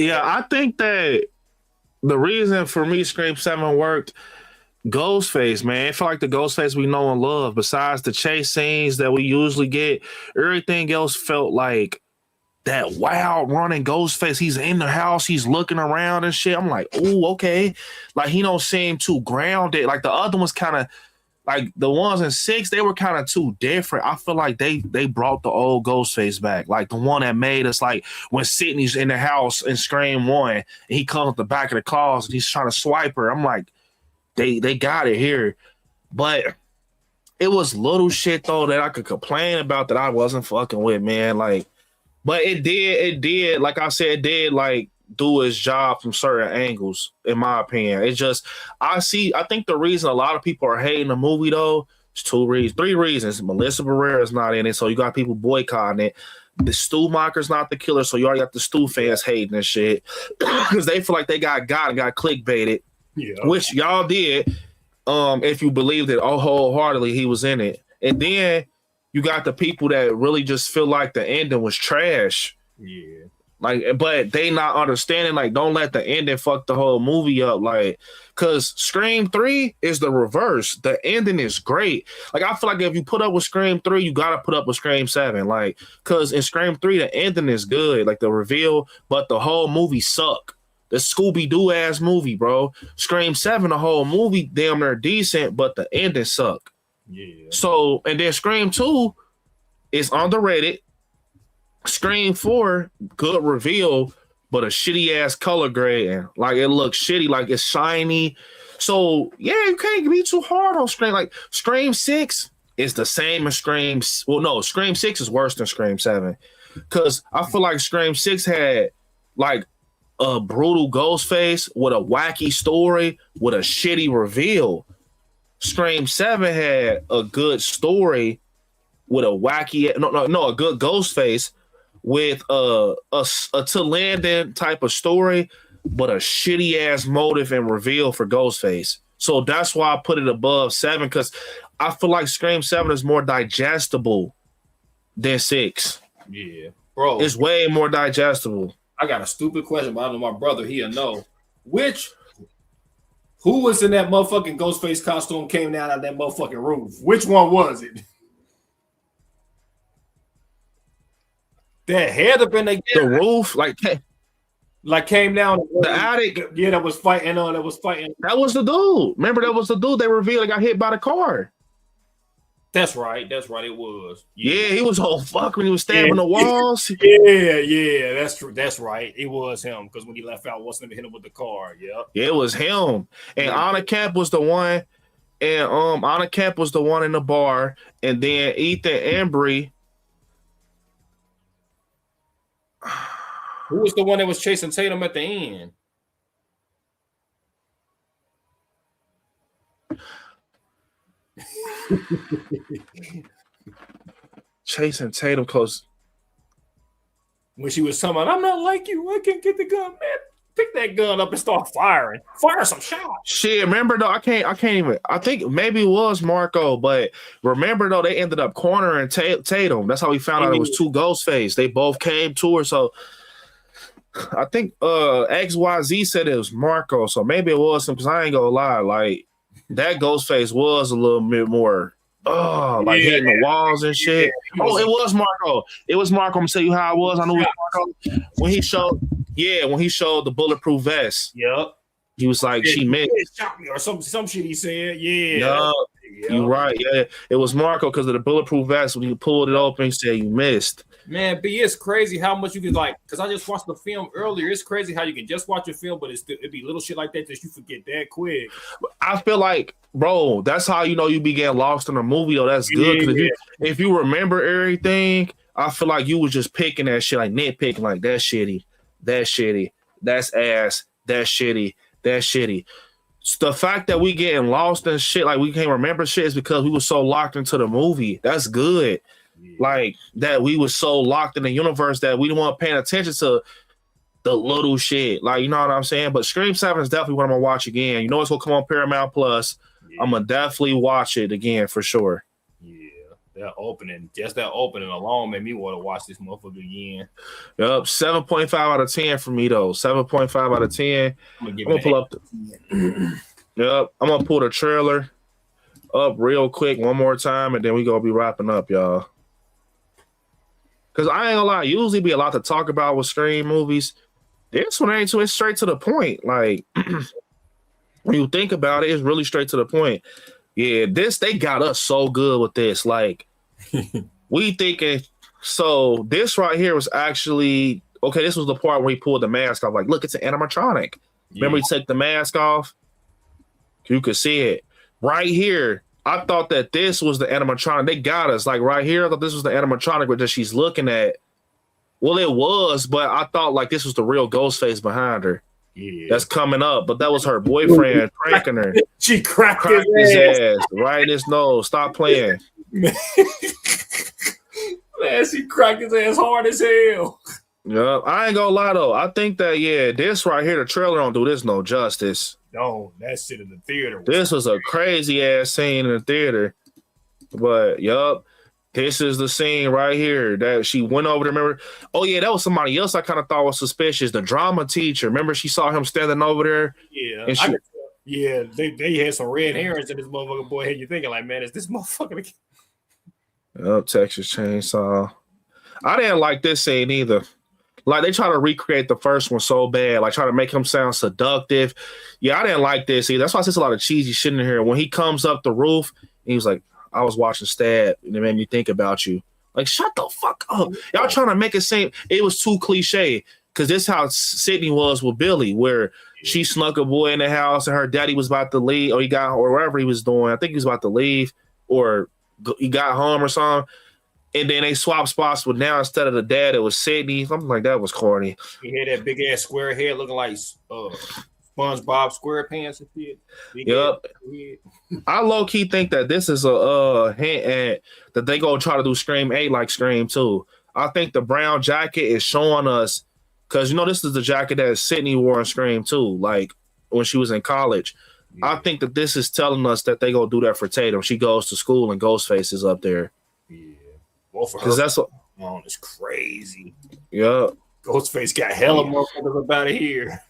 I think that the reason for me Scream 7 worked, Ghostface, man. I feel like the Ghostface we know and love, besides the chase scenes that we usually get, everything else felt like that wild running Ghostface. He's in the house, he's looking around and shit. I'm like, oh, okay. Like, he don't seem too grounded. Like, the other ones kind of, like, the ones in 6, they were kind of too different. I feel like they brought the old Ghostface back. Like, the one that made us, like, when Sydney's in the house in Scream 1, and he comes at the back of the closet, and he's trying to swipe her. I'm like, they got it here. But it was little shit, though, that I could complain about that I wasn't fucking with, man. Like, but it did, like I said, it did like do its job from certain angles, in my opinion. It's just, I think the reason a lot of people are hating the movie though is 3 reasons. Melissa Barrera's not in it, so you got people boycotting it. The Stu Macher's not the killer, so you already got the Stu fans hating this shit because they feel like they got clickbaited, which y'all did. If you believed it wholeheartedly, he was in it, and then you got the people that really just feel like the ending was trash. Yeah. Like, but they not understanding, like, don't let the ending fuck the whole movie up. Like, because Scream 3 is the reverse. The ending is great. Like, I feel like if you put up with Scream 3, you got to put up with Scream 7. Like, because in Scream 3, the ending is good. Like, the reveal, but the whole movie suck. The Scooby-Doo ass movie, bro. Scream 7, the whole movie damn near decent, but the ending suck. Yeah. So, and then Scream 2 is underrated. Scream 4, good reveal, but a shitty ass color grade. Like, it looks shitty, like it's shiny. So, yeah, you can't be too hard on Scream. Like, Scream 6 is the same as Scream. Well, no, Scream 6 is worse than Scream 7. Because I feel like Scream 6 had, like, a brutal Ghostface with a wacky story with a shitty reveal. Scream 7 had a good story with a wacky, a good Ghostface with a to Landon type of story, but a shitty ass motive and reveal for Ghostface. So that's why I put it above 7, because I feel like Scream 7 is more digestible than 6. Yeah, bro, it's way more digestible. I got a stupid question, but I know my brother, he'll know. Who was in that motherfucking Ghostface costume came down out that motherfucking roof? Which one was it? That had to been the roof, like came down the attic. Yeah, that was fighting. That was the dude. Remember, that was the dude they revealed got hit by the car. That's right. It was. Yeah, he was all fuck when he was stabbing the walls. Yeah, that's true. That's right. It was him, because when he left out, wasn't hit him with the car. Yeah, it was him. And Anna Camp was the one. And Anna Camp was the one in the bar, and then Ethan Embry. Who was the one that was chasing Tatum at the end? Chasing Tatum close. When she was talking about, I'm not like you, I can't get the gun, man. Pick that gun up and start firing. Fire some shots. Shit, remember though, I can't even. I think maybe it was Marco, but remember though, they ended up cornering Tatum. That's how we found out it was two Ghostface. They both came to her, so I think XYZ said it was Marco, so maybe it was him, because I ain't gonna lie, like that Ghostface was a little bit more hitting the walls and shit. It was Marco. It was Marco. I'm gonna tell you how it was. I know it was Marco. When he showed the bulletproof vest. Yep. He was like, she missed. Shot me or some shit he said. Yeah. You're right. Yeah. It was Marco because of the bulletproof vest. When he pulled it open, he said you missed. Man, B, it's crazy how much you can because I just watched the film earlier. It's crazy how you can just watch a film, but it'd be little shit like that you forget that quick. I feel like, bro, that's how you be getting lost in a movie. Though that's good, because if you remember everything, I feel like you was just picking that shit, like nitpicking, like that's shitty, that's ass, that's shitty, that's shitty. The fact that we getting lost in shit, like we can't remember shit, is because we were so locked into the movie. That's good. Like that we were so locked in the universe that we didn't want paying attention to the little shit. Like, you know what I'm saying? But Scream 7 is definitely what I'm gonna watch again. You know it's gonna come on Paramount Plus. I'm gonna definitely watch it again for sure. Yeah, that opening alone made me want to watch this motherfucker again. Yep, 7.5 out of 10 for me though. 7.5 out of 10. I'm gonna pull up Yep, I'm gonna pull the trailer up real quick one more time, and then we gonna be wrapping up, y'all. Because I ain't gonna lie, usually be a lot to talk about with Scream movies. This one ain't too, it's straight to the point. Like, when you think about it, it's really straight to the point. Yeah, they got us so good with this. Like, we thinking, so this right here was actually, okay, this was the part where he pulled the mask off. Like, look, it's an animatronic. Yeah. Remember he take the mask off? You could see it. Right here, I thought that this was the animatronic. They got us. Like right here, I thought this was the animatronic that she's looking at. Well, it was, but I thought like this was the real Ghostface behind her. Yeah. That's coming up. But that was her boyfriend pranking her. She cracked his ass right in his nose. Stop playing. Man, she cracked his ass hard as hell. Yeah, I ain't gonna lie though. I think that this right here, the trailer don't do this no justice. No, that shit in the theater. This was a crazy ass scene in the theater. But yup, this is the scene right here that she went over there. Remember? Oh yeah, that was somebody else I kind of thought was suspicious. The drama teacher. Remember she saw him standing over there? Yeah. And they had some red herrings in this motherfucker boy head. You thinking like, man, is this motherfucker? Yup, Texas Chainsaw. I didn't like this scene either. Like, they try to recreate the first one so bad, like, try to make him sound seductive. Yeah, I didn't like this either. That's why I said a lot of cheesy shit in here. When he comes up the roof, he was like, I was watching Stab, and it made me think about you. Like, shut the fuck up. Y'all trying to make it seem, it was too cliche, because this is how Sydney was with Billy, where she snuck a boy in the house, and her daddy was about to leave, or wherever he was doing. I think he was about to leave, or he got home or something. And then they swapped spots with now instead of the dad, it was Sydney. Something like that was corny. He had that big ass square head looking like SpongeBob SquarePants and shit. Big Yep. head. I low key think that this is a hint at that they gonna try to do Scream 8 like Scream 2. I think the brown jacket is showing us because this is the jacket that Sydney wore in Scream 2, like when she was in college. Yeah. I think that this is telling us that they gonna do that for Tatum. She goes to school and Ghostface is up there. Yeah. Well, for because that's what it's crazy. Yeah. Ghostface got hella motherfuckers up out of here.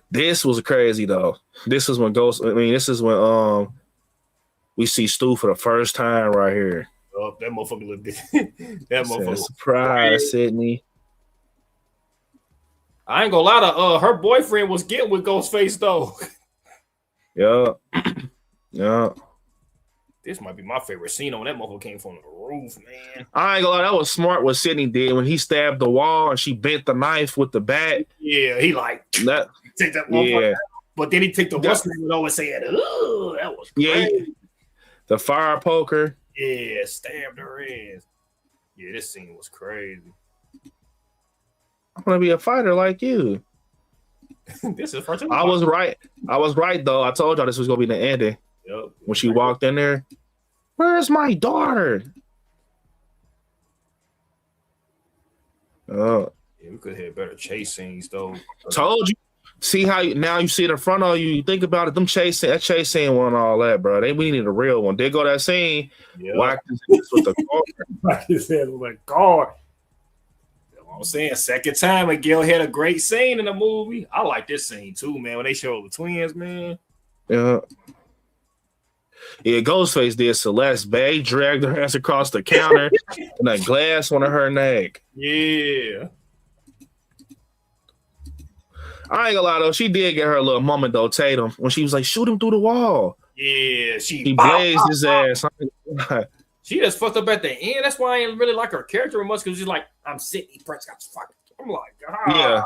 This was crazy though. This is when this is when we see Stu for the first time right here. Oh, that motherfucker looked that motherfucker. Surprise, Sydney. I ain't gonna lie to her boyfriend was getting with Ghostface though. Yeah. Yeah. This might be my favorite scene when that motherfucker came from the roof, man. I ain't gonna lie, that was smart what Sydney did when he stabbed the wall and she bent the knife with the bat. Yeah, he like that. Take that motherfucker out. But then he took the what's name and always saying, "Ooh, that was crazy." Yeah, the fire poker. Yeah, stabbed her ass. Yeah, this scene was crazy. I'm gonna be a fighter like you. This is first. I was right. I was right though. I told y'all this was gonna be the ending. Yep. When she walked in there, where's my daughter? Yeah, we could have better chase scenes though. Told you. See how now you see it in front of you. You think about it. That chase scene wasn't all that, bro. We needed a real one. There go that scene. Yep. Whacked his head with the car. Whacked his head with a car. I'm saying second time and Gale had a great scene in the movie. I like this scene too, man. When they show the twins, man. Yeah. Yeah, Ghostface did Celeste Bay, dragged her ass across the counter and that glass on her neck. Yeah. I ain't gonna lie though, she did get her a little moment though, Tatum, when she was like, shoot him through the wall. Yeah, she blazed his ass. She just fucked up at the end. That's why I ain't really like her character much because she's like, I'm Sydney Prescott's fucking. I'm like, yeah.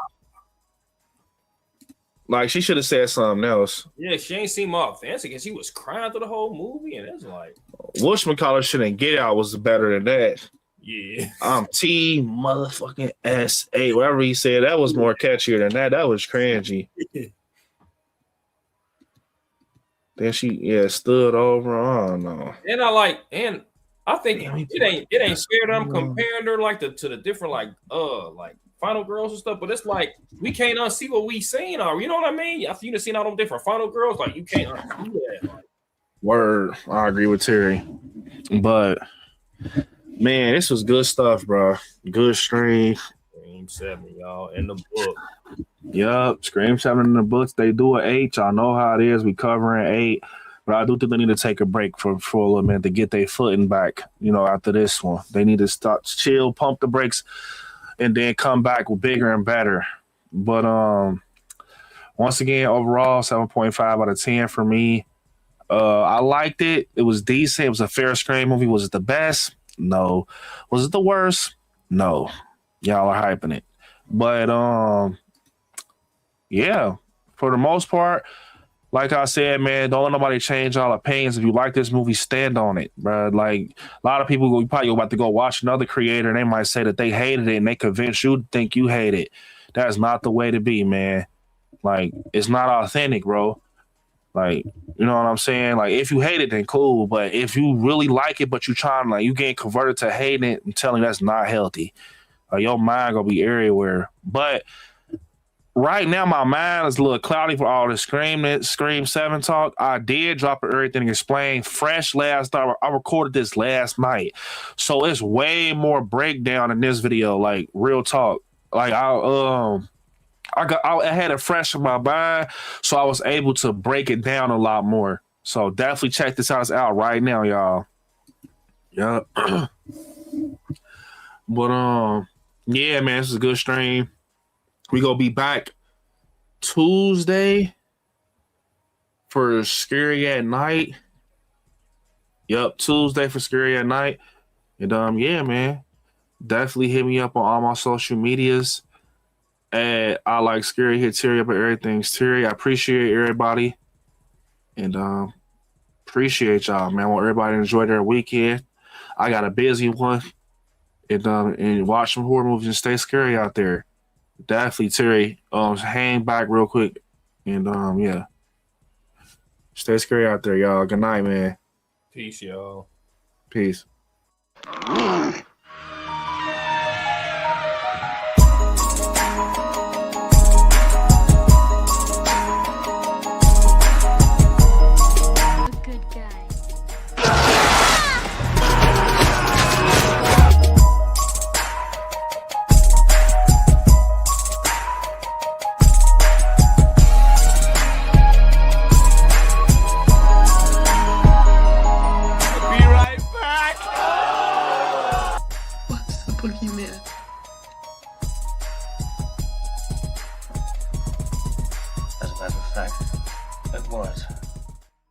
Like she should have said something else. Yeah, she ain't seem all fancy because she was crying through the whole movie, and it's like Whatchamacallit shouldn't Get Out was better than that. Yeah. T motherfucking S8, whatever he said, that was more catchier than that. That was cringy. Then she stood over. I don't know. And I think it ain't fair that I'm comparing her like to the different like Final Girls and stuff, but it's like we can't unsee what we seen already. You know what I mean? After you done seen all them different Final Girls, like you can't unsee that. Like. Word, I agree with Terry, but man, this was good stuff, bro. Good stream. Scream 7, y'all, in the book. Yup, Scream 7 in the books. They do an 8. Y'all know how it is. We covering 8. But I do think they need to take a break for a little minute to get their footing back, after this one. They need to start chill, pump the brakes, and then come back with bigger and better. But once again, overall, 7.5 out of 10 for me. I liked it. It was decent. It was a fair Scream movie. Was it the best? No. Was it the worst? No. Y'all are hyping it. But yeah, for the most part, like I said, man, don't let nobody change y'all opinions. If you like this movie, stand on it, bro. Like a lot of people probably about to go watch another creator and they might say that they hated it and they convince you to think you hate it. That's not the way to be, man. Like, it's not authentic, bro. Like, you know what I'm saying? Like, if you hate it, then cool. But if you really like it, but you trying, like, you getting converted to hating it, I'm telling you that's not healthy. Your mind gonna be everywhere. But right now, my mind is a little cloudy for all the Scream 7 talk. I did drop everything explained fresh last night. I recorded this last night. So it's way more breakdown in this video, like real talk. Like I had it fresh in my mind, so I was able to break it down a lot more. So definitely check this out right now, y'all. Yeah. But yeah, man, this is a good stream. We gonna be back Tuesday for Scary at Night. Yup, Tuesday for Scary at Night. And yeah, man, definitely hit me up on all my social medias. And I like Scary. Hit Terry up at everything's Terry. I appreciate everybody. And appreciate y'all, man. I want everybody to enjoy their weekend. I got a busy one. And watch some horror movies and stay scary out there. Definitely, Terry. Hang back real quick. And yeah. Stay scary out there, y'all. Good night, man. Peace, y'all. Peace. Good guy. Be right back. What's the boogeyman? As a matter of fact, it was.